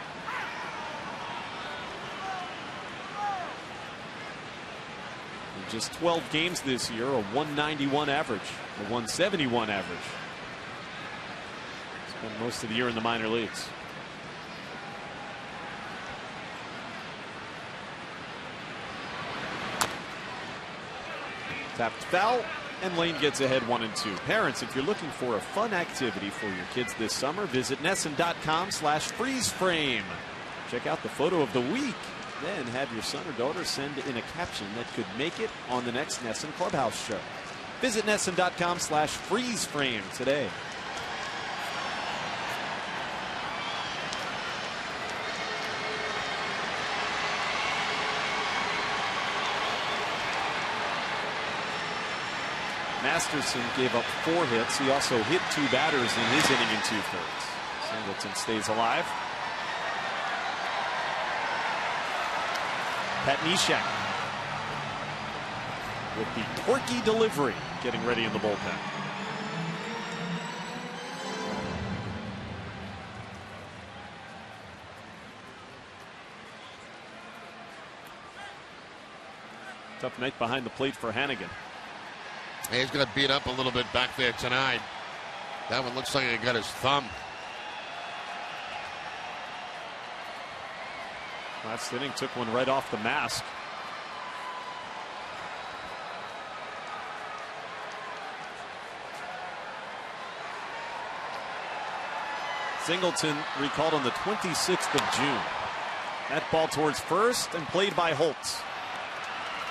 S6: In just 12 games this year, a 191 average, a 171 average. Spent most of the year in the minor leagues. Tapped foul, and Lane gets ahead 1-2. Parents, if you're looking for a fun activity for your kids this summer, visit NESN.com/freezeframe. Check out the photo of the week. Then have your son or daughter send in a caption that could make it on the next NESN Clubhouse show. Visit NESN.com/freezeframe today. Masterson gave up 4 hits. He also hit 2 batters in his inning in 2/3. Singleton stays alive. Pat Neshek with the quirky delivery, getting ready in the bullpen. Tough night behind the plate for Hannigan.
S2: He's going to beat up a little bit back there tonight. That one looks like he got his thumb.
S6: Last inning took one right off the mask. Singleton recalled on the 26th of June. That ball towards first and played by Holtz.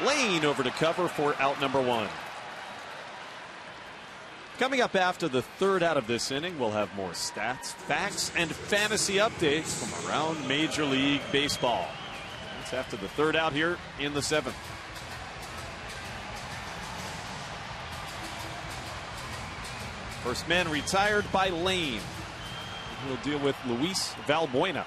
S6: Lane over to cover for out number 1. Coming up after the 3rd out of this inning, we'll have more stats, facts, and fantasy updates from around Major League Baseball. That's after the 3rd out here in the 7th. First man retired by Lane. He'll deal with Luis Valbuena.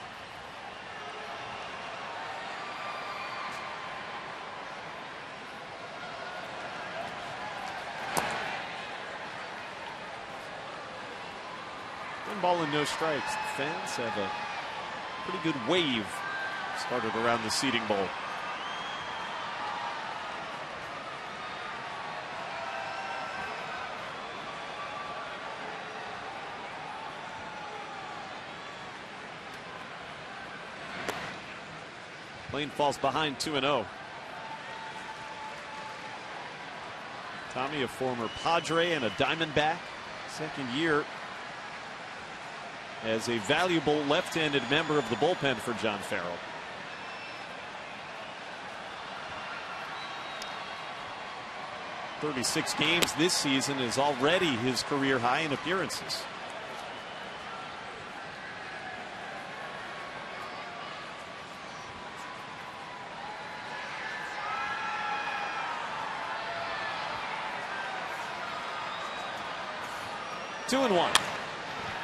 S6: Ball and no strikes. The fans have a pretty good wave started around the seating bowl. Lane falls behind 2-0. Tommy, a former Padre and a Diamondback, second year as a valuable left-handed member of the bullpen for John Farrell. "36 games this season is already his career high in appearances. Two and one.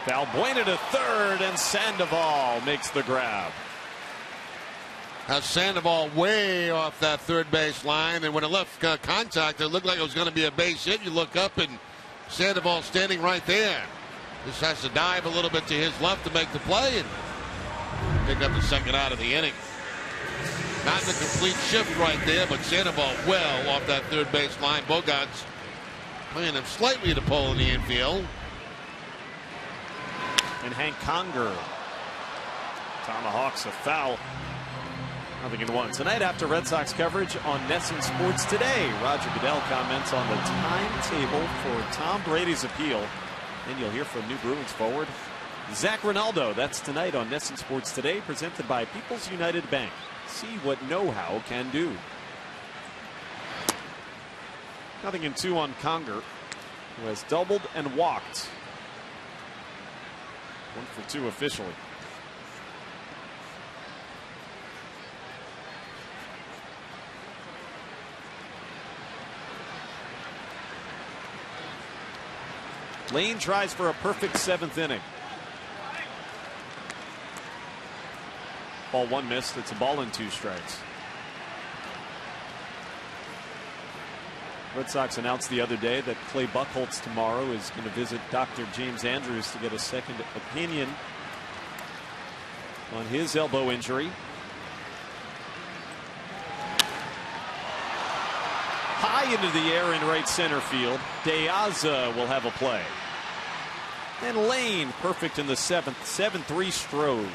S6: Valbuena to third, and Sandoval makes the grab.
S2: Now Sandoval way off that third base line, and when it left contact, it looked like it was going to be a base hit. You look up, and Sandoval standing right there. Just has to dive a little bit to his left to make the play and pick up the second out of the inning. Not in a complete shift right there, but Sandoval well off that third base line. Bogart's playing him slightly to pull in the infield.
S6: And Hank Conger tomahawks a foul. 0-1. Tonight after Red Sox coverage on NESN Sports Today, Roger Goodell comments on the timetable for Tom Brady's appeal. And you'll hear from new Bruins forward Zach Rinaldo. That's tonight on NESN Sports Today, presented by People's United Bank.
S1: See what know-how can do. 0-2 on Conger, who has doubled and walked. 1 for 2 officially. Lane tries for a perfect 7th inning. Ball 1 missed. It's a ball and 2 strikes. Red Sox announced the other day that Clay Buchholz tomorrow is going to visit Dr. James Andrews to get a second opinion on his elbow injury. High into the air in right center field. De Aza will have a play. And Lane perfect in the 7th. 7-3 Stros.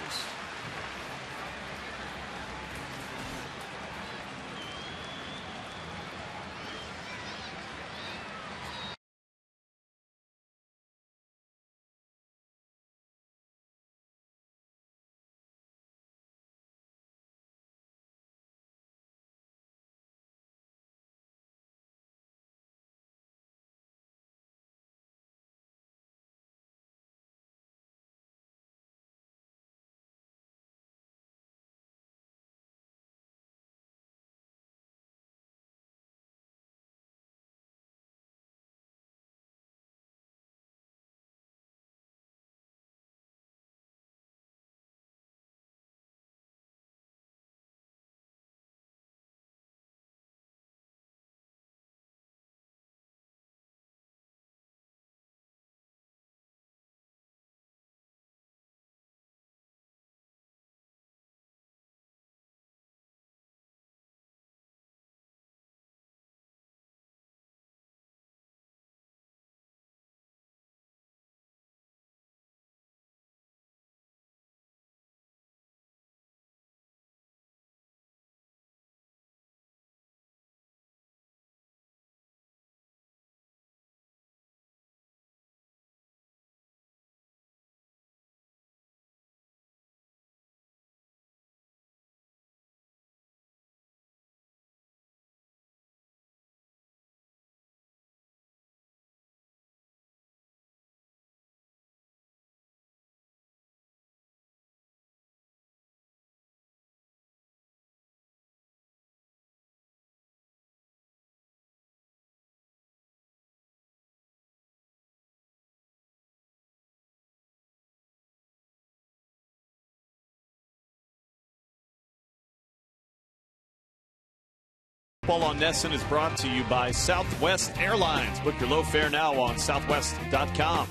S1: Ball on Nesson is brought to you by Southwest Airlines. Book your low fare now on southwest.com.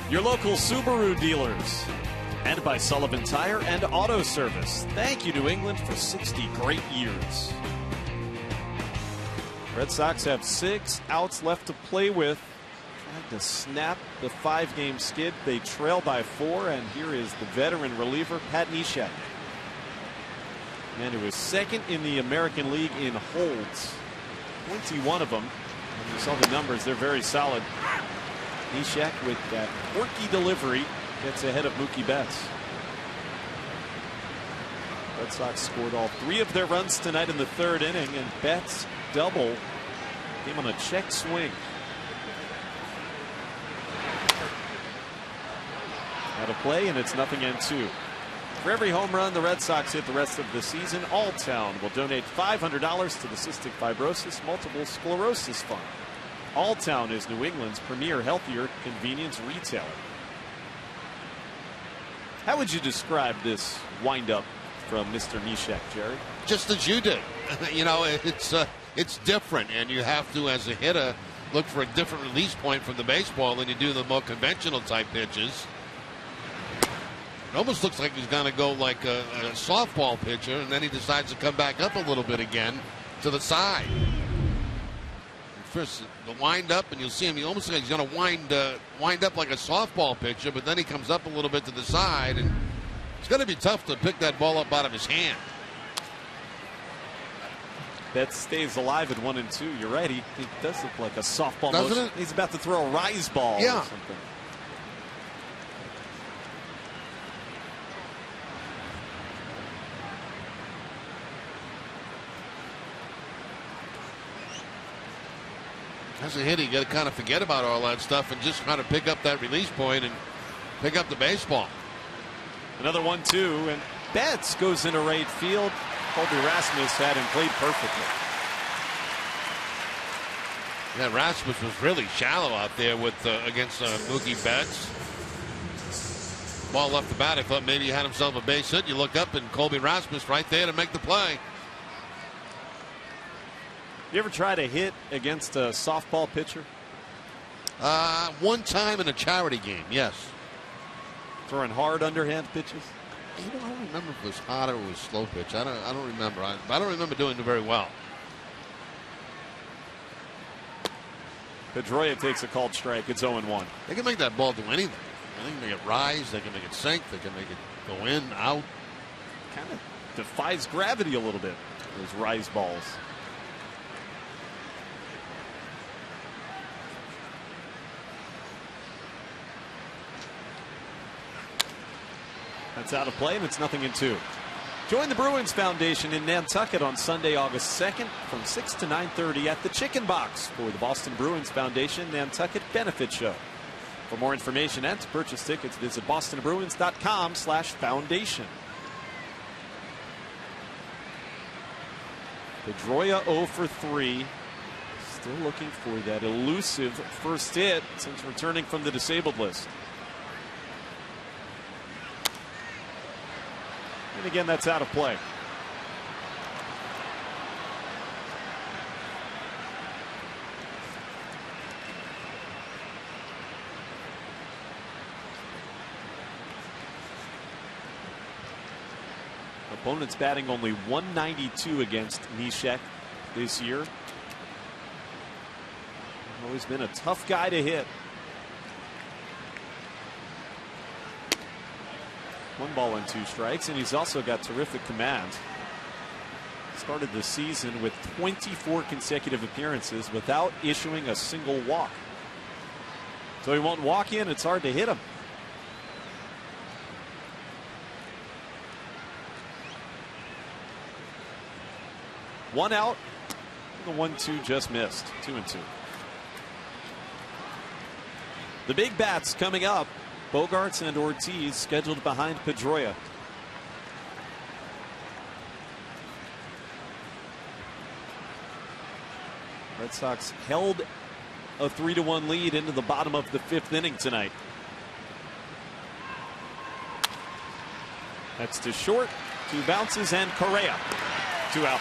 S1: Your local Subaru dealers. And by Sullivan Tire and Auto Service. Thank you, New England, for 60 great years. Red Sox have 6 outs left to play with. Trying to snap the 5-game skid. They trail by 4, and here is the veteran reliever, Pat Neshek. Man who is 2nd in the American League in holds. 21 of them. And you saw the numbers, they're very solid. Neshek with that quirky delivery gets ahead of Mookie Betts. Red Sox scored all 3 of their runs tonight in the 3rd inning, and Betts' double came on a check swing. Out of play, and it's 0-2. For every home run the Red Sox hit the rest of the season, Alltown will donate $500 to the Cystic Fibrosis Multiple Sclerosis Fund. Alltown is New England's premier healthier convenience retailer. How would you describe this windup from Mr. Neshek, Jerry?
S2: Just as you did. You know, it's different, and you have to, as a hitter, look for a different release point from the baseball than you do the more conventional type pitches. It almost looks like he's going to go like a softball pitcher, and then he decides to come back up a little bit again to the side. First, the wind up, and you'll see him. He almost looks like he's going to wind up like a softball pitcher, but then he comes up a little bit to the side, and it's going to be tough to pick that ball up out of his hand.
S1: That stays alive at 1-2. You're right. He does look like a softball.
S2: Doesn't
S1: motion.
S2: it?
S1: He's about to throw a rise ball or something.
S2: As a hitter, you got to kind of forget about all that stuff and just kind of pick up that release point and pick up the baseball.
S6: Another 1-2, and Betts goes into right field. Colby Rasmus had him played perfectly.
S2: Yeah, Rasmus was really shallow out there with against Mookie Betts. Ball left the bat. I thought maybe he had himself a base hit. You look up and Colby Rasmus right there to make the play.
S6: You ever try to hit against a softball pitcher?
S2: One time in a charity game, yes.
S6: Throwing hard underhand pitches?
S2: I don't remember if it was hot or it was slow pitch. I don't remember. I don't remember doing it very well.
S6: Pedroia takes a called strike. It's 0-1.
S2: They can make that ball do anything. They can make it rise. They can make it sink. They can make it go in, out.
S6: Kind of defies gravity a little bit, those rise balls. That's out of play, and it's 0-2. Join the Bruins Foundation in Nantucket on Sunday, August 2nd from 6 to 9:30 at the Chicken Box for the Boston Bruins Foundation Nantucket Benefit Show. For more information and to purchase tickets, visit bostonbruins.com/foundation. Pedroia 0 for 3. Still looking for that elusive first hit since returning from the disabled list. And again, that's out of play. Opponents batting only .192 against Neshek this year. Always been a tough guy to hit. 1 ball and 2 strikes, and he's also got terrific command. Started the season with 24 consecutive appearances without issuing a single walk. So he won't walk in, it's hard to hit him. One out. The 1-2 just missed. 2-2. The big bats coming up. Bogarts and Ortiz scheduled behind Pedroia. Red Sox held a 3-1 lead into the bottom of the 5th inning tonight. That's to short. 2 bounces and Correa. 2 out.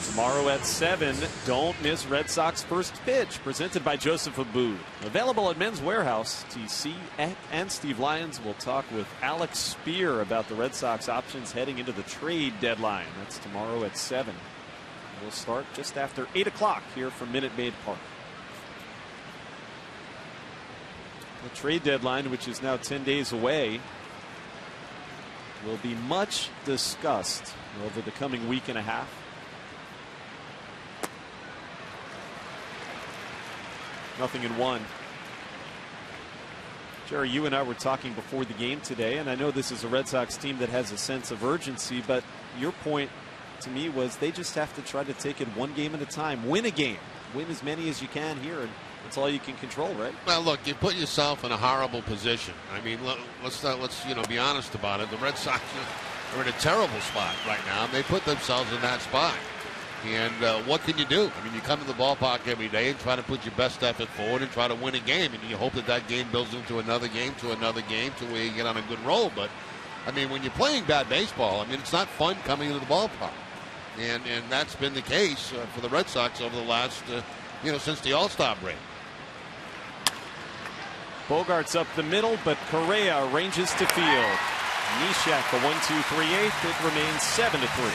S6: Tomorrow at 7, don't miss Red Sox first pitch, presented by Joseph Abboud. Available at Men's Warehouse. TC and Steve Lyons will talk with Alex Spear about the Red Sox options heading into the trade deadline. That's tomorrow at 7. We'll start just after 8 o'clock here from Minute Maid Park. The trade deadline, which is now 10 days away, will be much discussed over the coming week and a half. Nothing in 1. Jerry, you and I were talking before the game today, and I know this is a Red Sox team that has a sense of urgency, but your point to me was they just have to try to take it 1 game at a time. Win a game. Win as many as you can here, and that's all you can control, right?
S2: Well, look, you put yourself in a horrible position. I mean, let's be honest about it. The Red Sox are in a terrible spot right now, and they put themselves in that spot. And what can you do? I mean, you come to the ballpark every day and try to put your best effort forward and try to win a game. And you hope that that game builds into another game, to where you get on a good roll. But, I mean, when you're playing bad baseball, I mean, it's not fun coming into the ballpark. And that's been the case for the Red Sox over the last, since the All-Star break.
S6: Bogarts up the middle, but Correa ranges to field. Neshek, the 1-2-3-8. It remains 7-3.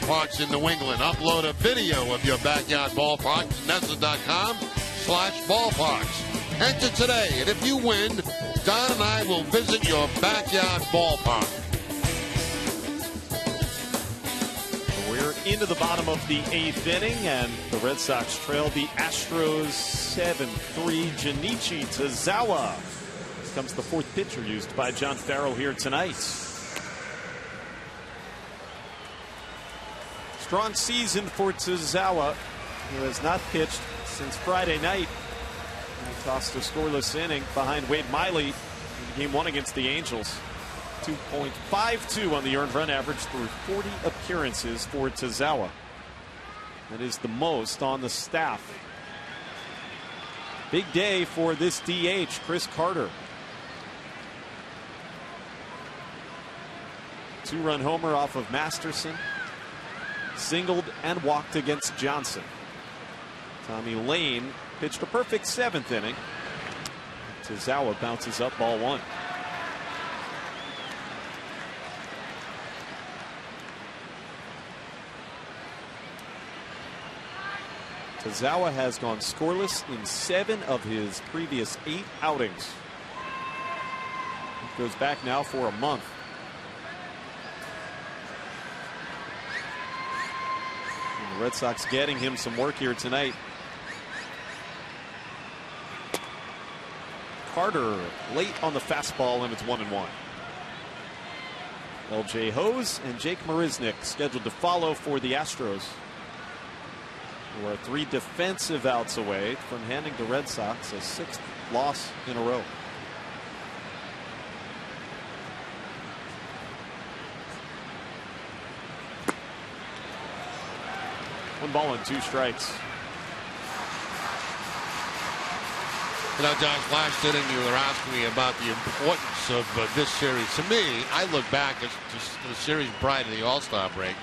S2: ballparks in New England. Upload a video of your backyard ballpark to NESN.com/ballparks. Enter today, and if you win, Don and I will visit your backyard ballpark.
S1: We're into the bottom of the 8th inning, and the Red Sox trail the Astros 7-3. Junichi Tazawa comes the 4th pitcher used by John Farrell here tonight. Strong season for Tazawa, who has not pitched since Friday night. He tossed a scoreless inning behind Wade Miley in Game 1 against the Angels. 2.52 on the earned run average through 40 appearances for Tazawa. That is the most on the staff. Big day for this DH, Chris Carter. 2-run homer off of Masterson. Singled and walked against Johnson. Tommy Lane pitched a perfect 7th inning. Tazawa bounces up ball 1. Tazawa has gone scoreless in 7 of his previous 8 outings. It goes back now for a month. And the Red Sox getting him some work here tonight. Carter late on the fastball, and it's 1-1. LJ Hose and Jake Marisnick scheduled to follow for the Astros. We're 3 defensive outs away from handing the Red Sox a 6th loss in a row. One ball and 2 strikes.
S2: You know, Josh, last inning you were asking me about the importance of this series. To me, I look back at the series prior to the All-Star break,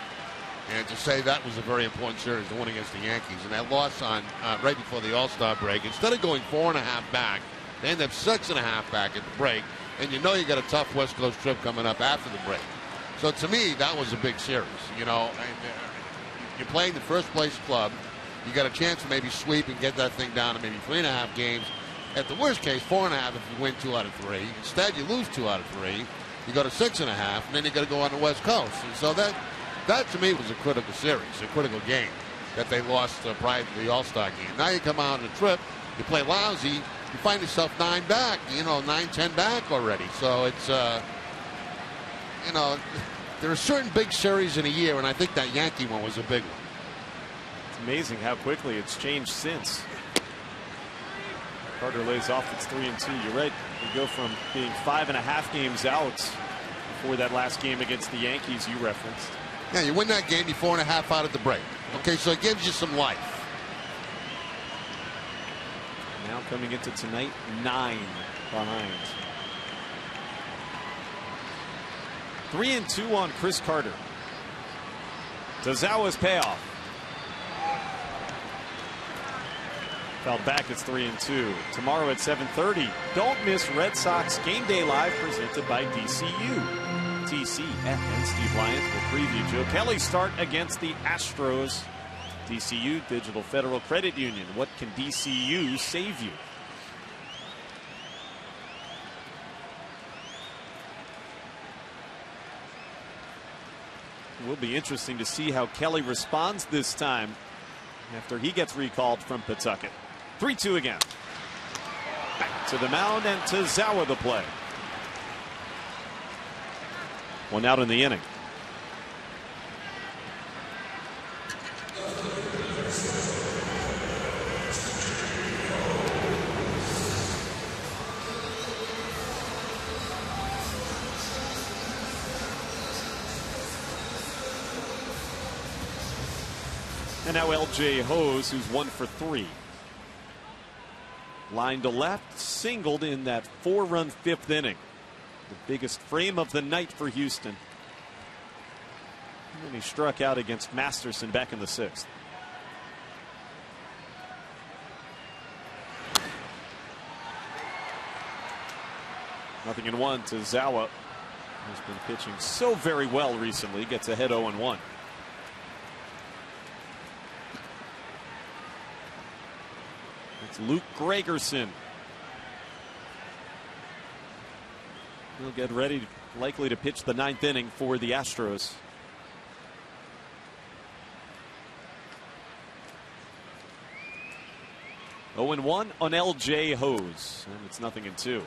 S2: and to say that was a very important series, the one against the Yankees. And that loss on right before the All-Star break, instead of going 4.5 back, they end up 6.5 back at the break. And you know you got a tough West Coast trip coming up after the break. So to me, that was a big series. You know, and, you're playing the first place club. You got a chance to maybe sweep and get that thing down to maybe 3.5 games. At the worst case, 4.5 if you win 2 out of 3. Instead, you lose 2 out of 3. You go to 6.5, and then you got to go on the West Coast. And so that to me was a critical series, a critical game that they lost prior to the All-Star game. Now you come out on a trip, you play lousy, you find yourself 9 back, 9-10 back already. So it's, there are certain big series in a year, and I think that Yankee one was a big one.
S1: It's amazing how quickly it's changed since. Carter lays off. It's 3-2. You're right. You go from being 5.5 games out before that last game against the Yankees you referenced.
S2: Yeah, you win that game, you're 4.5 out at the break. Okay, so it gives you some life.
S1: Now coming into tonight, 9 behind. 3-2 on Chris Carter. Tazawa's payoff. Fouled back, it's 3-2. Tomorrow at 7:30. Don't miss Red Sox Game Day Live presented by DCU. TC and Steve Lyons will preview Joe Kelly's start against the Astros. DCU, Digital Federal Credit Union. What can DCU save you? It will be interesting to see how Kelly responds this time after he gets recalled from Pawtucket. 3-2 again. Back to the mound, and Tazawa the play. 1 out in the inning. And now LJ Hose, who's 1 for 3. Line to left, singled in that 4-run 5th inning. The biggest frame of the night for Houston. And then he struck out against Masterson back in the 6th. Nothing in 1 to Tazawa, who's been pitching so very well recently, gets ahead 0-1. It's Luke Gregerson. He'll get ready, likely to pitch the 9th inning for the Astros. Oh, 0-1 on L.J. Hose, and it's 0-2.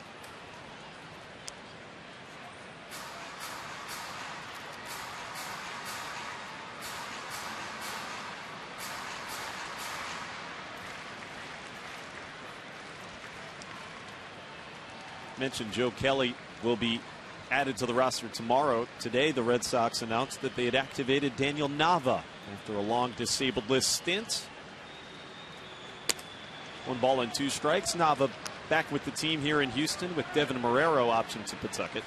S1: Mentioned Joe Kelly will be added to the roster tomorrow. Today, the Red Sox announced that they had activated Daniel Nava after a long disabled list stint. 1 ball and 2 strikes. Nava back with the team here in Houston with Devin Marrero option to Pawtucket.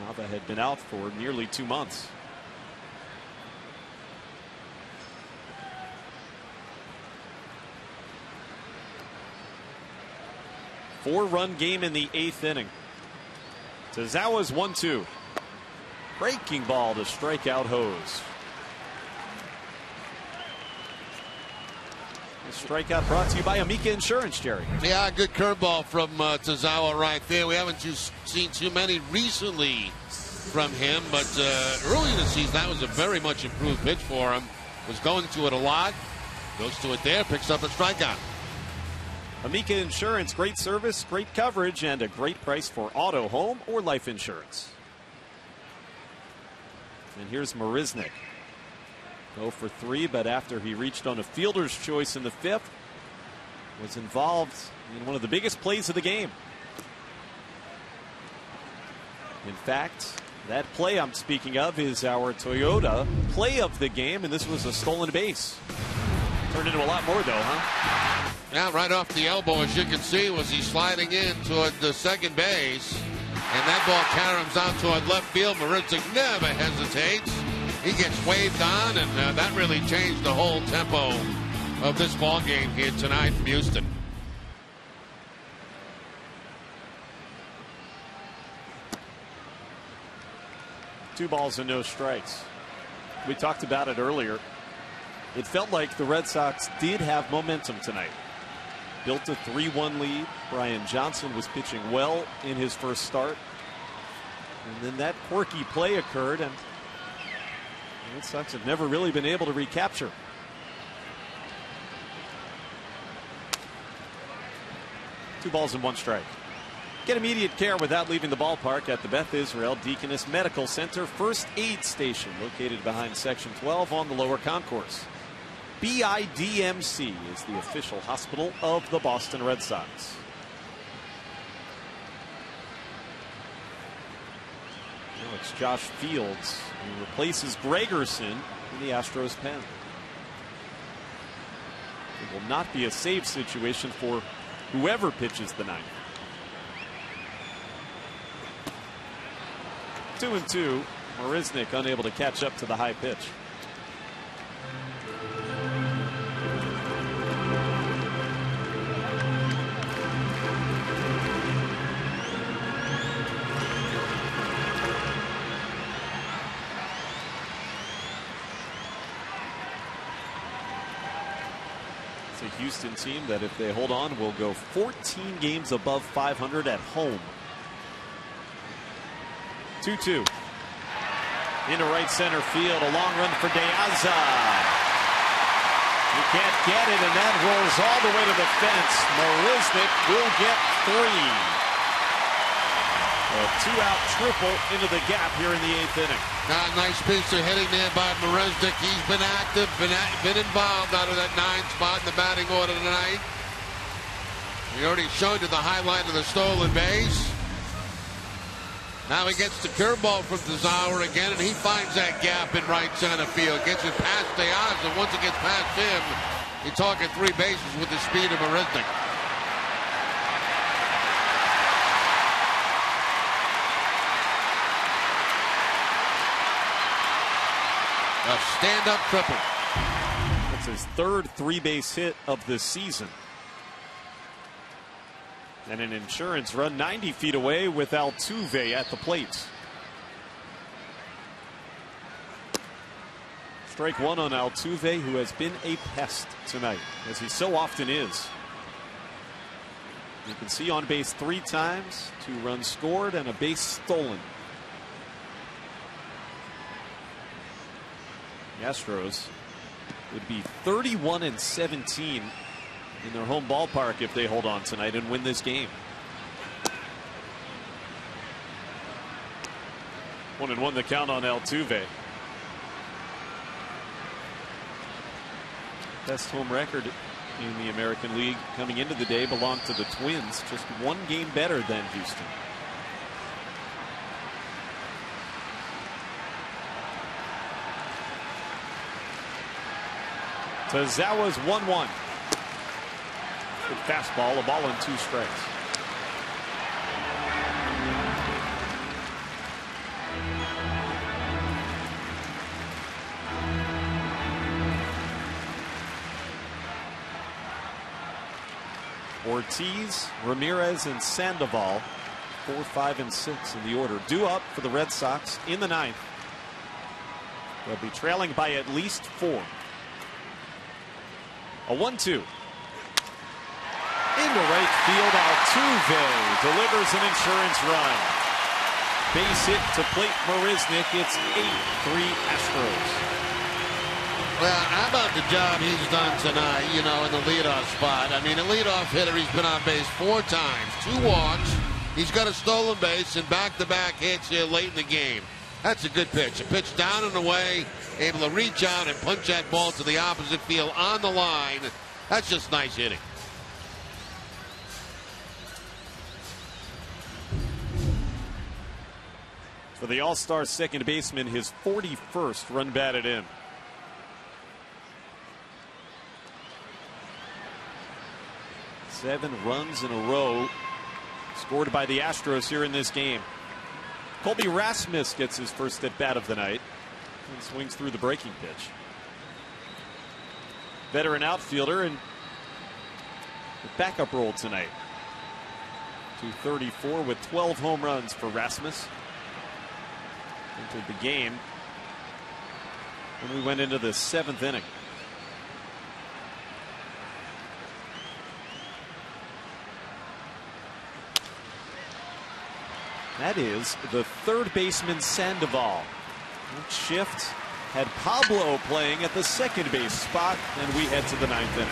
S1: Nava had been out for nearly 2 months. Four-run game in the 8th inning. Tazawa's 1-2. Breaking ball to strike out Hose. The strikeout brought to you by Amica Insurance, Jerry.
S2: Yeah, good curveball from Tazawa right there. We haven't seen too many recently from him, but early in the season, that was a very much improved pitch for him. Was going to it a lot. Goes to it there, picks up a strikeout.
S1: Amica Insurance, great service, great coverage, and a great price for auto, home, or life insurance. And here's Marisnik. 0 for 3, but after he reached on a fielder's choice in the 5th, was involved in one of the biggest plays of the game. In fact, that play I'm speaking of is our Toyota play of the game, and this was a stolen base. Turned into a lot more, though, huh?
S2: Yeah, right off the elbow, as you can see, was he sliding in toward the second base. And that ball caroms out toward left field. Marisnik never hesitates. He gets waved on, and that really changed the whole tempo of this ball game here tonight in Houston.
S1: Two balls and no strikes. We talked about it earlier. It felt like the Red Sox did have momentum tonight. Built a 3-1 lead. Brian Johnson was pitching well in his first start. And then that quirky play occurred, and the Red Sox have never really been able to recapture. Two balls and 1 strike. Get immediate care without leaving the ballpark at the Beth Israel Deaconess Medical Center First Aid Station, located behind Section 12 on the lower concourse. BIDMC is the official hospital of the Boston Red Sox. Now it's Josh Fields who replaces Gregerson in the Astros pen. It will not be a save situation for whoever pitches the ninth. 2-2. Marisnik unable to catch up to the high pitch. It's a Houston team that, if they hold on, will go 14 games above 500 at home. 2-2. Into right center field. A long run for De Aza. You can't get it, and that rolls all the way to the fence. Marisnik will get 3. A 2-out triple into the gap here in the 8th inning.
S2: Nice piece of hitting there by Marisnik. He's been active, been involved out of that 9th spot in the batting order tonight. We already showed you the highlight of the stolen base. Now he gets the curveball from Tazawa again, and he finds that gap in right center field. Gets it past De Aza. Once it gets past him, you're talking 3 bases with the speed of Marisnik. A stand-up triple.
S1: That's his 3rd 3-base hit of the season. And an insurance run 90 feet away with Altuve at the plate.
S6: Strike one on Altuve, who has been a pest tonight, as he so often is. You can see on base 3 times, 2 runs scored, and a base stolen. The Astros would be 31-17 in their home ballpark if they hold on tonight and win this game. 1-1 the count on Altuve. Best home record in the American League coming into the day belonged to the Twins, just 1 game better than Houston. Tazawa's 1-1. Good fastball, a ball and 2 strikes. Ortiz, Ramirez, and Sandoval, 4, 5, and 6 in the order. Due up for the Red Sox in the 9th. They'll be trailing by at least 4. A 1-2. Into right field, Altuve delivers an insurance run. Base hit to plate Marisnik. It's 8-3 Astros.
S2: Well, how about the job he's done tonight, you know, in the leadoff spot? I mean, a leadoff hitter, he's been on base 4 times, 2 walks. He's got a stolen base and back-to-back hits here late in the game. That's a good pitch. A pitch down and away, able to reach out and punch that ball to the opposite field on the line. That's just nice hitting.
S6: For the All-Star second baseman, his 41st run batted in. Seven runs in a row scored by the Astros here in this game. Colby Rasmus gets his first at bat of the night and swings through the breaking pitch. Veteran outfielder and the backup role tonight. .234 with 12 home runs for Rasmus. Entered the game when we went into the 7th inning. That is the third baseman Sandoval. Shift had Pablo playing at the second base spot, and we head to the 9th inning.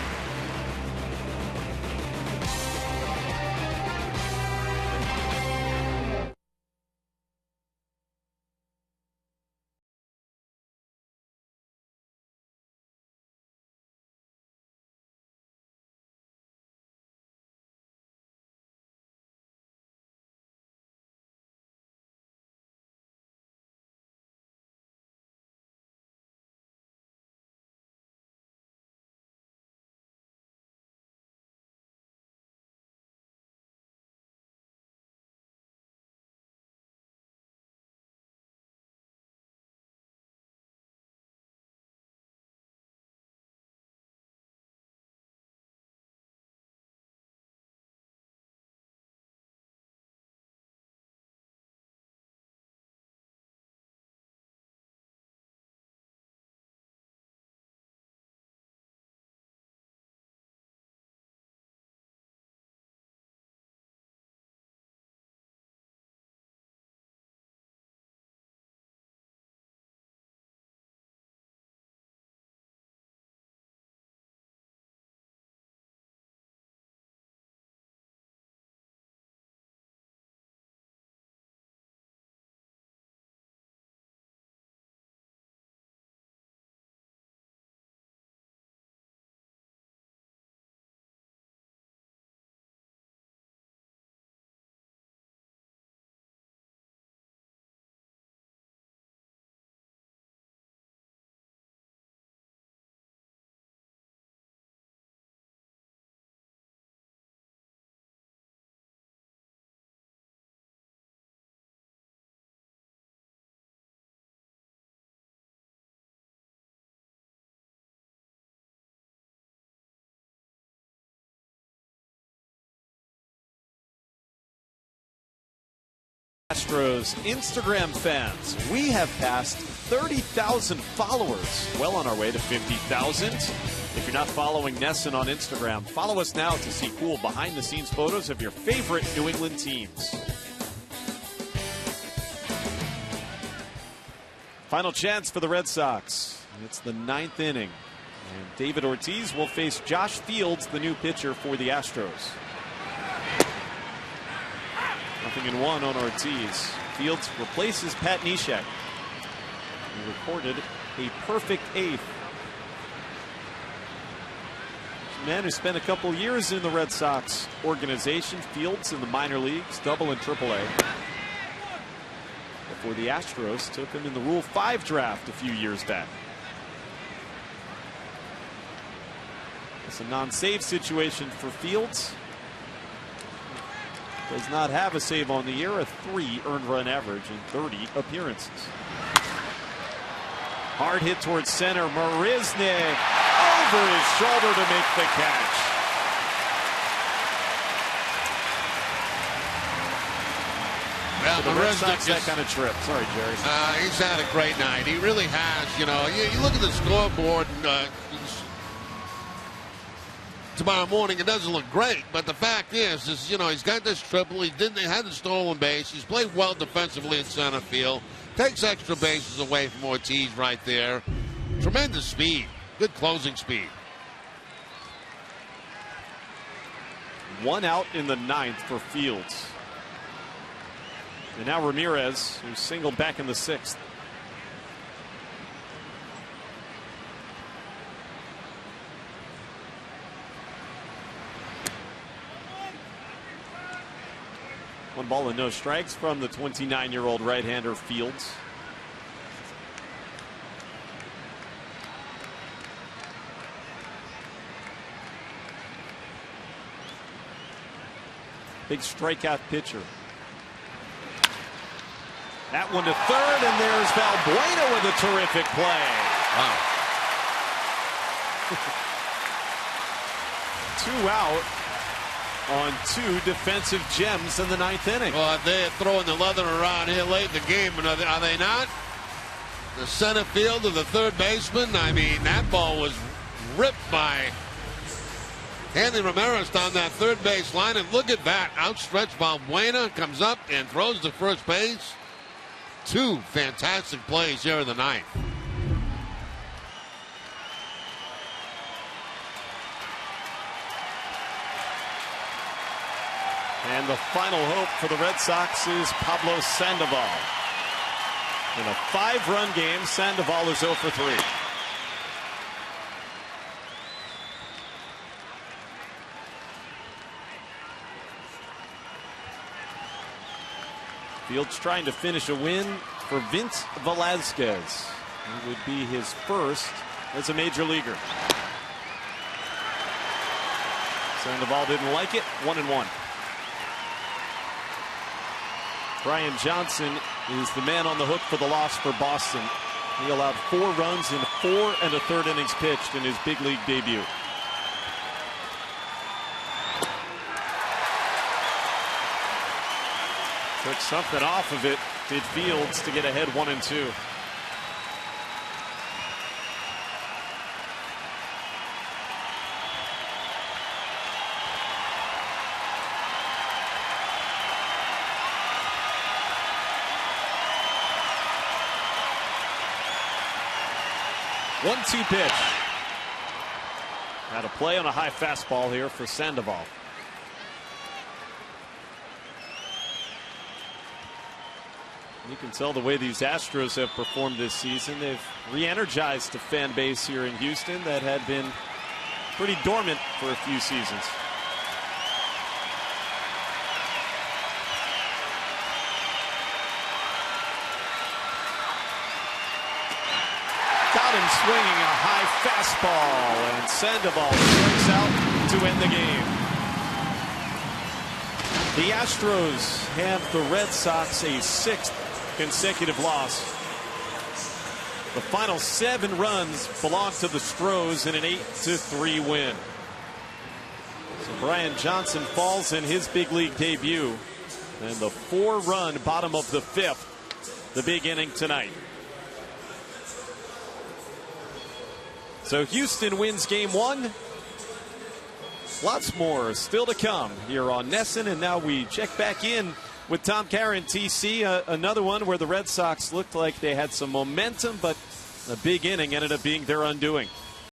S1: Astros Instagram fans, we have passed 30,000 followers, well on our way to 50,000. If you're not following Nesson on Instagram, follow us now to see cool behind-the-scenes photos of your favorite New England teams. Final chance for the Red Sox. It's the 9th inning, and David Ortiz will face Josh Fields, the new pitcher for the Astros. 0-1 on Ortiz. Fields replaces Pat Neshek. He recorded a perfect 8th. A man who spent a couple years in the Red Sox organization. Fields in the minor leagues, double and triple A. Before the Astros took him in the Rule 5 draft a few years back. It's a non-save situation for Fields. Does not have a save on the year, a 3 earned run average in 30 appearances. Hard hit towards center. Marisnick over his shoulder to make the catch.
S2: Well,
S1: the Red Sox that kind of trip. Sorry, Jerry.
S2: He's had a great night. He really has. You know, you look at the scoreboard and tomorrow morning, it doesn't look great, but the fact is, you know, he's got this triple. He had the stolen base. He's played well defensively in center field. Takes extra bases away from Ortiz right there. Tremendous speed. Good closing speed.
S1: 1 out in the 9th for Fields. And now Ramirez, who singled back in the 6th. One ball and no strikes from the 29-year-old right-hander Fields. Big strikeout pitcher. That one to third, and there's Valbuena with a terrific play.
S2: Wow.
S1: 2 out on 2 defensive gems in the 9th inning.
S2: Well, they're throwing the leather around here late in the game, but are they not? The center field of the third baseman, I mean, that ball was ripped by Hanley Ramirez down that third base line, and look at that. Outstretched Valbuena comes up and throws to first base. 2 fantastic plays here in the 9th.
S1: And the final hope for the Red Sox is Pablo Sandoval. In a 5-run game, Sandoval is 0 for 3. Fields trying to finish a win for Vince Velasquez. It would be his first as a major leaguer. Sandoval didn't like it. 1-1. Brian Johnson is the man on the hook for the loss for Boston. He allowed 4 runs in 4 1/3 innings pitched in his big league debut. Took something off of it, did Fields, to get ahead 1-2. One-two pitch. Had a play on a high fastball here for Sandoval. You can tell the way these Astros have performed this season. They've re-energized the fan base here in Houston that had been pretty dormant for a few seasons. Got him swinging a high fastball, and Sandoval strikes out to end the game. The Astros have the Red Sox a 6th consecutive loss. The final 7 runs belong to the Stros in an 8-3 win. So Brian Johnson falls in his big league debut. And the 4-run bottom of the 5th, the big inning tonight. So Houston wins game 1. Lots more still to come here on NESN. And now we check back in with Tom Caron, TC. Another one where the Red Sox looked like they had some momentum, but a big inning ended up being their undoing.